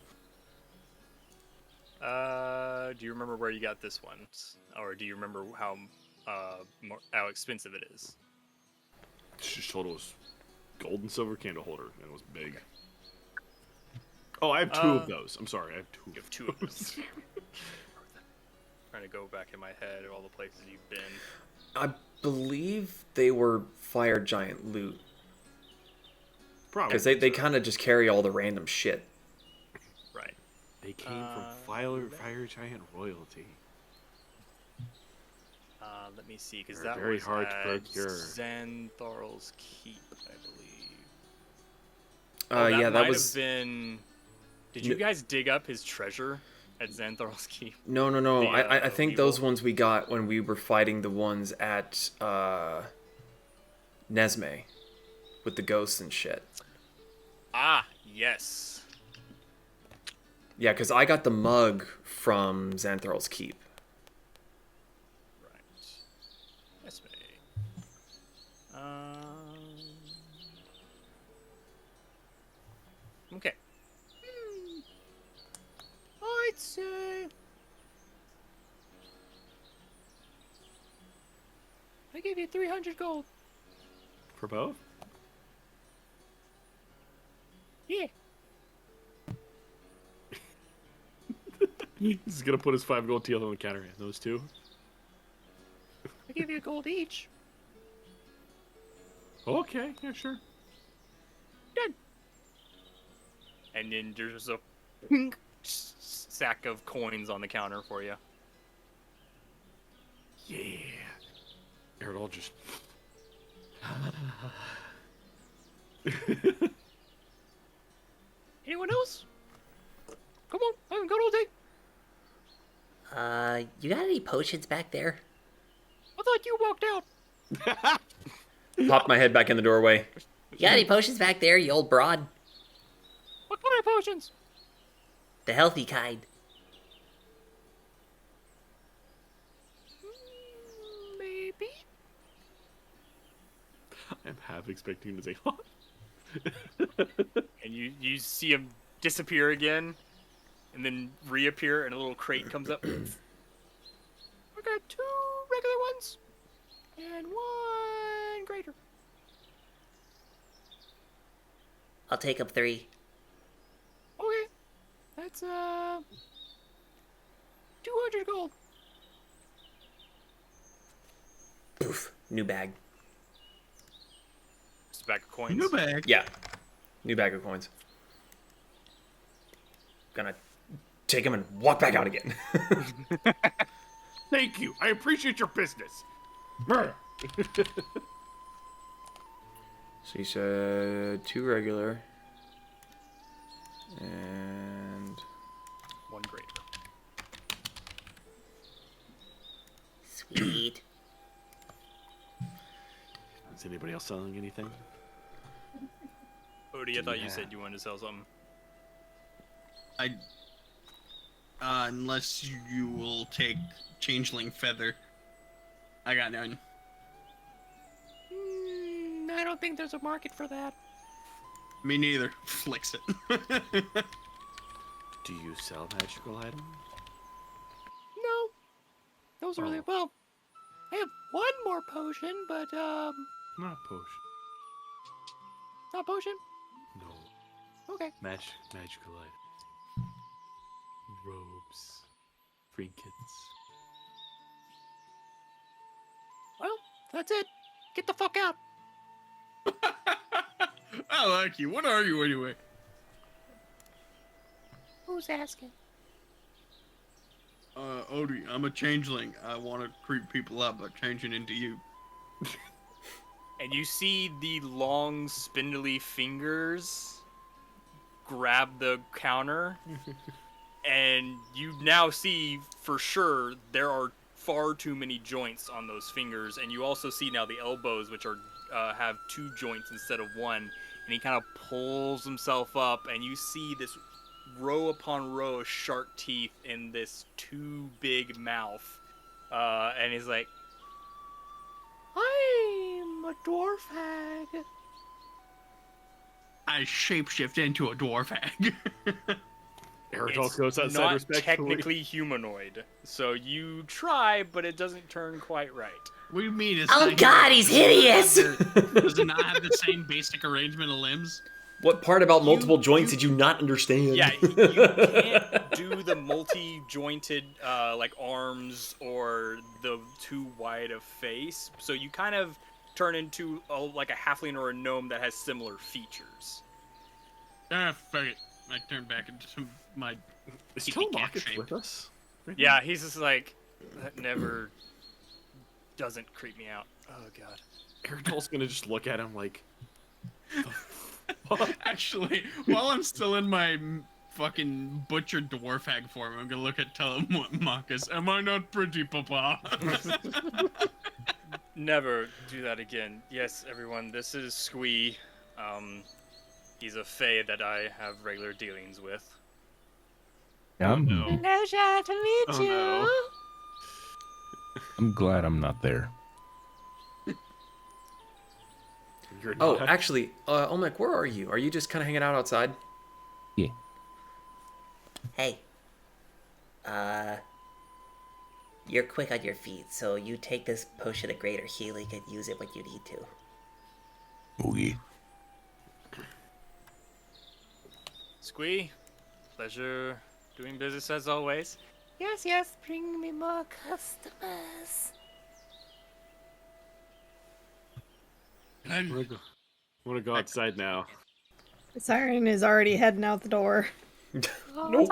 Do you remember where you got this one? Or do you remember how expensive it is? She just told it was gold and silver candle holder, and it was big. Oh, I have 2 of those. I'm sorry, I have 2. You have 2 of those. Trying to go back in my head of all the places you've been. I believe they were fire giant loot. Probably. Because they kind of just carry all the random shit. Right. They came from fire giant royalty. Let me see, because They're that very was hard to at procure. Xantharl's Keep, I believe. Yeah, that might was. have been. Did you guys dig up his treasure at Xantharl's Keep? No. The, I think evil? those ones we got when we were fighting the ones at Nesme with the ghosts and shit. Ah, yes. Yeah, because I got the mug from Xantharl's Keep. Right. Yes, okay. I'd say I give you 300 gold. For both? Yeah. He's gonna put his 5 gold teeth on the counter. And those 2? I give you a gold each. Okay, yeah, sure. Done. And then there's a sack of coins on the counter for you. Yeah. Errol just. Anyone else? Come on, I haven't got all day. You got any potions back there? I thought you walked out. Popped my head back in the doorway. You got any potions back there, you old broad? What kind of potions? The healthy kind. Maybe. I'm half expecting him to say, huh? And you see him disappear again, and then reappear, and a little crate comes up. I got 2 regular ones, and 1 greater. I'll take up 3. Okay, that's 200 gold. Poof. New bag. Just a bag of coins. New bag. Yeah. New bag of coins. Gonna take them and walk back out again. Thank you. I appreciate your business. So you said 2 regular. And 1 greater. Sweet. Is anybody else selling anything? Odie, I thought you said you wanted to sell something. Unless you will take changeling feather. I got none. I don't think there's a market for that. Me neither. Flicks it. Do you sell magical items? No. Those are really well. I have 1 more potion, but Not potion. not potion. No. Okay. Magical items. Robes. Trinkets. Well, that's it. Get the fuck out. I like you. What are you anyway? Who's asking? Odie, I'm a changeling. I want to creep people out by changing into you. And you see the long, spindly fingers grab the counter. And you now see for sure there are far too many joints on those fingers. And you also see now the elbows, which are have 2 joints instead of 1. And he kind of pulls himself up, and you see this row upon row of shark teeth in this too big mouth. And he's like, I'm a dwarf hag. I shapeshift into a dwarf hag. Aerodol goes outside not respectfully. technically humanoid. So you try, but it doesn't turn quite right. What do you mean? It's Oh not God, human? he's hideous! Does it not have the same basic arrangement of limbs? what part about multiple joints did you not understand? Yeah, you can't do the multi-jointed like arms or the too wide of face. So you kind of turn into like a halfling or a gnome that has similar features. Ah, fuck it. I turn back into my Is hippie cat Telemachus shape. with us? Yeah, he's just like, that never doesn't creep me out. Oh god. Aerodol's gonna just look at him like, Actually, while I'm still in my fucking butchered dwarf hag form, I'm gonna look at Telemachus. Am I not pretty, Papa? Never do that again. Yes, everyone, this is Squee. He's a fae that I have regular dealings with. I'm, Pleasure to meet Oh, no. I'm glad I'm not there. You're Oh, not. actually, Olmec, where are you? Are you just kind of hanging out outside? Yeah. Hey. You're quick on your feet, so you take this potion of greater healing and use it when you need to. Okay. Squee, pleasure doing business as always. Yes, yes, bring me more customers. I wanna go outside now. Siren is already heading out the door. Nope.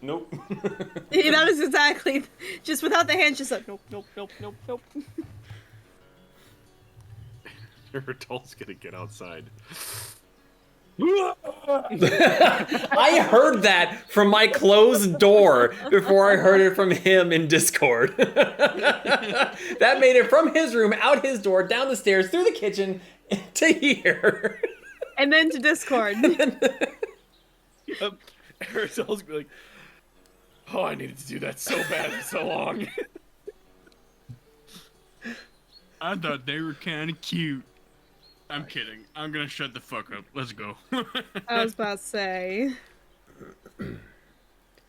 Nope. That was exactly, just without the hands, just like, nope. Aerodol's gonna get outside. I heard that from my closed door before I heard it from him in Discord. That made it from his room, out his door, down the stairs, through the kitchen, to here. And then to Discord. Aristotel's gonna be like, oh, I needed to do that so bad for so long. I thought they were kind of cute. I'm kidding. I'm gonna shut the fuck up. Let's go. I was about to say.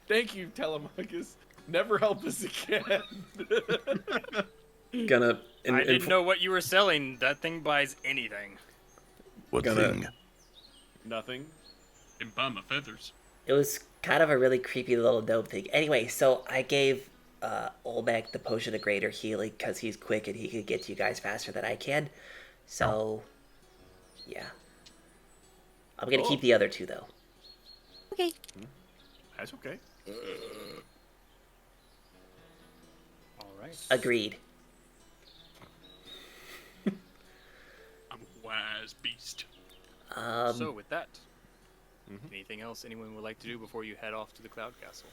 Thank you, Telemachus. Never help us again. Gonna. I didn't know what you were selling. That thing buys anything. What Gonna- thing? Nothing. And buy my feathers. It was kind of a really creepy little gnome thing. Anyway, so I gave Olmec the potion of greater healing because he's quick and he can get to you guys faster than I can. So, yeah. I'm gonna keep the other two though. Okay. That's okay. All right. Agreed. I'm a wise beast. So with that, anything else anyone would like to do before you head off to the Cloud Castle?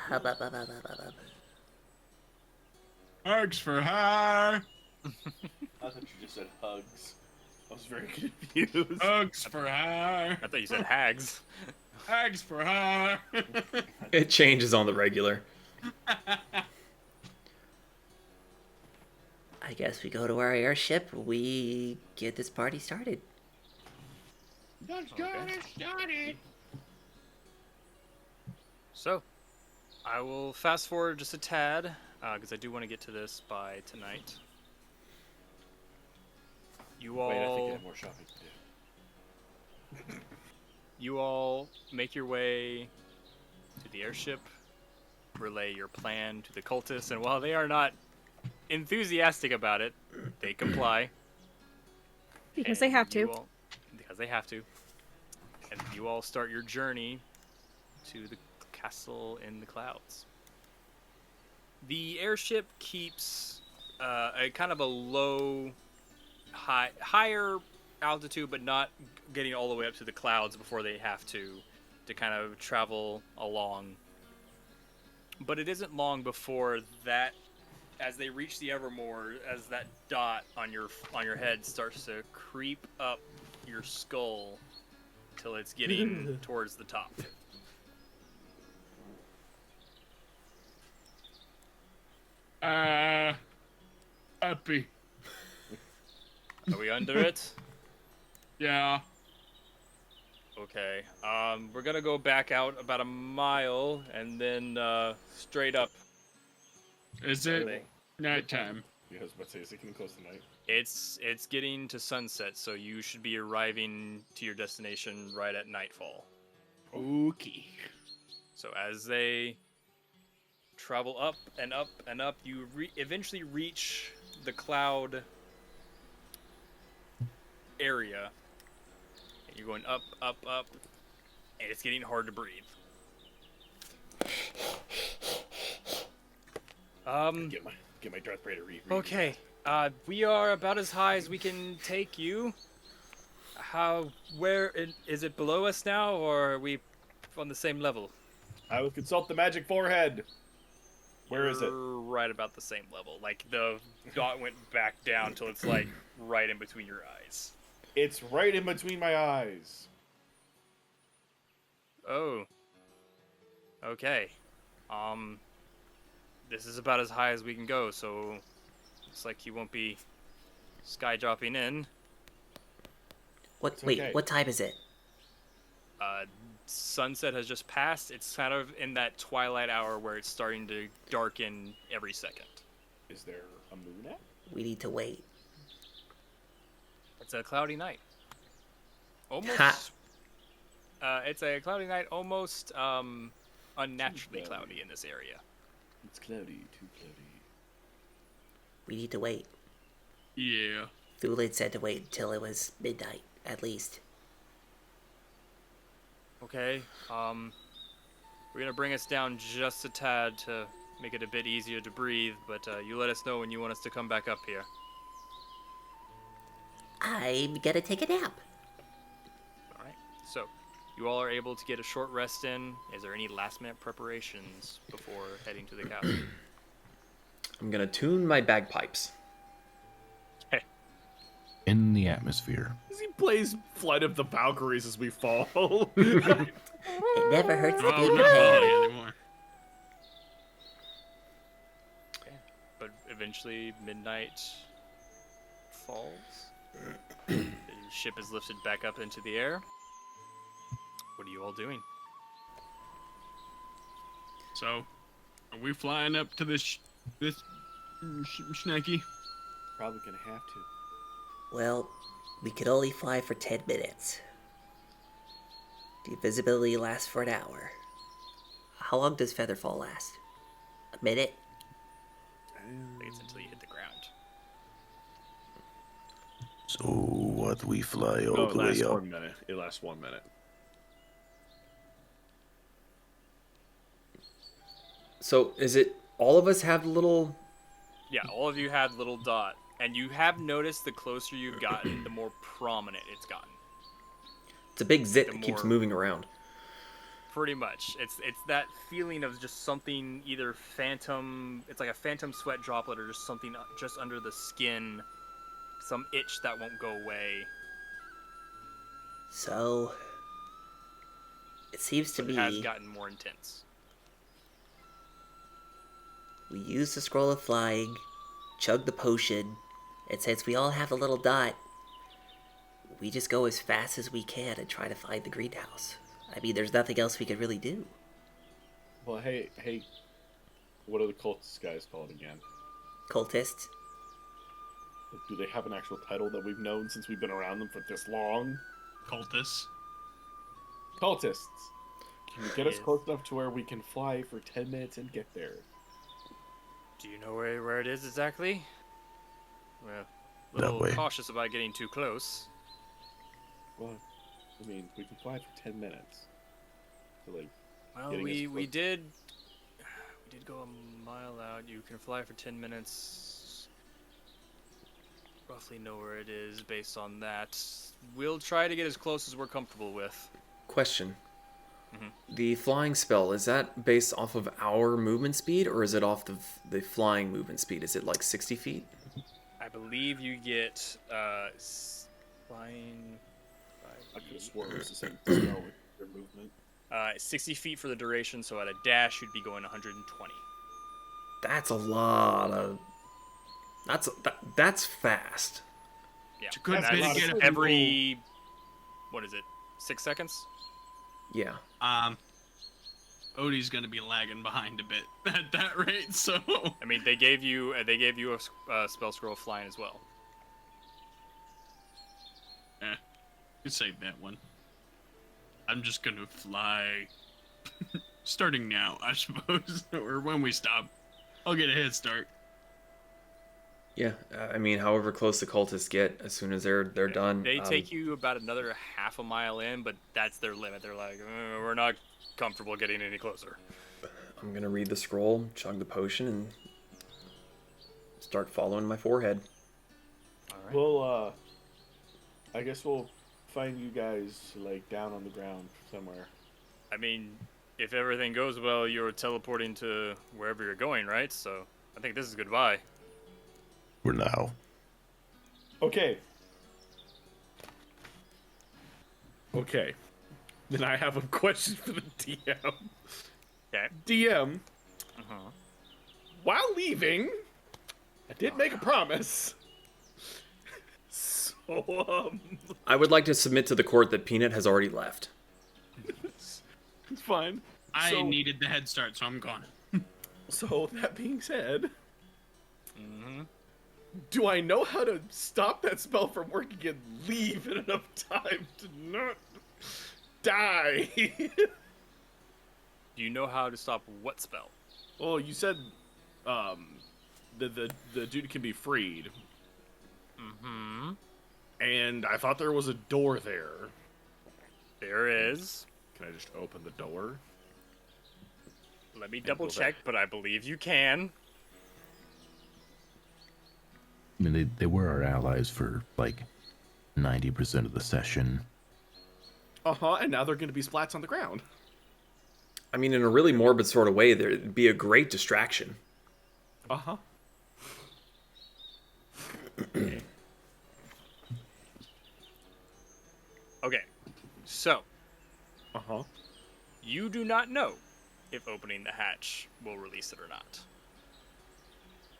Hub, hub, hub, hub, hub, hub, hub. Hugs for hire. I thought you just said hugs. I was very confused. Hugs for hire. I thought you said hags. Hugs for hire. It changes on the regular. I guess we go to our airship. We get this party started. Let's get it started. So, I will fast forward just a tad, because I do want to get to this by tonight. You Wait, I think I all, have more shopping to do. you all make your way to the airship, relay your plan to the cultists, and while they are not enthusiastic about it, they comply. Because they have to. Because they have to. And you all start your journey to the castle in the clouds. The airship keeps a kind of a low, higher altitude, but not getting all the way up to the clouds before they have to kind of travel along. But it isn't long before that, as they reach the Evermore, as that dot on your head starts to creep up your skull till it's getting towards the top. Happy. Are we under it? Yeah. Okay. We're gonna go back out about a mile and then straight up. Is it nighttime? Yeah, I was about to say, is it getting close to night? It's getting to sunset, so you should be arriving to your destination right at nightfall. Okay. So as they travel up and up and up, you eventually reach the cloud area. And you're going up, up, up, and it's getting hard to breathe. Get my Darth Vader read. Okay. We are about as high as we can take you. Is it below us now, or are we on the same level? I will consult the magic forehead. Where is it? You're right about the same level. Like, the dot went back down till it's, like, right in between your eyes. It's right in between my eyes. Oh. Okay. This is about as high as we can go, so looks like you won't be sky dropping in. What? It's Wait, okay. what time is it? Sunset has just passed. It's kind of in that twilight hour where it's starting to darken every second. Is there a moon at? We need to wait. It's a cloudy night. Almost. Ha. It's a cloudy night, almost unnaturally cloudy in this area. It's cloudy, too cloudy. We need to wait. Yeah. Thulin said to wait until it was midnight, at least. Okay. We're gonna bring us down just a tad to make it a bit easier to breathe, but you let us know when you want us to come back up here. I'm gonna take a nap. All right. So, you all are able to get a short rest in. Is there any last-minute preparations before heading to the castle? I'm gonna tune my bagpipes. in the atmosphere. As he plays Flight of the Valkyries as we fall. It never hurts to Oh, be we're not prepared. falling anymore. But eventually, midnight falls. The ship is lifted back up into the air. What are you all doing? So, are we flying up to this schnecky? Probably gonna have to. Well, we could only fly for 10 minutes. The invisibility lasts for an hour. How long does Featherfall last? A minute? I think it's until you hit the ground. So what, we fly all No, it the way lasts up? 1 minute. It lasts 1 minute. So is it all of us have the little? Yeah, all of you had little dot, and you have noticed the closer you've gotten, the more prominent it's gotten. It's a big zit The that keeps more- moving around. Pretty much, it's that feeling of just something either phantom. It's like a phantom sweat droplet, or just something just under the skin, some itch that won't go away. So, it seems to It be has gotten more intense. we use the scroll of flying, chug the potion, and since we all have a little dot, we just go as fast as we can and try to find the greenhouse. I mean, there's nothing else we could really do. Well, hey, what are the cultist guys called again? Cultists? Do they have an actual title that we've known since we've been around them for this long? Cultists. Cultists. Can you get us Yes. close enough to where we can fly for 10 minutes and get there? Do you know where it is exactly? Well, a That little way. cautious about getting too close. Well, I mean, we can fly for 10 minutes. So, like, Well, Getting us we close. did go a mile out. You can fly for 10 minutes. Roughly know where it is based on that. We'll try to get as close as we're comfortable with. Question. Mhm. The flying spell, is that based off of our movement speed, or is it off the flying movement speed? Is it like 60 feet? I believe you get flying. I could have sworn it was the same spell with their movement. 60 feet for the duration, so at a dash you'd be going 120. That's a lot of. That's fast. Yeah. It's a good and bit that's to get a every. What is it? 6 seconds? Yeah. Odie's gonna be lagging behind a bit at that rate, so I mean, they gave you a spell scroll of flying as well. you save that one. I'm just gonna fly. Starting now, I suppose, or when we stop. I'll get a head start. Yeah. I mean, however close the cultists get, as soon as they're done. They take you about another half a mile in, but that's their limit. They're like, we're not comfortable getting any closer. I'm gonna read the scroll, chug the potion, and start following my forehead. All right. Well, I guess we'll find you guys, like, down on the ground somewhere. I mean, if everything goes well, you're teleporting to wherever you're going, right? So I think this is goodbye. For now. Okay. Okay. Then I have a question for the DM. Okay. DM, Uh-huh. while leaving, I did make a promise. So, I would like to submit to the court that Peanut has already left. it's fine. I So- needed the head start, so I'm gone. So, that being said, Mm-hmm. do I know how to stop that spell from working and leave in enough time to not die? Do you know how to stop what spell? Well, you said the dude can be freed, Mm-hmm. and I thought there was a door there. There is. Can I just open the door? Let me go double back. check, but I believe you can. I mean, they were our allies for like 90% of the session. Uh-huh, and now they're going to be splats on the ground. I mean, in a really morbid sort of way, there'd be a great distraction. Uh-huh. So, Uh-huh. you do not know if opening the hatch will release it or not.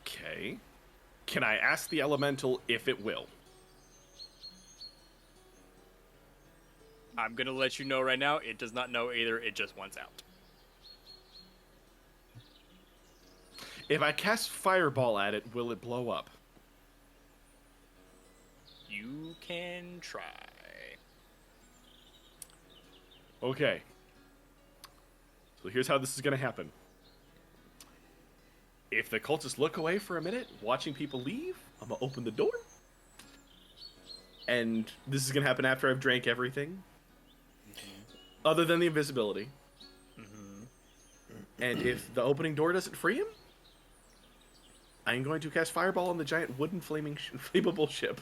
Okay. Can I ask the elemental if it will? I'm gonna let you know right now, it does not know either, it just wants out. If I cast fireball at it, will it blow up? You can try. Okay. So here's how this is going to happen. If the cultists look away for a minute, watching people leave, I'm going to open the door. And this is going to happen after I've drank everything. Other than the invisibility. And if the opening door doesn't free him, I'm going to cast fireball on the giant wooden flammable ship.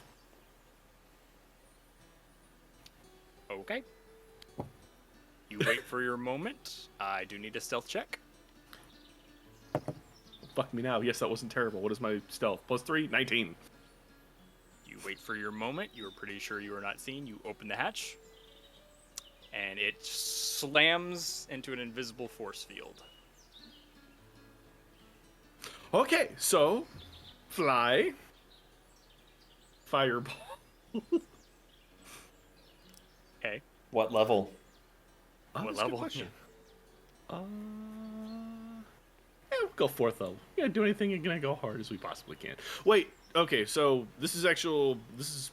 Okay. You wait for your moment. I do need a stealth check. Fuck me now. Yes, that wasn't terrible. What is my stealth? +3? 19. You wait for your moment. You are pretty sure you are not seen. You open the hatch. And it slams into an invisible force field. Okay, so fly, fireball. Okay. What level? What That's a good level? question. We'll go 4th level. Yeah, do anything and gonna go hard as we possibly can. Wait, okay, so this is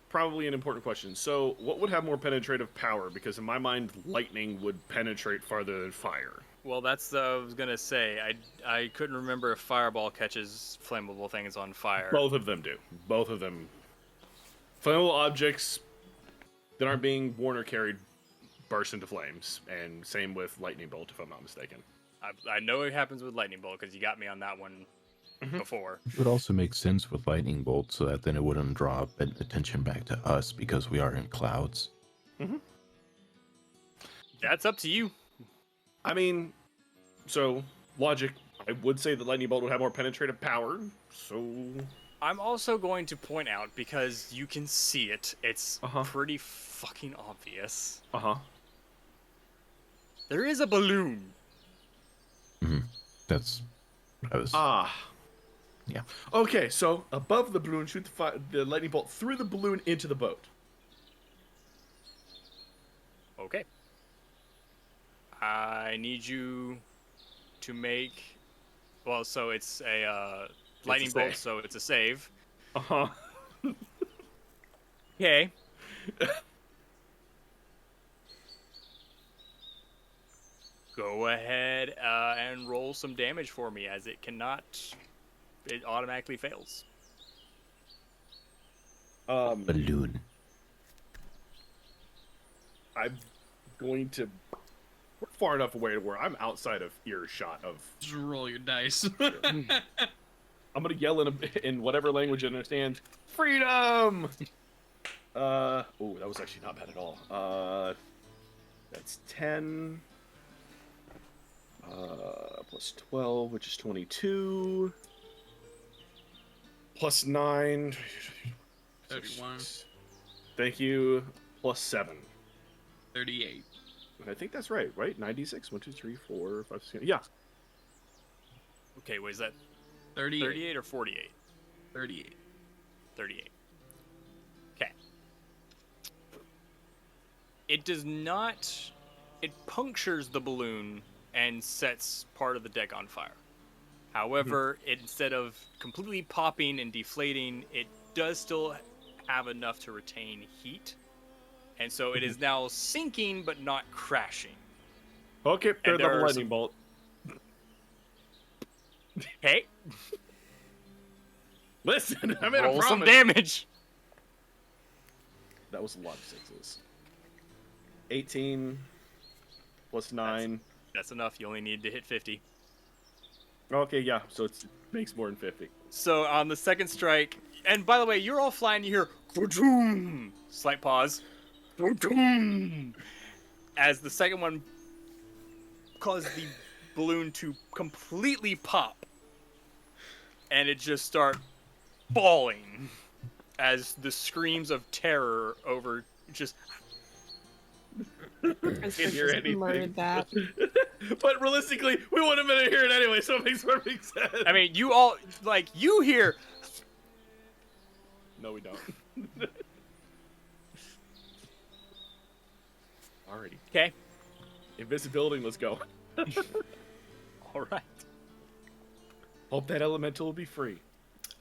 probably an important question. So, what would have more penetrative power? Because in my mind, lightning would penetrate farther than fire. Well, that's I was gonna say. I couldn't remember if fireball catches flammable things on fire. Both of them do. Both of them. Flammable objects that aren't being worn or carried burst into flames, and same with lightning bolt, if I'm not mistaken. I know it happens with lightning bolt because you got me on that one before. It would also make sense with lightning bolt, so that then it wouldn't draw attention back to us because we are in clouds. That's up to you. I mean, so logic. I would say that lightning bolt would have more penetrative power. So I'm also going to point out, because you can see it, it's pretty fucking obvious. There is a balloon. That's what I was. Yeah. Okay, so above the balloon, shoot the lightning bolt through the balloon into the boat. Okay. I need you to make... Well, so it's a lightning bolt, save. so it's a save. Uh-huh. Okay. Go ahead and roll some damage for me, as it cannot... It automatically fails. Balloon. I'm going to... We're far enough away to where I'm outside of earshot of... Just roll your dice. I'm going to yell in whatever language I understand. Freedom! Oh, that was actually not bad at all. That's 10... plus 12, which is 22. Plus 9. 31. Thank you. Plus 7. 38. And I think that's right? 96? 1, 2, 3, 4, 5, 6. Yeah. Okay, wait, is that 38. 38 or 48? 38. 38. Okay. It does not... It punctures the balloon and sets part of the deck on fire. However, instead of completely popping and deflating, it does still have enough to retain heat. And so it is now sinking, but not crashing. Okay, third there level are lightning some- bolt. Okay, Listen, I made roll a some promise. damage. That was a lot of sixes. 18 plus 9. That's enough. You only need to hit 50. Okay, yeah, so it makes more than 50. So on the second strike, and by the way, you're all flying. You hear "Ka-choom!" Slight pause. "Ka-choom!" As the second one caused the balloon to completely pop, and it just start falling as the screams of terror Just Chris Can't hear just anything. murdered that. But realistically, we want him to hear it anyway, so it makes perfect sense. I mean, you all like you hear. No, we don't. Alrighty. Okay. Invisibility, let's go. All right. Hope that elemental will be free.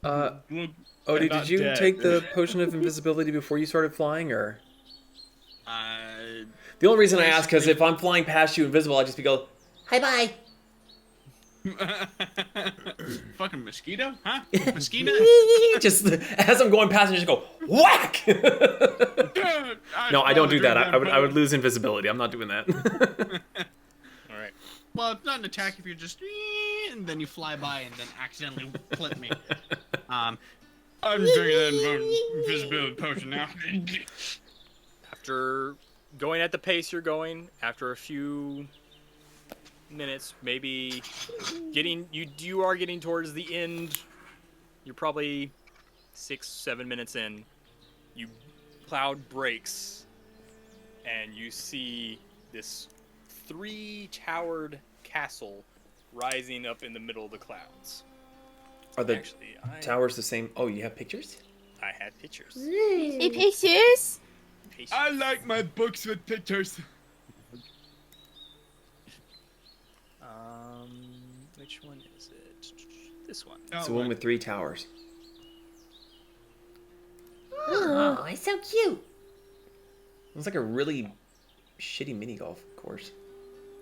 Odie, not did you dead. take the potion of invisibility before you started flying, or? Uh, The only reason I ask because if I'm flying past you invisible, I just go, Hi bye. fucking mosquito? Huh? Mosquito? just as I'm going past, and just go whack. No, I don't do that. I would lose invisibility. I'm not doing that. All right. Well, it's not an attack if you're just and then you fly by and then accidentally clip me. I'm drinking that invisibility potion now. After going at the pace you're going, after a few minutes, maybe you are getting towards the end. You're probably 6-7 minutes in. Cloud breaks, and you see this 3-towered castle rising up in the middle of the clouds. Are the Actually, towers the same? Oh, you have pictures? I had pictures. Hey, pictures. I like my books with pictures. Which one is it? This one. It's the one with 3 towers. Oh, it's so cute. It's like a really shitty mini golf course.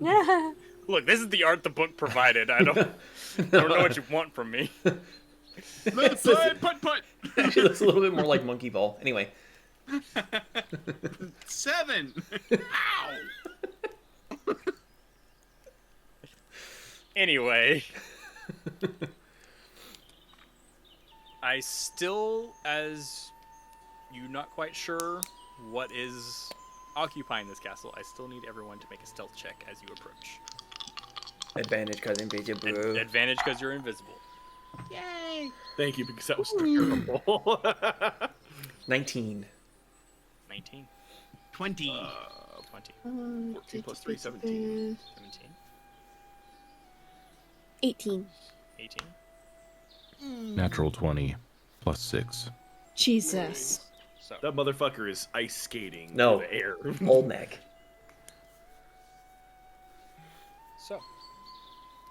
Yeah. Look, this is the art the book provided. I don't know what you want from me. Let's play putt. Actually, looks a little bit more like monkey ball. Anyway. 7. Ow. Anyway. I still, as you're not quite sure what is occupying this castle, I still need everyone to make a stealth check as you approach. Advantage because invisible. Advantage because you're invisible. Yay. Thank you, because that was terrible. 19. 19. 20. 20. 14 plus 3, 17. 17. 18. 18. Natural 20 plus 6. Jesus. So, That motherfucker is ice skating No. through the air. Old neck. so,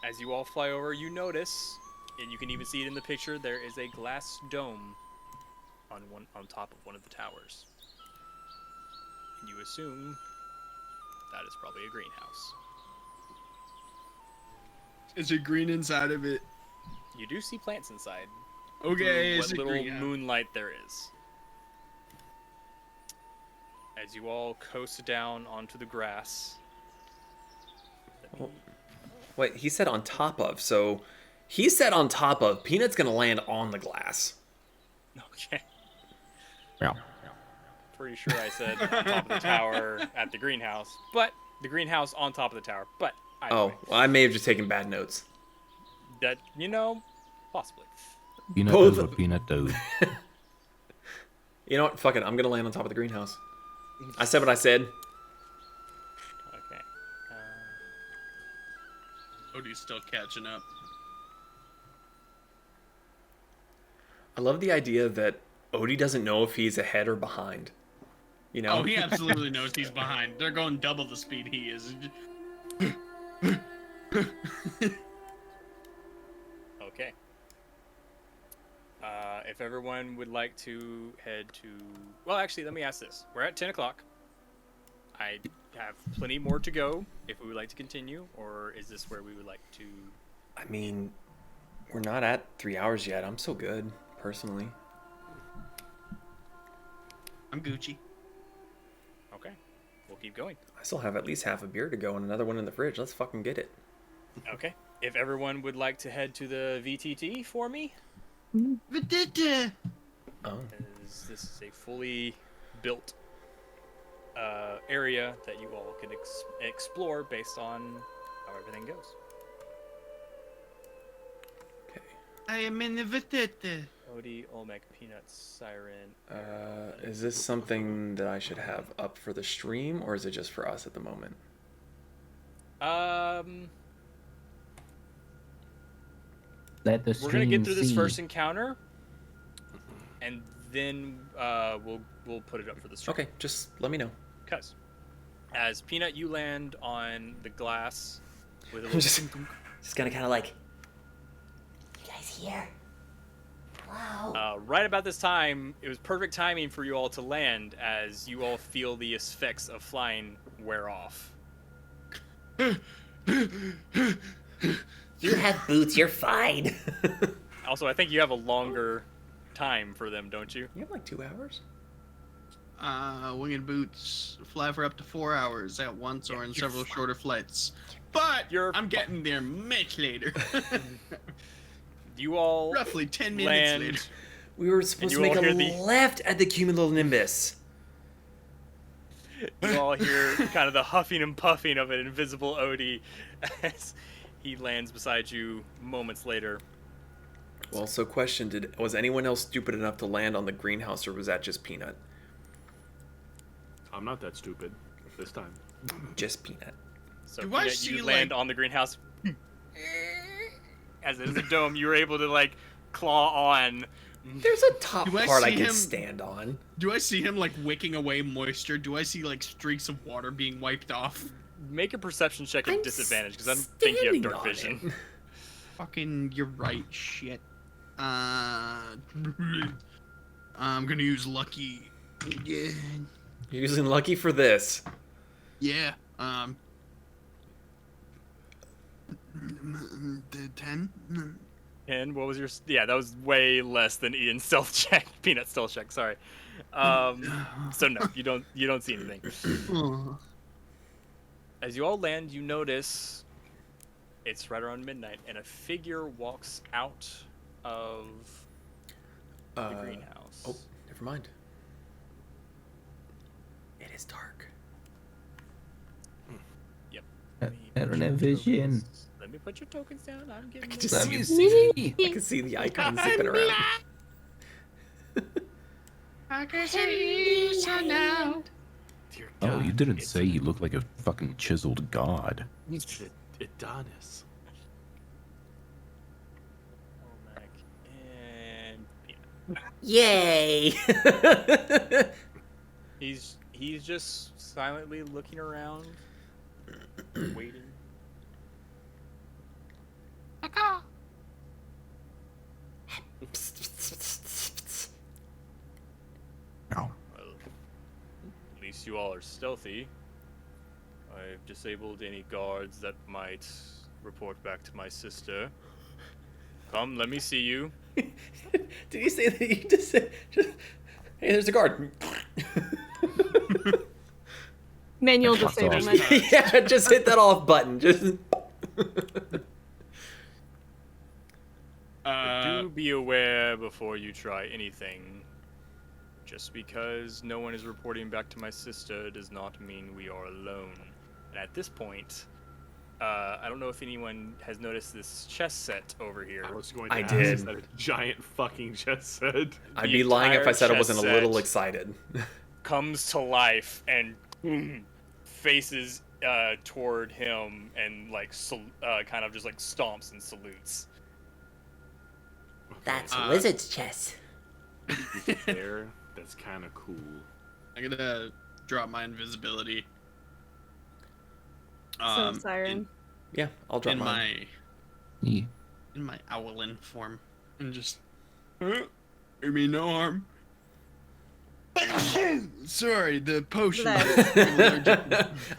as you all fly over, you notice, and you can even see it in the picture, there is a glass dome on top of one of the towers. And you assume that is probably a greenhouse. Is there green inside of it? You do see plants inside. Okay, through is what it little green? moonlight there is. As you all coast down onto the grass. Wait, he said on top of, so he said on top of. Peanut's gonna land on the glass. Okay. Yeah. Pretty sure I said on top of the tower at the greenhouse, but the greenhouse on top of the tower. But either Oh, way, well, I may have just taken bad notes. that possibly. Peanut Both- does what peanut does. You know what? Fuck it. I'm gonna land on top of the greenhouse. I said what I said. Okay. Odie's still catching up. I love the idea that Odie doesn't know if he's ahead or behind. You know? Oh, he absolutely knows he's behind. They're going double the speed he is. Okay. If everyone would like to head to... Well, actually, let me ask this. We're at 10 o'clock. I have plenty more to go if we would like to continue, or is this where we would like to... I mean, we're not at 3 hours yet. I'm so good, personally. I'm Gucci. Okay. We'll keep going. I still have at least half a beer to go and another one in the fridge. Let's fucking get it. Okay. If everyone would like to head to the VTT for me, Oh. as this is a fully built area that you all can explore based on how everything goes. Okay. I am in the Vitete. Odie, Olmec, Peanut, Siren. Is this something that I should have up for the stream, or is it just for us at the moment? Let the We're gonna get through this see. first encounter, and then we'll put it up for the stream. Okay, just let me know. Cause as Peanut, you land on the glass with a little Just gonna kind of like, you guys here? Wow. right about this time, it was perfect timing for you all to land as you all feel the effects of flying wear off. You have boots, you're fine. Also, I think you have a longer time for them, don't you? You have like 2 hours? Winged boots fly for up to 4 hours at once or in you're several fine. shorter flights. But You're I'm getting there much later. You all Roughly 10 minutes land. later. We were supposed to you make all a hear the- left at the cumulonimbus. You all hear kind of the huffing and puffing of an invisible Odie as he lands beside you moments later. Well, so question, was anyone else stupid enough to land on the greenhouse, or was that just Peanut? I'm not that stupid this time. Just Peanut. So Do I Peanut, see, you land on the greenhouse. As it is a dome, you were able to like claw on. There's a top Do I part I see can him- stand on. Do I see him like wicking away moisture? Do I see like streaks of water being wiped off? Make a perception check at I'm disadvantage because I don't think you have standing dark on vision. it. Fucking, you're right. Shit. I'm gonna use lucky. Yeah. You're using lucky for this. Yeah. 10. And what was your? Yeah, that was way less than Ian's stealth check. Peanut stealth check. Sorry. So no, you don't see anything. As you all land, you notice it's right around midnight, and a figure walks out of the greenhouse. Oh, never mind. It is dark. Yep. I don't have vision. Let me put your tokens down. I'm getting. I can those. just Let me see. see. I can see the icon zipping around. I can see you now. Dear Oh, God, you didn't it's say you look like a fucking chiseled god. Adonis. Olmec and Peanut. Yay! He's just silently looking around, waiting. Oh. Well, at least you all are stealthy. I've disabled any guards that might report back to my sister. Come, let me see you. Did you say that you just said, hey, there's a guard. Manual Fuck disablement. Yeah, just hit that off button. Just Do be aware before you try anything. Just because no one is reporting back to my sister does not mean we are alone. And at this point, I don't know if anyone has noticed this chess set over here. I was going to I ask, did. is that a giant fucking chest set? I'd The be lying if I entire said I chess wasn't a little set excited. comes to life and faces toward him and like kind of just like stomps and salutes. That's wizard's chess. There, that's kind of cool. I'm gonna drop my invisibility. So Siren. Yeah, I'll drop in mine. Yeah. my owlin form and just I mean no harm. Sorry, the potion.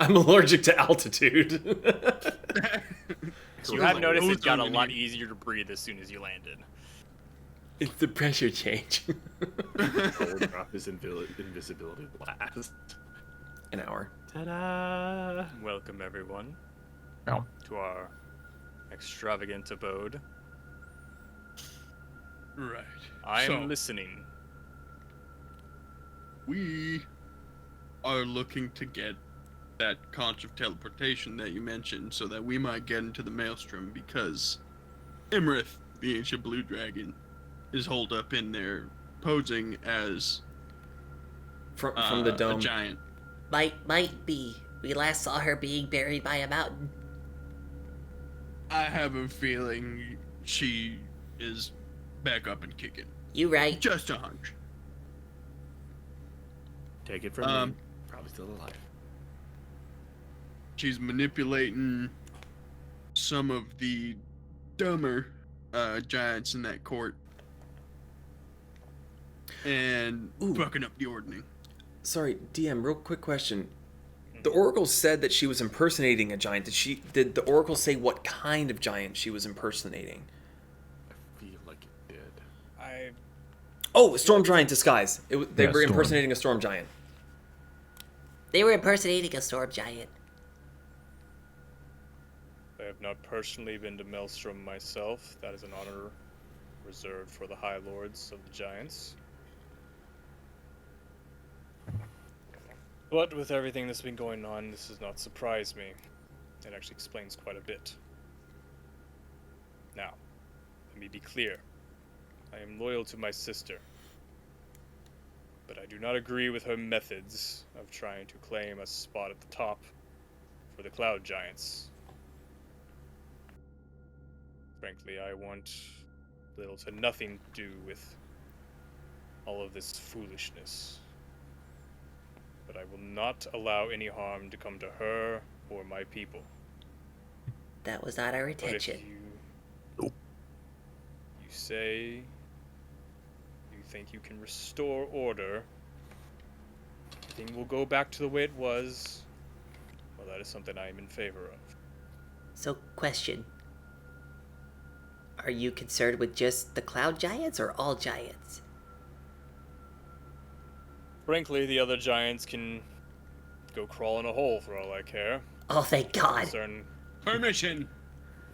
I'm allergic to altitude. You have noticed it got a lot easier to breathe as soon as you landed. It's the pressure change. I'll drop his invisibility blast. An hour. Ta-da! Welcome everyone Oh. to our extravagant abode. Right. I am So, listening. we are looking to get that conch of teleportation that you mentioned so that we might get into the maelstrom because Imrith, the ancient blue dragon, is holed up in there, posing as From the a dome. giant. Might be. We last saw her being buried by a mountain. I have a feeling she is back up and kicking. You right. Just a hunch. Take it from me. Probably still alive. She's manipulating some of the dumber giants in that court and fucking up the ordning. Sorry, DM, real quick question. The Oracle said that she was impersonating a giant. Did the Oracle say what kind of giant she was impersonating? I feel like it did. Oh, a storm giant disguise. They Yeah, were storm. impersonating a storm giant. They were impersonating a storm giant. I have not personally been to Maelstrom myself. That is an honor reserved for the High Lords of the Giants. But with everything that's been going on, this does not surprise me. It actually explains quite a bit. Now, let me be clear. I am loyal to my sister. But I do not agree with her methods of trying to claim a spot at the top for the Cloud Giants. Frankly, I want little to nothing to do with all of this foolishness. But I will not allow any harm to come to her or my people. That was not our But if intention. you say you think you can restore order, everything will go back to the way it was, well, that is something I am in favor of. So, question. Are you concerned with just the cloud giants or all giants? Frankly, the other giants can go crawl in a hole for all I care. Oh, thank God. Permission.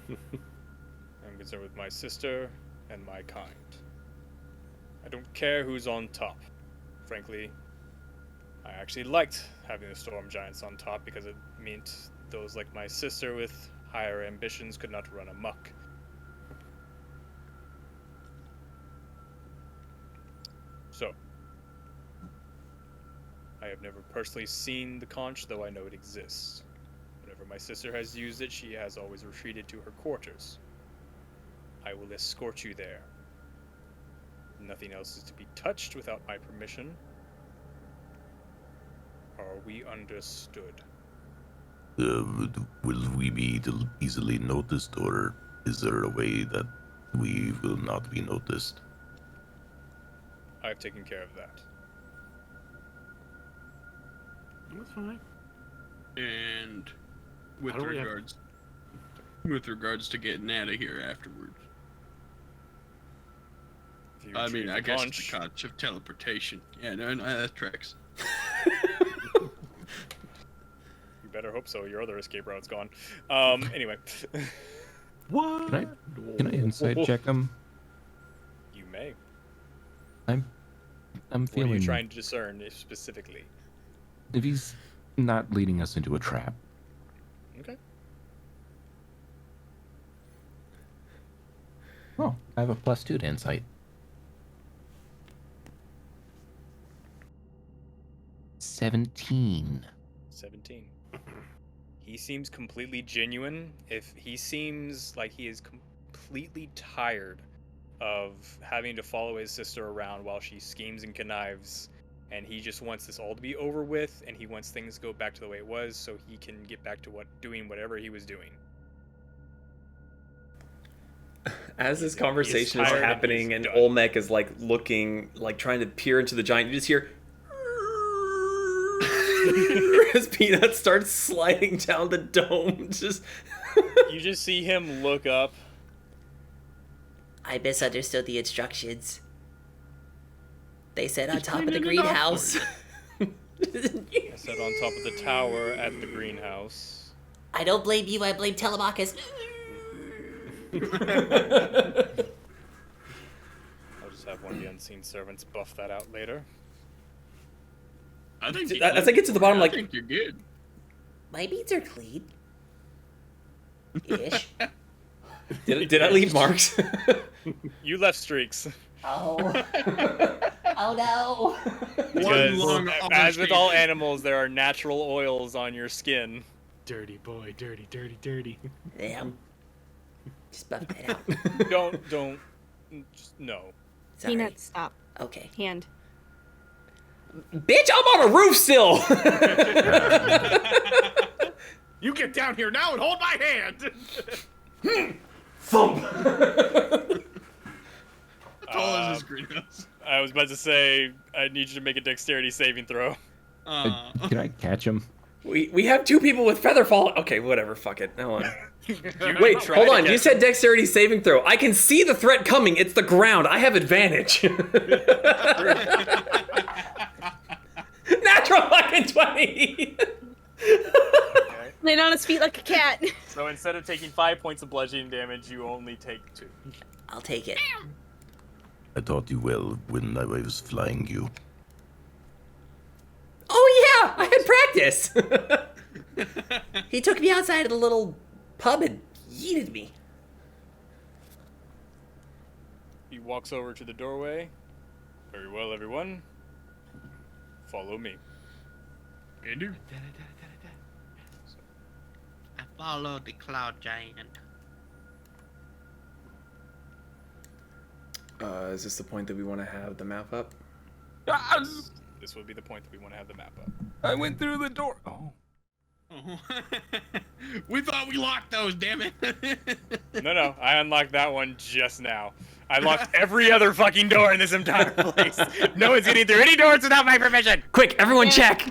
I'm concerned with my sister and my kind. I don't care who's on top. Frankly, I actually liked having the storm giants on top because it meant those like my sister with higher ambitions could not run amok. So, I have never personally seen the conch, though I know it exists. Whenever my sister has used it, she has always retreated to her quarters. I will escort you there. Nothing else is to be touched without my permission. Are we understood? Will we be easily noticed, or is there a way that we will not be noticed? I've taken care of that. That's fine. And with How do we have- regards to getting out of here afterwards. If you I retrieve mean, the I guess conch, it's the conch of teleportation. Yeah, no, that tracks. you better hope so. Your other escape route's gone. Anyway. What? Can I insight check him? You may. I'm What are feeling you trying to discern specifically? if he's not leading us into a trap. Okay. Oh, I have a +2 to insight. 17. 17. He seems completely genuine. If he seems like he is completely tired of having to follow his sister around while she schemes and connives, and he just wants this all to be over with, and he wants things to go back to the way it was so he can get back to doing whatever he was doing. As this conversation is tired and happening he's and done. Olmec is like looking, like trying to peer into the giant, you just hear as Peanut starts sliding down the dome. Just You just see him look up. I misunderstood the instructions. They said on He's top of the cleaning it up greenhouse. I said on top of the tower at the greenhouse. I don't blame you, I blame Telemachus. I'll just have one of the unseen servants buff that out later. I think as I get to the bottom, I like, think you're good. My beads are clean. Ish. did I leave marks? You left streaks. Oh. Oh no. One long As with all overstatement. animals, there are natural oils on your skin. Dirty boy, dirty, dirty, dirty. Damn. Just buff that out. Don't. No. Sorry. Peanut, stop. Okay. Hand. Bitch, I'm on a roof still. You get down here now and hold my hand. Thump. How tall is this greenhouse? I was about to say, I need you to make a dexterity saving throw. Can I catch him? We have 2 people with feather fall. Okay, whatever. Fuck it. Hold on. Wait, try hold to on. You catch said dexterity saving throw. I can see the threat coming. It's the ground. I have advantage. Natural fucking 20. Laying on his feet like a cat. So instead of taking 5 points of bludgeoning damage, you only take 2. I'll take it. I taught you well when I was flying you. Oh yeah, I had practice. He took me outside of the little pub and yeeted me. He walks over to the doorway. Very well, everyone. Follow me. Andrew? I followed the cloud giant. Is this the point that we want to have the map up? This would be the point that we want to have the map up. I went through the door. Oh. We thought we locked those, damn it. No, I unlocked that one just now. I locked every other fucking door in this entire place. No one's getting through any doors without my permission. Quick, everyone check.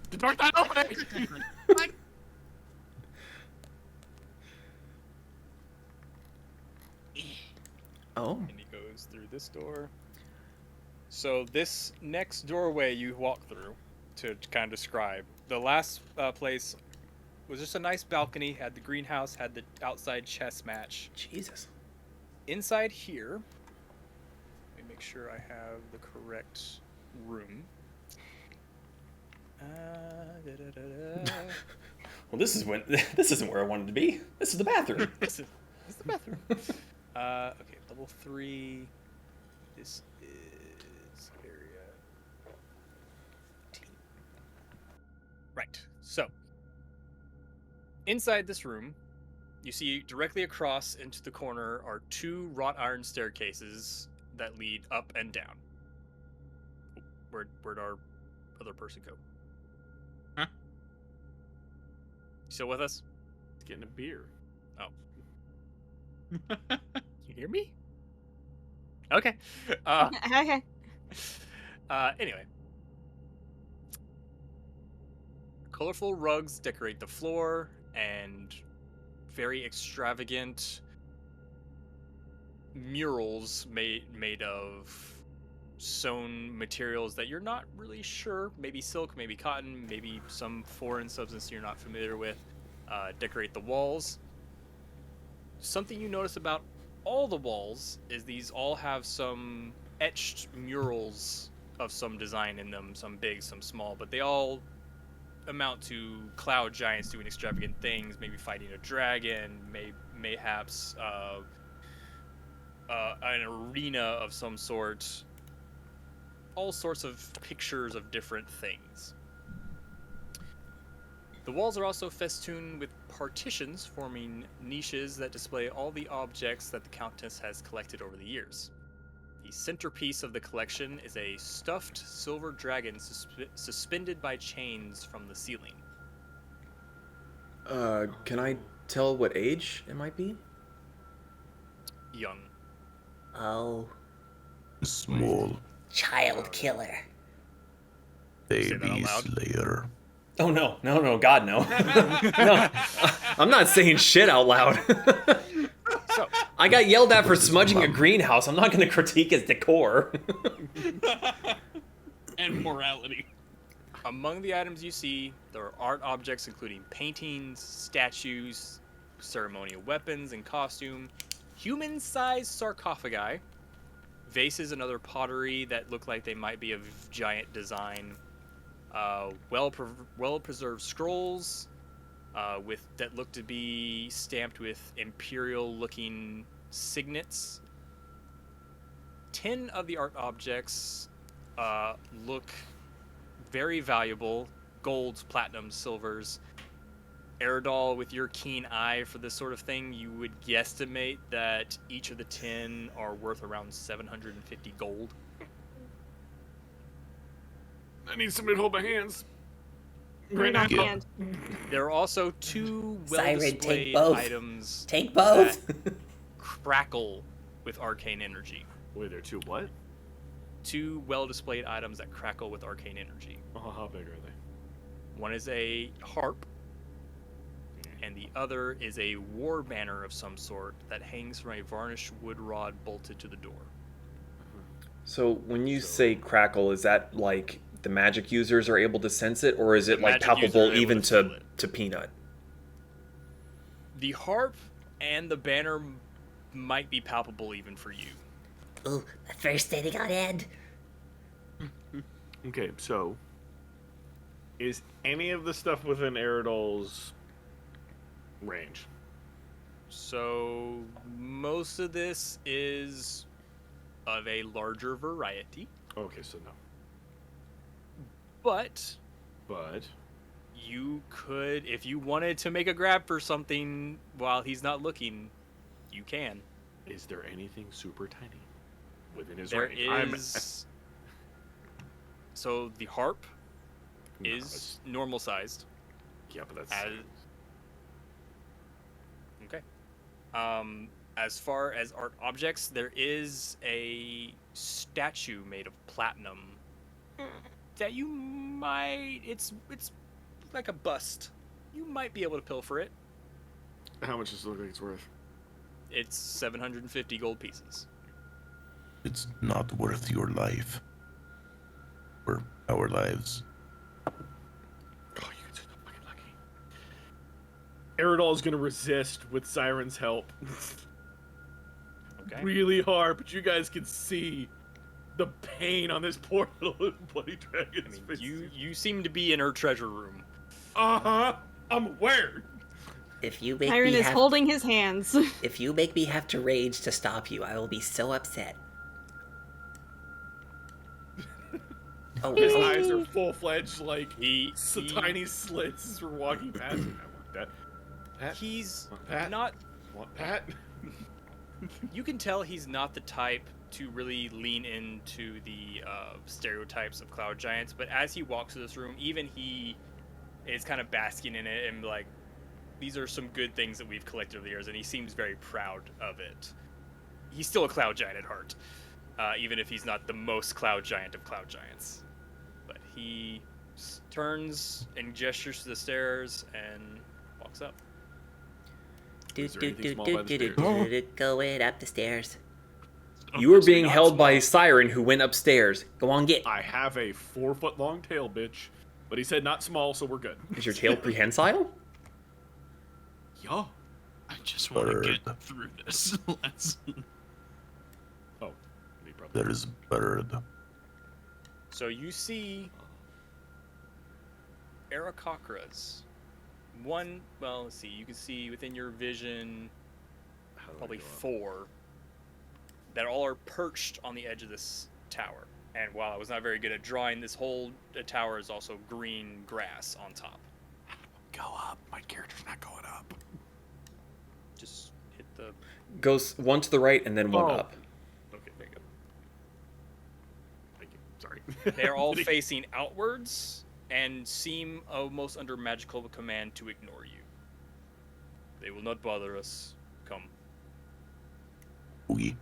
The door's not opening. Oh. And he goes through this door. So this next doorway you walk through, to kind of describe, the last place was just a nice balcony, had the greenhouse, had the outside chess match. Jesus. Inside here, let me make sure I have the correct room. Well, this isn't where I wanted to be. This is the bathroom. This is the bathroom. Okay, level 3. This is area T. Right. So, inside this room, you see directly across into the corner are 2 wrought iron staircases that lead up and down. Where'd our other person go? Huh? You still with us? He's getting a beer. Oh. You hear me? Okay. Okay. Anyway. Colorful rugs decorate the floor, and very extravagant murals made of sewn materials that you're not really sure, maybe silk, maybe cotton, maybe some foreign substance you're not familiar with, decorate the walls. Something you notice about all the walls is these all have some etched murals of some design in them, some big, some small, but they all amount to cloud giants doing extravagant things, maybe fighting a dragon, mayhaps an arena of some sort. All sorts of pictures of different things. The walls are also festooned with partitions forming niches that display all the objects that the Countess has collected over the years. The centerpiece of the collection is a stuffed silver dragon suspended by chains from the ceiling. Can I tell what age it might be? Young. Oh, Small child killer. Say that out baby loud. slayer. Oh no, God no. No, I'm not saying shit out loud. So, I got yelled at for smudging a greenhouse. I'm not going to critique its decor. And morality. among the items you see, there are art objects including paintings, statues, ceremonial weapons and costume, human-sized sarcophagi, vases and other pottery that look like they might be of giant design, well-preserved scrolls that look to be stamped with imperial-looking signets. 10 of the art objects look very valuable. Golds, platinums, silvers. Eridol, with your keen eye for this sort of thing, you would guesstimate that each of the 10 are worth around 750 gold. I need somebody to hold my hands. Bring it on hand. There are also 2 Siren, take well-displayed both. items Take both. that crackle with arcane energy. Wait, there are 2 what? 2 well-displayed items that crackle with arcane energy. Oh, how big are they? One is a harp, and the other is a war banner of some sort that hangs from a varnished wood rod bolted to the door. So when you say crackle, is that like the magic users are able to sense it, or is it The like magic users are palpable able even to feel to Peanut? The harp and the banner might be palpable even for you. Ooh, first thing on end. Okay, so is any of the stuff within Eridol's range? So most of this is of a larger variety, Okay, so no. but But you could, if you wanted to make a grab for something while he's not looking, you can. is there anything super tiny within his There range? is. So the harp No, is it's- normal sized. yeah, but that's As okay. As far as art objects, there is a statue made of platinum that you might. It's like a bust. You might be able to pilfer it. how much does it look like it's worth? It's 750 gold pieces. It's not worth your life. Or our lives. Oh, you get so fucking lucky. Eridol is gonna resist with Siren's help. Okay. Really hard, but you guys can see the pain on this poor little bloody dragon's face. You seem to be in her treasure room. Uh-huh. I'm aware. If you make Siren me is have, holding his hands. if you make me have to rage to stop you, I will be so upset. Oh, His oh, eyes are full-fledged, like He tiny slits as we're walking past him. I want that. Pat? he's Want Pat? not. Want Pat? You can tell he's not the type to really lean into the stereotypes of cloud giants, but as he walks through this room, even he is kind of basking in it and like, these are some good things that we've collected over the years, and he seems very proud of it. He's still a cloud giant at heart, even if he's not the most cloud giant of cloud giants. But he turns and gestures to the stairs and walks up. do, Is there do, anything do, small do, by the do, do, stairs? do, do, going up the stairs. You are Obviously being not held by small. Siren, who went upstairs. Go on, get. I have a 4-foot-long tail, bitch. But he said not small, so we're good. Is your tail prehensile? Yo, I just want to Bird. get through this. Let's. Oh, he probably. There's bird. So you see Aarakocras. One, well, let's see, you can see within your vision How do I probably go up? 4 that all are perched on the edge of this tower. And while I was not very good at drawing, this whole tower is also green grass on top. Go up. My character's not going up. Just hit the... Goes one to the right and then one Oh. up. Okay, thank you. Thank you. Sorry. They're all facing outwards and seem almost under magical command to ignore you. They will not bother us. Come. We.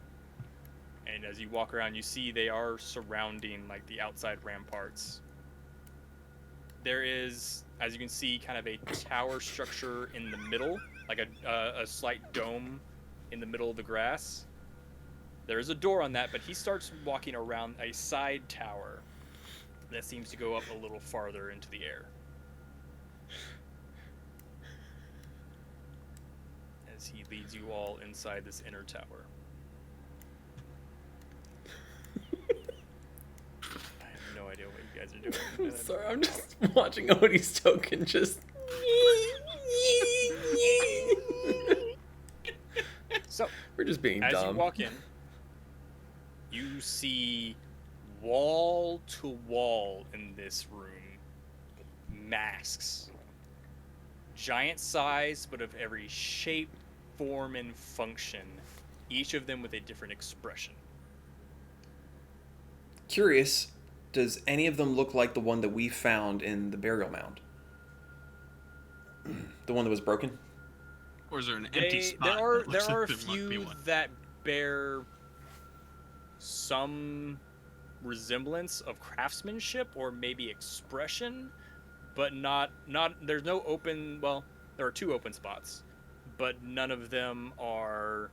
And as you walk around, you see they are surrounding like the outside ramparts. There is, as you can see, kind of a tower structure in the middle, like a slight dome in the middle of the grass. There is a door on that, but he starts walking around a side tower that seems to go up a little farther into the air. As he leads you all inside this inner tower. I have no idea what you guys are doing. Sorry, I'm just watching Odie's token just. So, We're just being As dumb. you walk in, you see wall to wall in this room masks. Giant size, but of every shape, form, and function. Each of them with a different expression. Curious, does any of them look like the one that we found in the burial mound? The one that was broken? Or is there an empty spot? There are that looks a like there might be few one? that bear some resemblance of craftsmanship or maybe expression, but not there's no open, well, there are 2 open spots, but none of them are,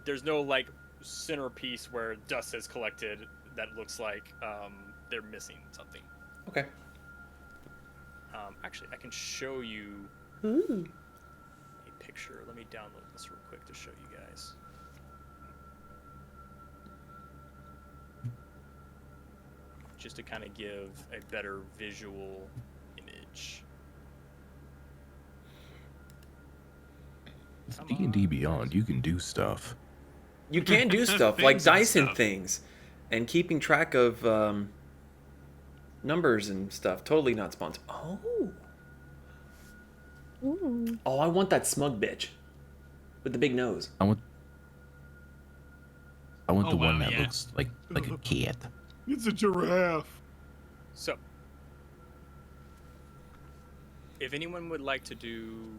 there's no like centerpiece where dust has collected that looks like they're missing something. Okay. Actually, I can show you Ooh. a picture. Let me download this real quick to show you guys. Just to kind of give a better visual image. It's Come D&D on. Beyond. You can do stuff. You can do stuff like Things and dice and stuff. things, and keeping track of numbers and stuff. Totally not sponsored. Oh, Ooh. oh, I want that smug bitch with the big nose. I want Oh, the one wow, that yeah. looks like a cat. It's a giraffe. So, if anyone would like to do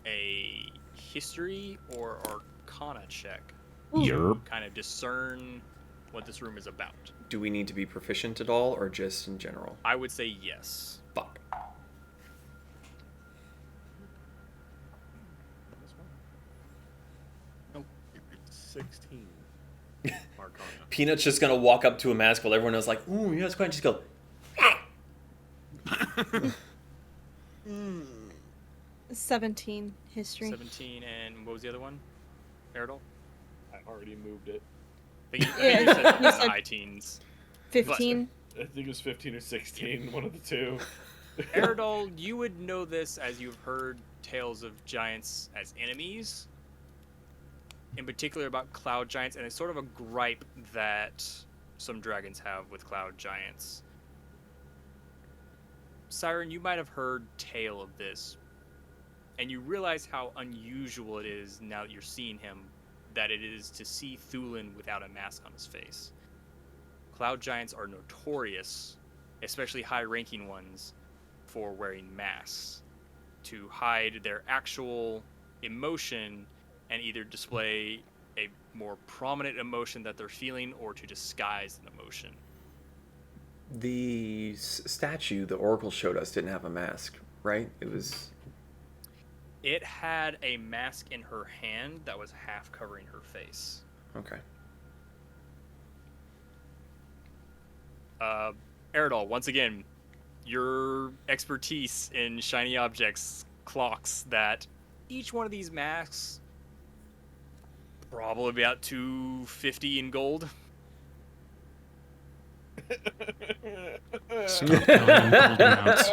a history or arcana check, Yerp. kind of discern what this room is about, Do we need to be proficient at all, or just in general? I would say yes. Fuck. This one? Nope. 16. Arcana. Peanut's just gonna walk up to a mask while everyone else is like, ooh, yeah, it's quite. Just go. 17 history. 17, and what was the other one? Eridol? I already moved it. I think you said something in the high teens. 15. I think it was 15 or 16, one of the two. Eridol, you would know this as you've heard tales of giants as enemies, in particular about cloud giants, and it's sort of a gripe that some dragons have with cloud giants. Siren, you might have heard tale of this, and you realize how unusual it is now that you're seeing him, that it is to see Thulin without a mask on his face. Cloud giants are notorious, especially high-ranking ones, for wearing masks to hide their actual emotion and either display a more prominent emotion that they're feeling or to disguise an emotion. The statue the Oracle showed us didn't have a mask, right? It was. It had a mask in her hand that was half covering her face. Okay. Eridol, once again, your expertise in shiny objects clocks that each one of these masks probably about $250 in gold. Stop telling me gold amounts.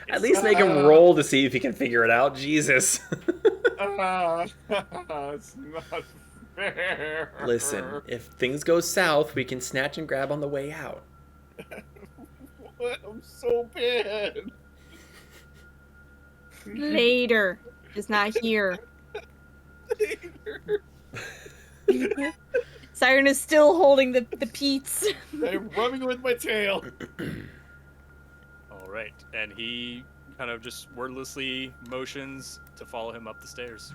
At least make him roll to see if he can figure it out. Jesus. It's not fair. Listen, if things go south, we can snatch and grab on the way out. What? I'm so bad. Later. Is not here. Siren is still holding the Pete's. I'm rubbing with my tail. All right, and he kind of just wordlessly motions to follow him up the stairs.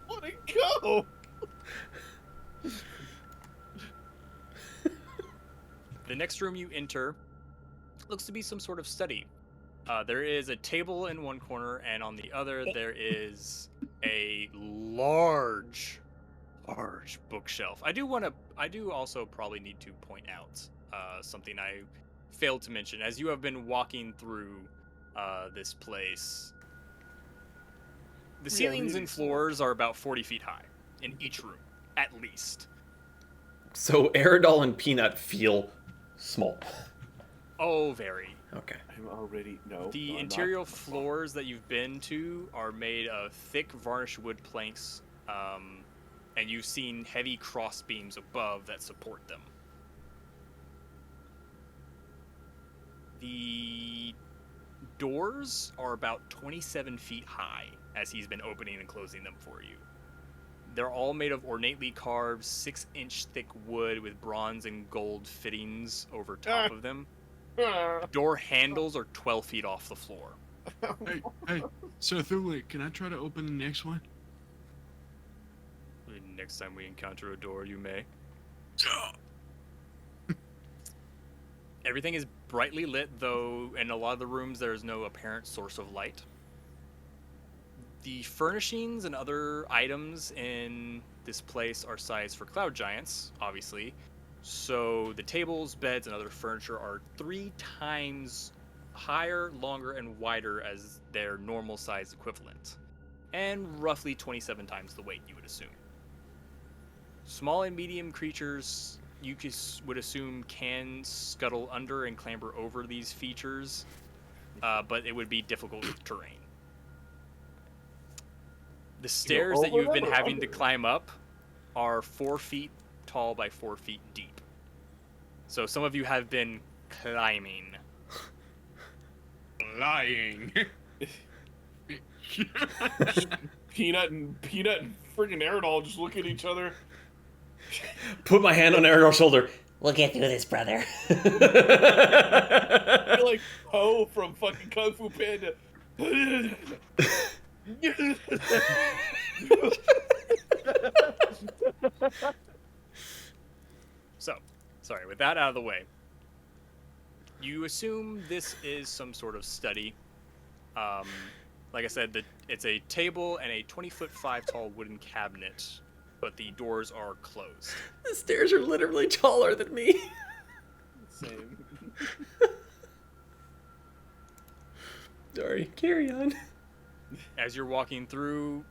Let it go. The next room you enter looks to be some sort of study. There is a table in one corner, and on the other there is a large bookshelf. I do also probably need to point out something I failed to mention. As you have been walking through this place, the ceilings and floors are about 40 feet high in each room, at least. So Eridol and Peanut feel small. Oh, very. Okay. I'm already no. The no, I'm interior not. floors that you've been to are made of thick varnished wood planks, and you've seen heavy cross beams above that support them. The doors are about 27 feet high as he's been opening and closing them for you. They're all made of ornately carved 6-inch thick wood with bronze and gold fittings over top of them. Door handles are 12 feet off the floor. Hey, Sir Thule, can I try to open the next one? Next time we encounter a door, you may. Everything is brightly lit, though in a lot of the rooms there is no apparent source of light. The furnishings and other items in this place are sized for cloud giants, obviously. So the tables, beds, and other furniture are 3 times higher, longer, and wider as their normal size equivalent, and roughly 27 times the weight, you would assume. Small and medium creatures you would assume can scuttle under and clamber over these features, but it would be difficult terrain. The stairs that you've been having to climb up are 4 feet tall by 4 feet deep. So some of you have been climbing. Lying. Peanut and friggin' Aerodol just look at each other. Put my hand on Aerodol's shoulder. We'll get through this, brother. I feel like Poe from fucking Kung Fu Panda. So, sorry, with that out of the way, you assume this is some sort of study. Like I said, it's a table and a 20-foot-5 tall wooden cabinet, but the doors are closed. The stairs are literally taller than me. Same. Sorry, carry on. As you're walking through,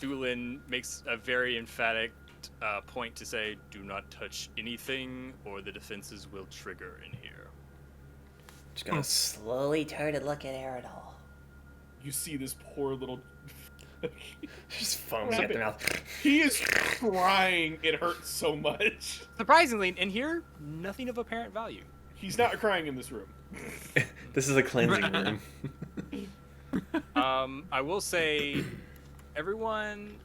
Thulin makes a very emphatic point to say, do not touch anything or the defenses will trigger in here. Just gonna Slowly turn and look at Aerodol. You see this poor little. just foaming at the mouth. He is crying. It hurts so much. Surprisingly, in here, nothing of apparent value. He's not crying in this room. This is a cleansing room. I will say, everyone.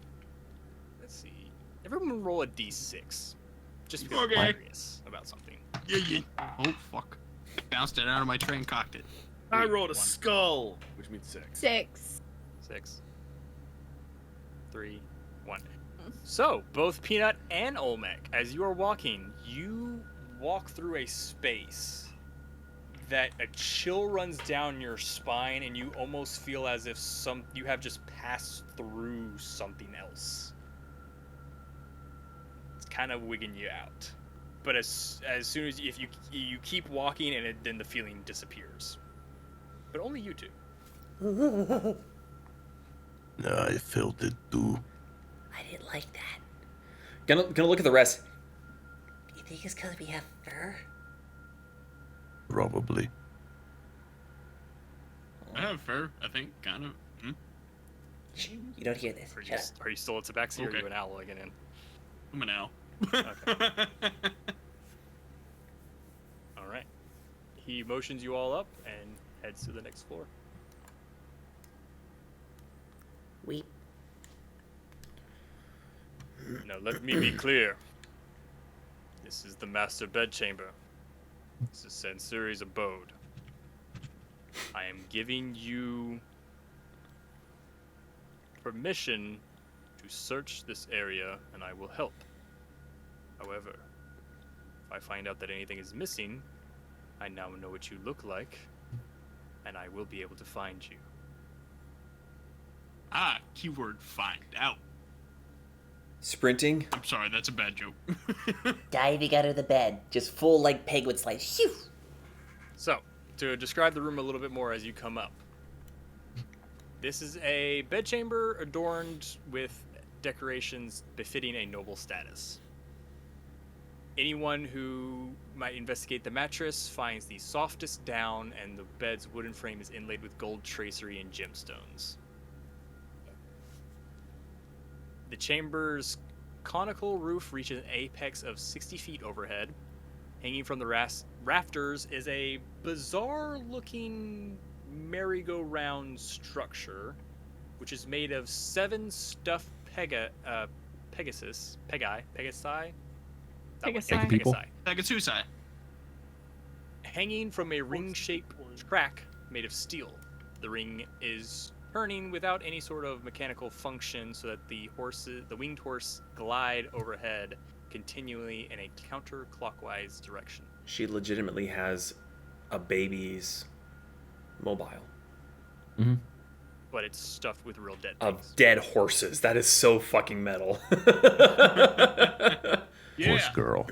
Let's see. Everyone roll a d6. Just because I'm curious about something. Yeah. Oh, fuck. Bounced it out of my tray and cocked it. I rolled a skull, which means 6. 6. 6, 3, 1. So, both Peanut and Olmec, as you are walking, you walk through a space that a chill runs down your spine, and you almost feel as if you have just passed through something else. It's kind of wigging you out. But as soon as if you keep walking, and then the feeling disappears. But only you two. I felt it too. I didn't like that. Gonna look at the rest. You think it's because we have fur? Probably. I have fur, I think, kind of. Shh, you don't hear this. Shut up. Are you still a tabaxi or are Okay. you an owl again? I'm an owl. Okay. All right. He motions you all up and heads to the next floor. Weep. Now let me be clear. This is the master bedchamber. This is Sansuri's abode. I am giving you permission to search this area, and I will help. However, if I find out that anything is missing, I now know what you look like, and I will be able to find you. Ah, keyword find out. Sprinting. I'm sorry, that's a bad joke. Diving out of the bed. Just full like penguin slice. Phew! So, to describe the room a little bit more as you come up. This is a bedchamber adorned with decorations befitting a noble status. Anyone who might investigate the mattress finds the softest down, and the bed's wooden frame is inlaid with gold tracery and gemstones. The chamber's conical roof reaches an apex of 60 feet overhead. Hanging from the rafters is a bizarre-looking merry-go-round structure, which is made of 7 stuffed Pegasi. Pegasusai. Hanging from a ring-shaped track made of steel. The ring is turning without any sort of mechanical function, so that the winged horse glide overhead continually in a counterclockwise direction. She legitimately has a baby's mobile. Mm-hmm. But it's stuffed with real dead Of things. dead horses. That is so fucking metal. Horse girl.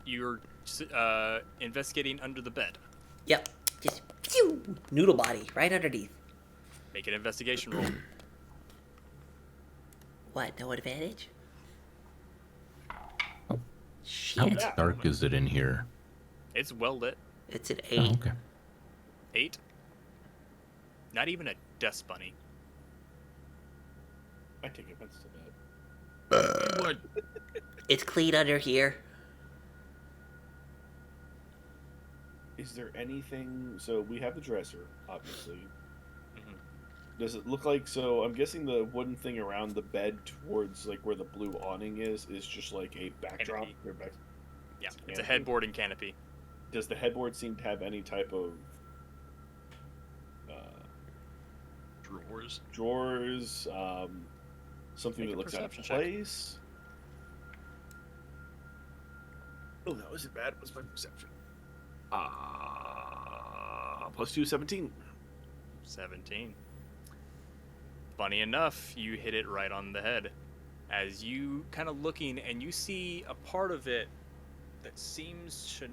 You're investigating under the bed. Yep. Just noodle body right underneath. Make an investigation roll. What? No advantage? How Shit. dark is it in here? It's well lit. It's an 8. Oh, okay. 8. Not even a dust bunny. I take offense to that. What? It's clean under here. Is there anything? So we have the dresser, obviously. Mhm. Does it look like? So I'm guessing the wooden thing around the bed towards like where the blue awning is just like a backdrop. Canopy. Or back, Yeah, it's a canopy? headboard and canopy. Does the headboard seem to have any type of Drawers. something Make that a looks out of perception check. place? Oh, that wasn't bad. What's my perception? +2, 17. 17. Funny enough, you hit it right on the head. As you kind of looking, and you see a part of it that seems to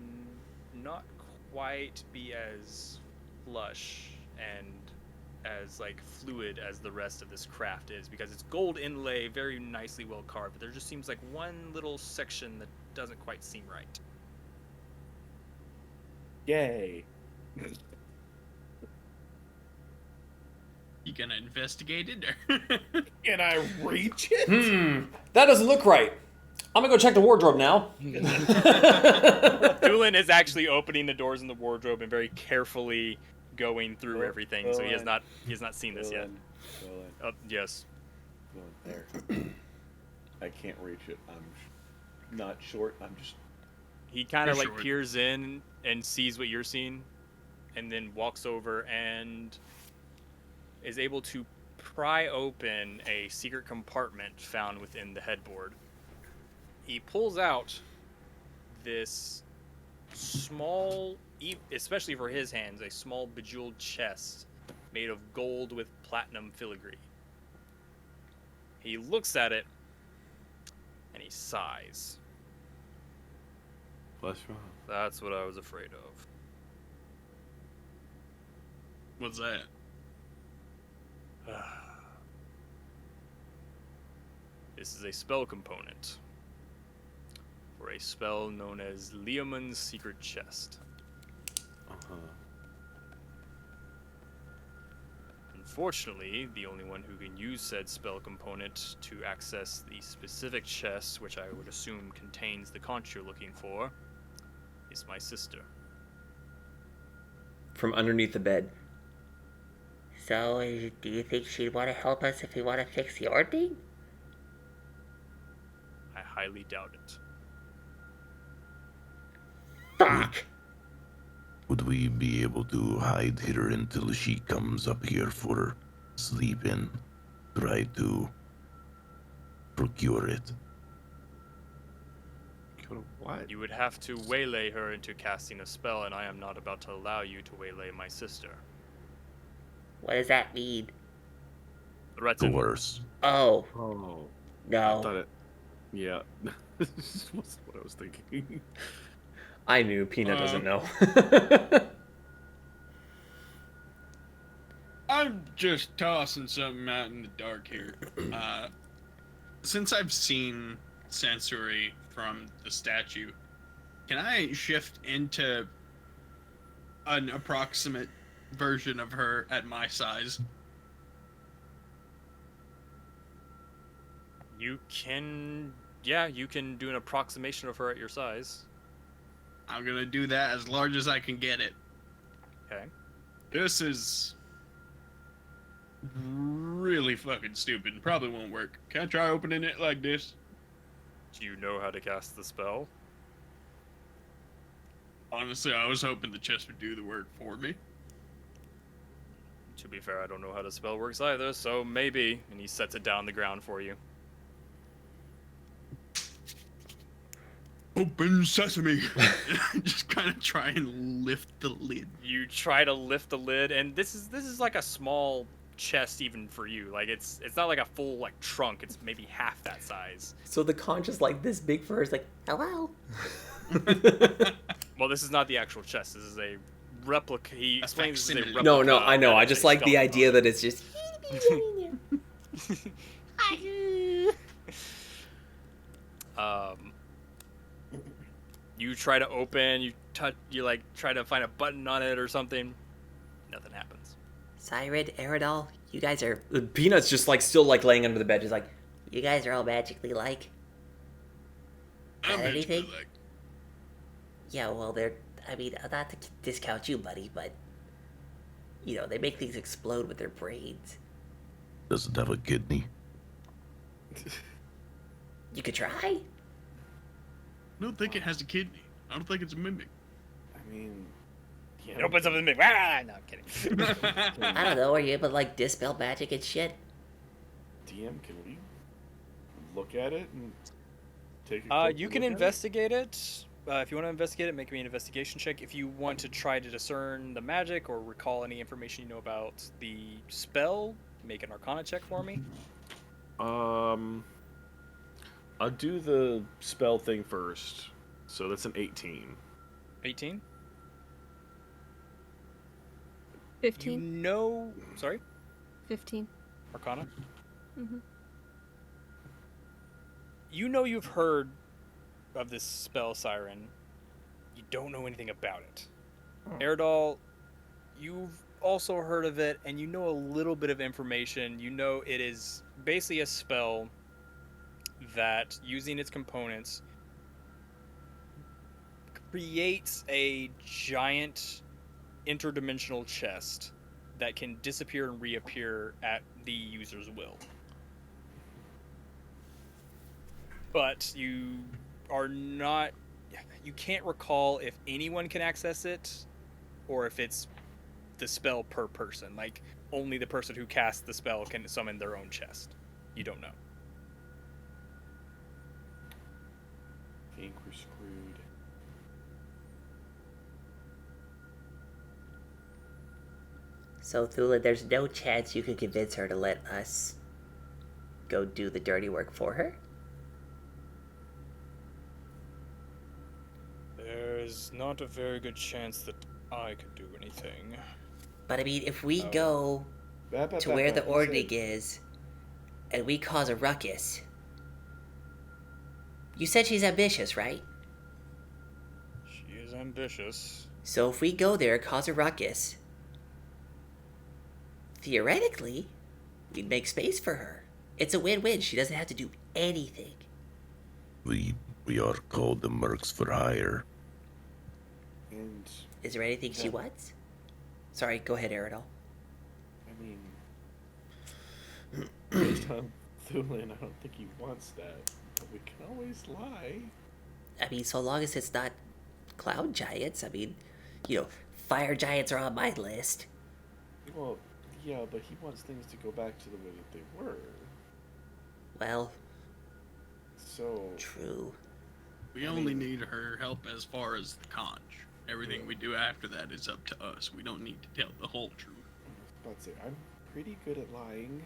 not quite be as flush and as like fluid as the rest of this craft is, because it's gold inlay, very nicely well carved, but there just seems like one little section that doesn't quite seem right. Yay. You gonna investigate it? Or Can I reach it? That doesn't look right. I'm gonna go check the wardrobe now. Doolin is actually opening the doors in the wardrobe and very carefully going through everything, so he has not seen this yet. Oh, yes. There. I can't reach it. I'm not short. I'm just. He kind of You're like short. peers in and sees what you're seeing, and then walks over and is able to pry open a secret compartment found within the headboard. He pulls out this small, especially for his hands, a small bejeweled chest made of gold with platinum filigree. He looks at it and he sighs. What's wrong? That's what I was afraid of. what's that? This is a spell component for a spell known as Leomund's Secret Chest. Unfortunately, the only one who can use said spell component to access the specific chest, which I would assume contains the conch you're looking for, is my sister. From underneath the bed. So, do you think she'd want to help us if we want to fix your thing? I highly doubt it. Fuck! Would we be able to hide here until she comes up here for sleep and try to procure it? What? You would have to waylay her into casting a spell, and I am not about to allow you to waylay my sister. What does that mean? Threaten. Coerce. Oh, Oh. I no. thought it. Yeah. That's what I was thinking. I knew Peanut doesn't know. just tossing something out in the dark here. Since I've seen Sansuri from the statue, can I shift into an approximate version of her at my size? You can, yeah, you can do an approximation of her at your size. I'm gonna do that as large as I can get it. Okay. This is really fucking stupid and probably won't work. Can I try opening it like this? Do you know how to cast the spell? Honestly, I was hoping the chest would do the work for me. To be fair, I don't know how the spell works either, so maybe. And he sets it down on the ground for you. Open sesame! Just kind of try and lift the lid. You try to lift the lid, and this is like a small chest even for you. Like it's not like a full like trunk. It's maybe half that size. So the conch is like this big for her. It's like, hello. Well, this is not the actual chest. This is a replica. He explains this is a replica. No, I know. that I has just a like the skeleton idea on that it's just. it. You try to open. You like try to find a button on it or something. Nothing happens. Siren, Eridol, you guys are. Peanut's just like still like laying under the bed, just like. You guys are all magically like. Got anything? Yeah, well, they're. I mean, not to discount you, buddy, but. You know, they make things explode with their brains. Doesn't have a kidney. You could try. I don't think it has a kidney. I don't think it's a mimic. I mean, It opens up in the mid. Ah, no, I'm kidding. I don't know, are you able to, like, dispel magic and shit? DM, can we look at it and take a You can investigate it. If you want to investigate it, make me an investigation check. If you want to try to discern the magic or recall any information you know about the spell, make an Arcana check for me. I'll do the spell thing first. So that's an 18. 18? 15. No. Sorry? 15. Arcana? Mm-hmm. You know you've heard of this spell, Siren. You don't know anything about it. Eridol, you've also heard of it, and you know a little bit of information. You know it is basically a spell that, using its components, creates a giant interdimensional chest that can disappear and reappear at the user's will. But you are not... You can't recall if anyone can access it, or if it's the spell per person. Like, only the person who casts the spell can summon their own chest. You don't know. I think we're screwed. So, Thula, there's no chance you could convince her to let us go do the dirty work for her? There's not a very good chance that I could do anything. But I mean, if we go to where the ordning is, and we cause a ruckus... You said she's ambitious, right? She is ambitious. So if we go there, cause a ruckus... Theoretically, we'd make space for her. It's a win-win. She doesn't have to do anything. We are called the Mercs for hire. And Is there anything she wants? Sorry, go ahead, Eridol. I mean, based on Thulin, I don't think he wants that. But we can always lie. I mean, so long as it's not cloud giants. I mean, you know, fire giants are on my list. Well, yeah, but he wants things to go back to the way that they were. Well, So true. We only need her help as far as the conch. Everything we do after that is up to us. We don't need to tell the whole truth. I was about to say, I'm pretty good at lying.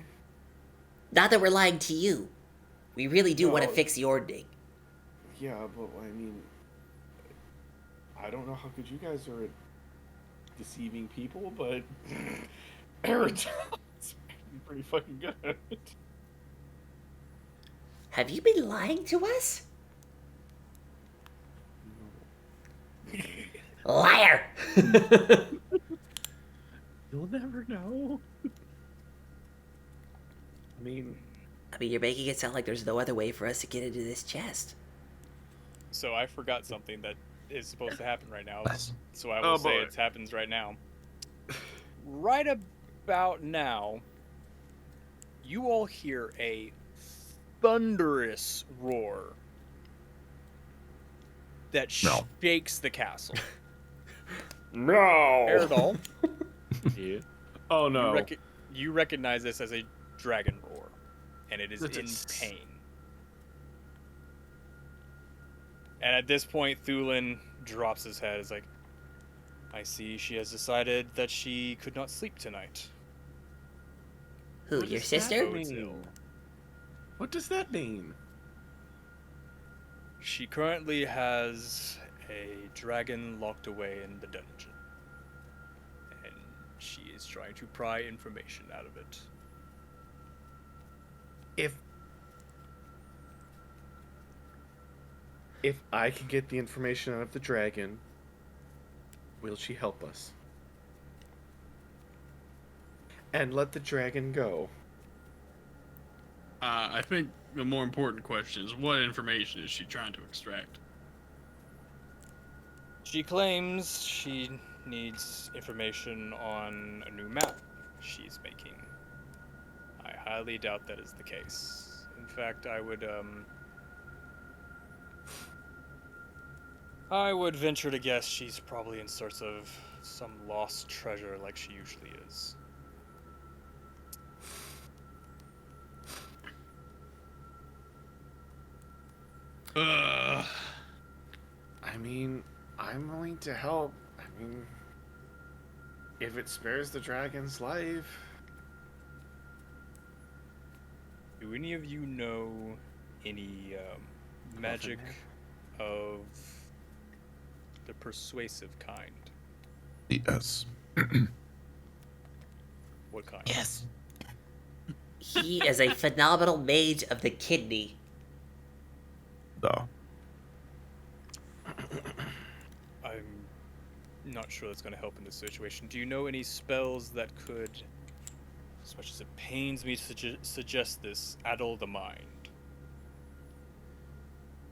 Not that we're lying to you. We really do want to No. fix the ordning. Yeah, but I mean, I don't know how good you guys are at deceiving people, but Aerodol's pretty fucking good. Have you been lying to us? Liar! You'll never know. I mean, You're making it sound like there's no other way for us to get into this chest. So I forgot something that is supposed to happen right now. Nice. So I will Oh, say boy. it happens right now. Right about now, you all hear a thunderous roar that No. shakes the castle. no. Eridol, Yeah. Oh no. you recognize this as a dragon roar, and it is That's in a pain. And at this point, Thulin drops his head. Is like, I see she has decided that she could not sleep tonight. Who, What your does that sister? mean? What does that mean? She currently has a dragon locked away in the dungeon. And she is trying to pry information out of it. If I can get the information out of the dragon, will she help us? And let the dragon go. I think the more important question is what information is she trying to extract? She claims she needs information on a new map she's making. I highly doubt that is the case. In fact, I would venture to guess she's probably in search of some lost treasure like she usually is. Uh, I mean, I'm willing to help. I mean, if it spares the dragon's life. Do any of you know any magic of the persuasive kind? Yes. What kind? Yes. He is a phenomenal mage of the kidney. No. I'm not sure that's going to help in this situation. Do you know any spells that could, as much as it pains me to suggest this, addle the mind?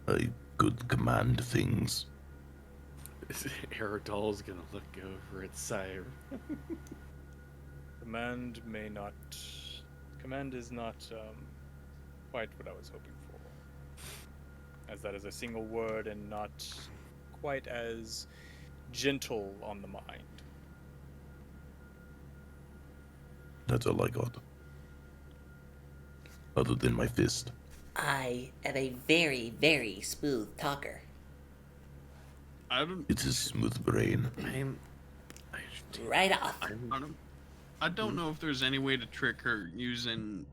I could command things. Eridol's gonna look over at Sire. Command is not quite what I was hoping for. As that is a single word and not quite as gentle on the mind. That's all I got. Other than my fist. I am a very, very smooth talker. I don't. It's a smooth brain. Right off. I don't know if there's any way to trick her using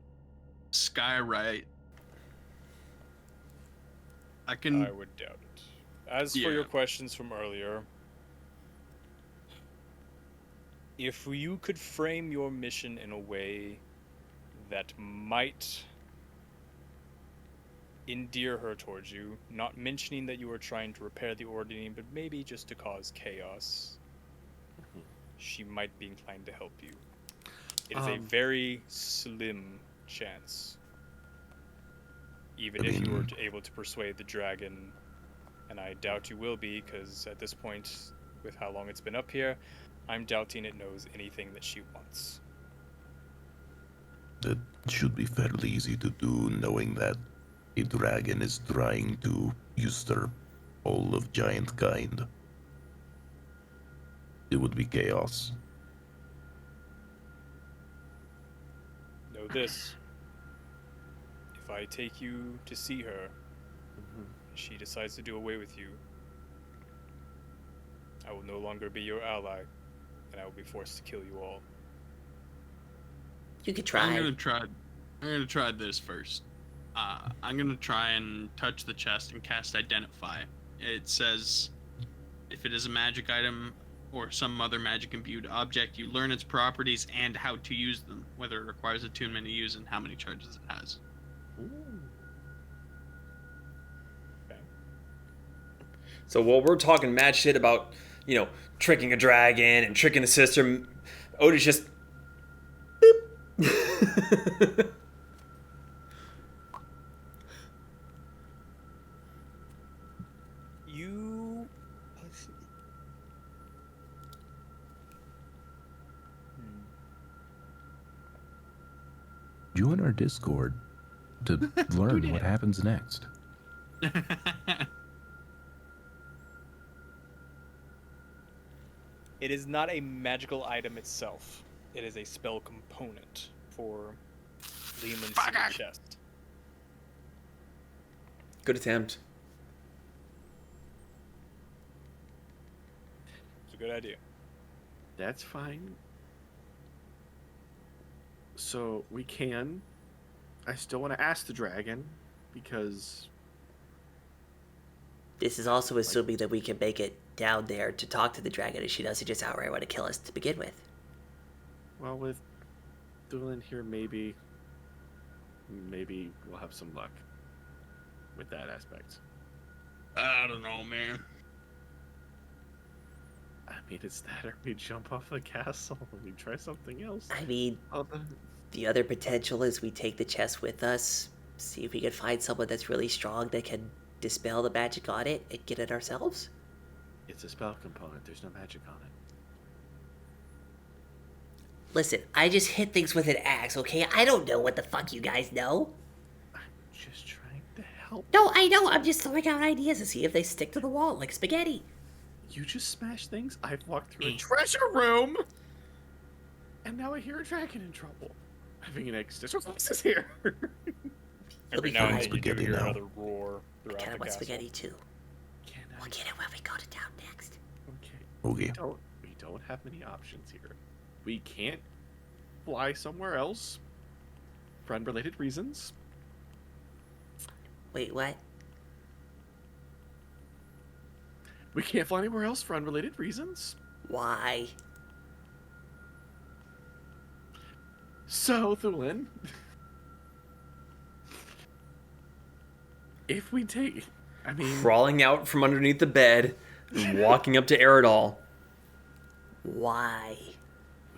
Skywrite. I would doubt it. As for Yeah. your questions from earlier, if you could frame your mission in a way that might endear her towards you, not mentioning that you were trying to repair the ordering, but maybe just to cause chaos, she might be inclined to help you. It is a very slim chance. Even if you were able to persuade the dragon, and I doubt you will be, because at this point, with how long it's been up here, I'm doubting it knows anything that she wants. That should be fairly easy to do, knowing that a dragon is trying to usurp all of giant kind. It would be chaos. Know this. If I take you to see her, she decides to do away with you, I will no longer be your ally, and I will be forced to kill you all. You could try. I'm gonna try this first. I'm gonna try and touch the chest and cast Identify. It says, if it is a magic item, or some other magic imbued object. You learn its properties and how to use them, whether it requires attunement to use and how many charges it has. Ooh. Okay. So while we're talking mad shit about, tricking a dragon and tricking the system, Odie's just boop. Let's see. Join our Discord to learn what happens next. It is not a magical item itself. It is a spell component for Lehman's chest. Good attempt. It's a good idea. That's fine. So we can. I still want to ask the dragon because This is also assuming that we can make it down there to talk to the dragon, and she doesn't just outright want to kill us to begin with. well, with Doolin here, maybe we'll have some luck with that aspect. I don't know, man. I mean, it's that or we jump off the castle and we try something else. I mean, the other potential is we take the chest with us, see if we can find someone that's really strong that can dispel the magic on it and get it ourselves. It's a spell component. There's no magic on it. Listen, I just hit things with an axe, okay? I don't know what the fuck you guys know. I'm just trying to help. No, I know. I'm just throwing out ideas to see if they stick to the wall like spaghetti. You just smash things. I've walked through a treasure room, and now I hear a dragon in trouble. Having an existential crisis here. Every be now and fine. then you do Spaghetti hear now. another roar I throughout kind the of want castle. spaghetti too. Can I? We'll get it when we go to town next. Okay. Okay. We don't have many options here. We can't fly somewhere else for unrelated reasons. Wait, what? We can't fly anywhere else for unrelated reasons. Why? So, Thulin, if we take, I mean, Crawling out from underneath the bed and walking up to Eridol. Why?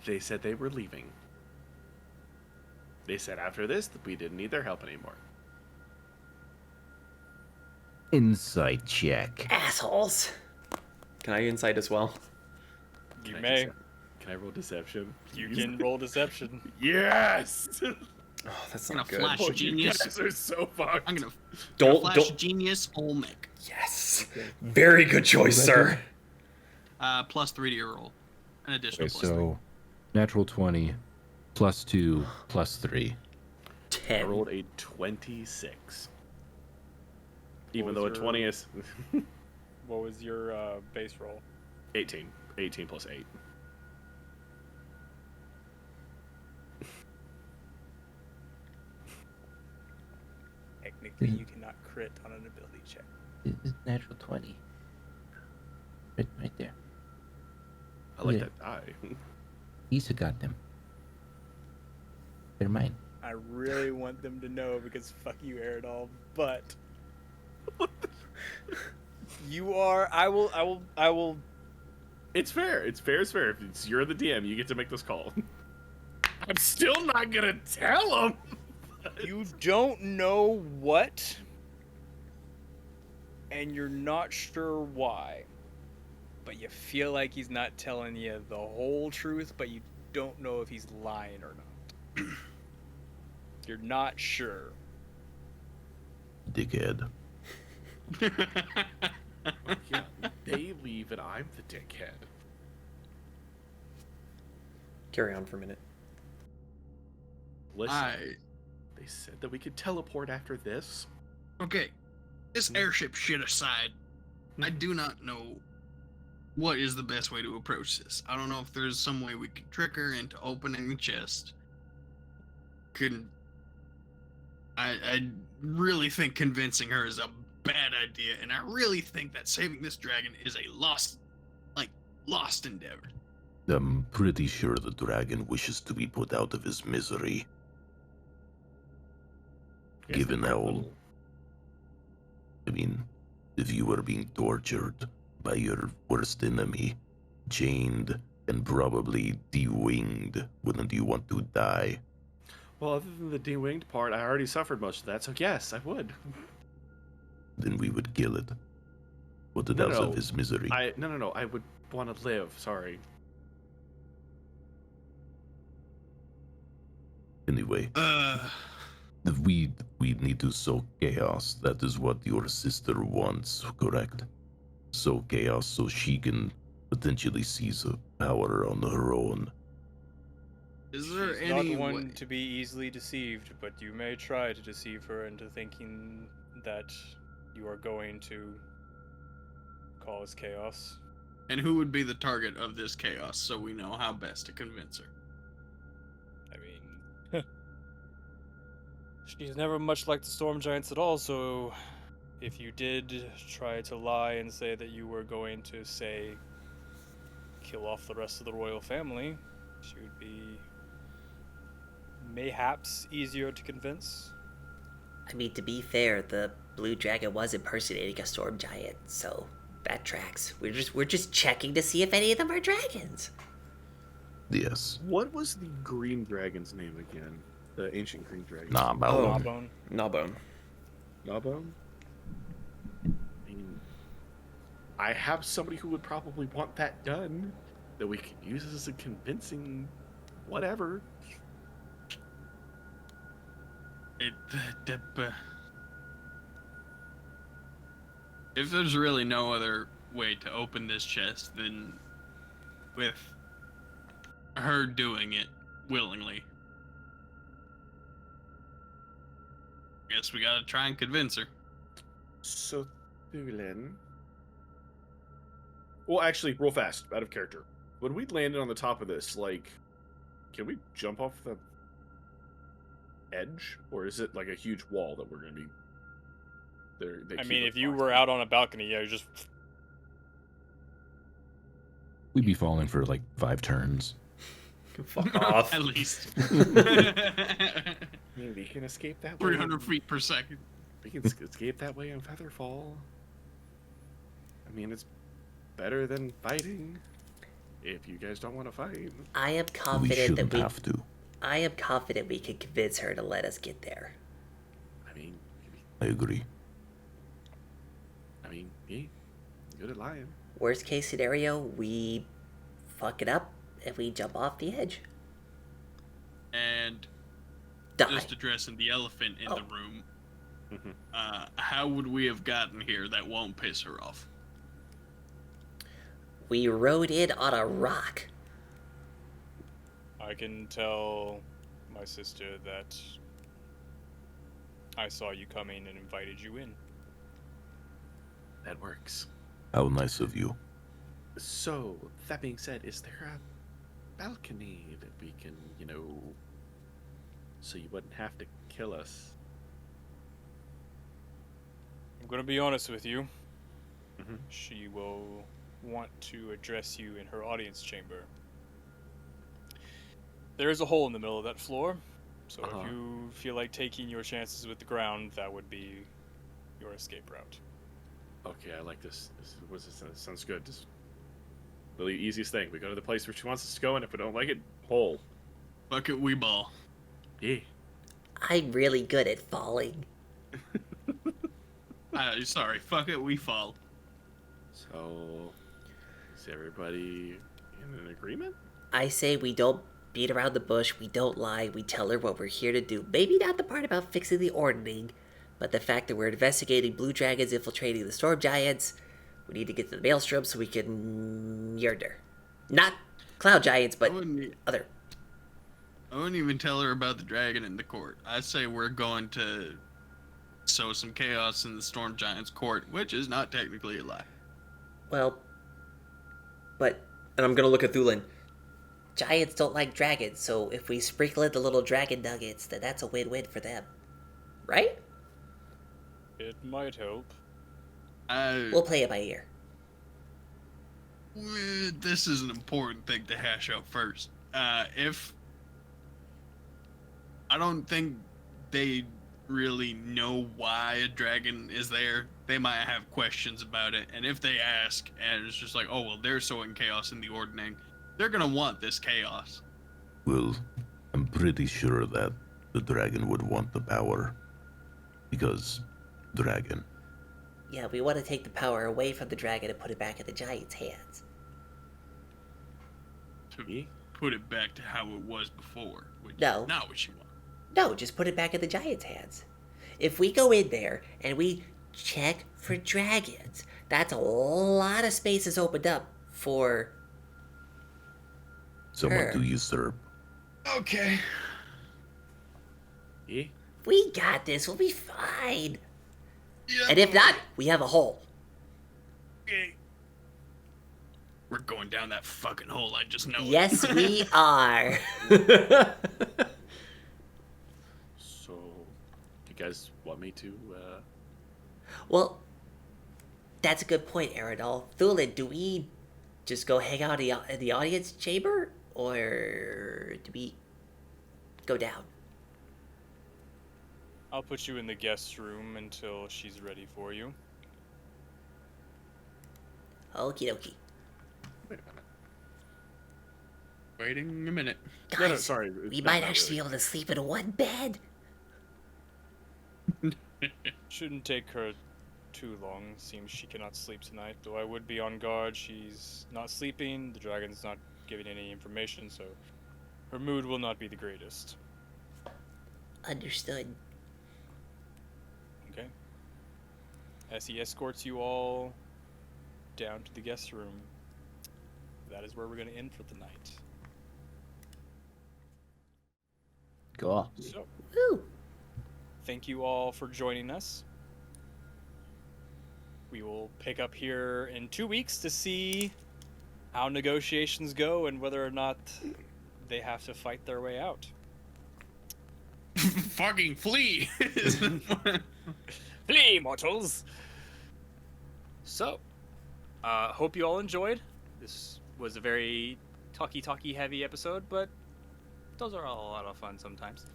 they said they were leaving. They said after this that we didn't need their help anymore. Insight check. Assholes. Can I insight as well? You Can I may. Can I roll deception? You can roll deception. Yes. Oh, that's I'm not gonna good. flash You genius. guys are so fucked. I'm gonna Don't flash don't. genius Olmec. Yes. Very good choice, sir. +3 to your roll. An additional Okay, +3. so natural 20, +2, +3. I 10. rolled a 26. Even was though a your- 20 is What was your base roll? 18. 18 plus 8. Technically, you cannot crit on an ability check. This is natural 20. Right there. I like Yeah. that die. Issa got them. They're mine. I really want them to know because fuck you, Eridol, but you are. I will. It's fair. It's fair. It's fair. If it's, you're the DM, you get to make this call. I'm still not gonna tell him. You don't know what, and you're not sure why, but you feel like he's not telling you the whole truth, but you don't know if he's lying or not. You're not sure. Dickhead. Yeah, they leave and I'm the dickhead. Carry on for a minute. Listen, they said that we could teleport after this. Okay, this airship shit aside, I do not know what is the best way to approach this. I don't know if there's some way we could trick her into opening the chest. I really think convincing her is a bad idea, and I really think that saving this dragon is a lost, lost endeavor. I'm pretty sure the dragon wishes to be put out of his misery. Yes, Given they how, will. I mean, if you were being tortured by your worst enemy, chained and probably de-winged, wouldn't you want to die? Well, other than the de-winged part, I already suffered most of that, so yes, I would. Then we would kill it. Put it No, out no. of his misery. No. I would want to live. Sorry. Anyway, we need to sow chaos. That is what your sister wants, correct? Sow chaos so she can potentially seize a power on her own. Is there She's any not one way? to be easily deceived, but you may try to deceive her into thinking that you are going to cause chaos. And who would be the target of this chaos so we know how best to convince her? I mean, she's never much like the Storm Giants at all, so if you did try to lie and say that you were going to, say, kill off the rest of the royal family, she would be mayhaps easier to convince. I mean, to be fair, the blue dragon was impersonating a storm giant, so that tracks. We're just checking to see if any of them are dragons. Yes. What was the green dragon's name again? The ancient green dragon. Nah, Oh, Gnawbone. Gnawbone. Gnawbone? I mean, I have somebody who would probably want that done, that we could use as a convincing whatever. If there's really no other way to open this chest than with her doing it willingly, guess we gotta try and convince her. So, Thulen. Well, actually, real fast, out of character. When we landed on the top of this, like, can we jump off the edge? Or is it like a huge wall that we're going to be there? I mean, if you were out on a balcony, yeah, you just... We'd be falling for like 5 turns. Fuck off. At least. I mean, we can escape that way. 300 feet per second. We can escape that way in Featherfall. I mean, it's better than fighting. If you guys don't want to fight. I am We confident shouldn't that we. have to. I am confident we can convince her to let us get there. I mean, I agree. yeah, good at lying. Worst case scenario, we fuck it up and we jump off the edge. And Die. just addressing the elephant in the room, Mhm. how would we have gotten here that won't piss her off? We rode in on a rock. I can tell my sister that I saw you coming and invited you in. That works. How nice of you. So, that being said, is there a balcony that we can, so you wouldn't have to kill us? I'm gonna be honest with you. Mhm. She will want to address you in her audience chamber. There is a hole in the middle of that floor, so Uh-huh. if you feel like taking your chances with the ground, that would be your escape route. Okay, I like this. This sounds good. Just the easiest thing. We go to the place where she wants us to go, and if we don't like it, hole. Bucket we ball. Yeah. I'm really good at falling. Sorry, fuck it, we fall. So, is everybody in an agreement? I say we don't beat around the bush, we don't lie, we tell her what we're here to do. Maybe not the part about fixing the ordning, but the fact that we're investigating blue dragons infiltrating the storm giants. We need to get to the maelstrom so we can yurder. Not cloud giants, but other. I wouldn't even tell her about the dragon in the court. I say we're going to sow some chaos in the storm giant's court, which is not technically a lie. Well, but And I'm gonna look at Thulin. giants don't like dragons, so if we sprinkle in the little dragon nuggets, then that's a win-win for them. Right? It might help. We'll play it by ear. This is an important thing to hash out first. If I don't think they really know why a dragon is there, they might have questions about it. And if they ask, and it's just like, oh well, they're sowing chaos in the ordning, they're gonna want this chaos. Well, I'm pretty sure that the dragon would want the power. Because, dragon. Yeah, we want to take the power away from the dragon and put it back in the giant's hands. To put it back to how it was before, which No. is not what you want. No, just put it back in the giant's hands. If we go in there and we check for dragons, that's a lot of spaces opened up for Someone her. to usurp. Okay. Yeah. We got this, we'll be fine. Yeah. And if not, we have a hole. Okay. We're going down that fucking hole, I just know it. Yes, we are. So, you guys want me to, Well, that's a good point, Aerodol. Thulin, do we just go hang out in the audience chamber? Or do we go down? I'll put you in the guest room until she's ready for you. Okie dokie. wait a minute. Waiting a minute. No, Guys, sorry. we no, might not actually be really. able to sleep in one bed. Shouldn't take her too long. Seems she cannot sleep tonight, though I would be on guard. She's not sleeping, the dragon's not giving any information, so her mood will not be the greatest. Understood. Okay. As he escorts you all down to the guest room, that is where we're going to end for the night. Cool. So, Woo! thank you all for joining us. We will pick up here in 2 weeks to see how negotiations go and whether or not they have to fight their way out. Fucking flee! Flee, mortals! So, hope you all enjoyed. This was a very talky heavy episode, but those are all a lot of fun sometimes.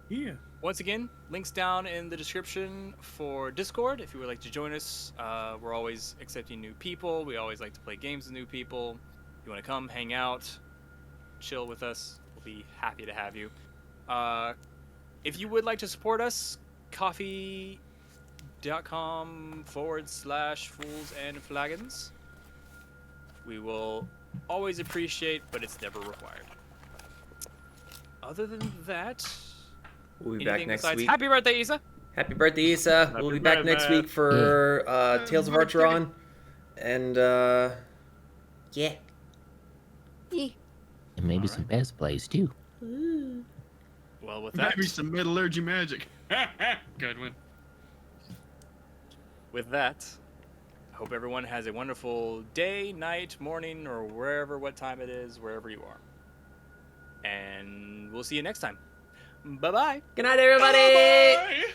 Yeah. Once again, links down in the description for Discord if you would like to join us. We're always accepting new people. We always like to play games with new people. If you want to come, hang out, chill with us, we'll be happy to have you. If you would like to support us, coffee.com/fools&flagons. We will always appreciate, but it's never required. Other than that, We'll be back anything next besides week. happy birthday, Isa! Happy birthday, Issa. Happy We'll be back next birthday. week for Tales of Archeron. And, Yeah. And maybe some best plays too. Ooh. Well, with that, Maybe some metallurgy magic. Good one. with that, I hope everyone has a wonderful day, night, morning, or what time it is, wherever you are. And we'll see you next time. Bye-bye. good night, everybody. Bye.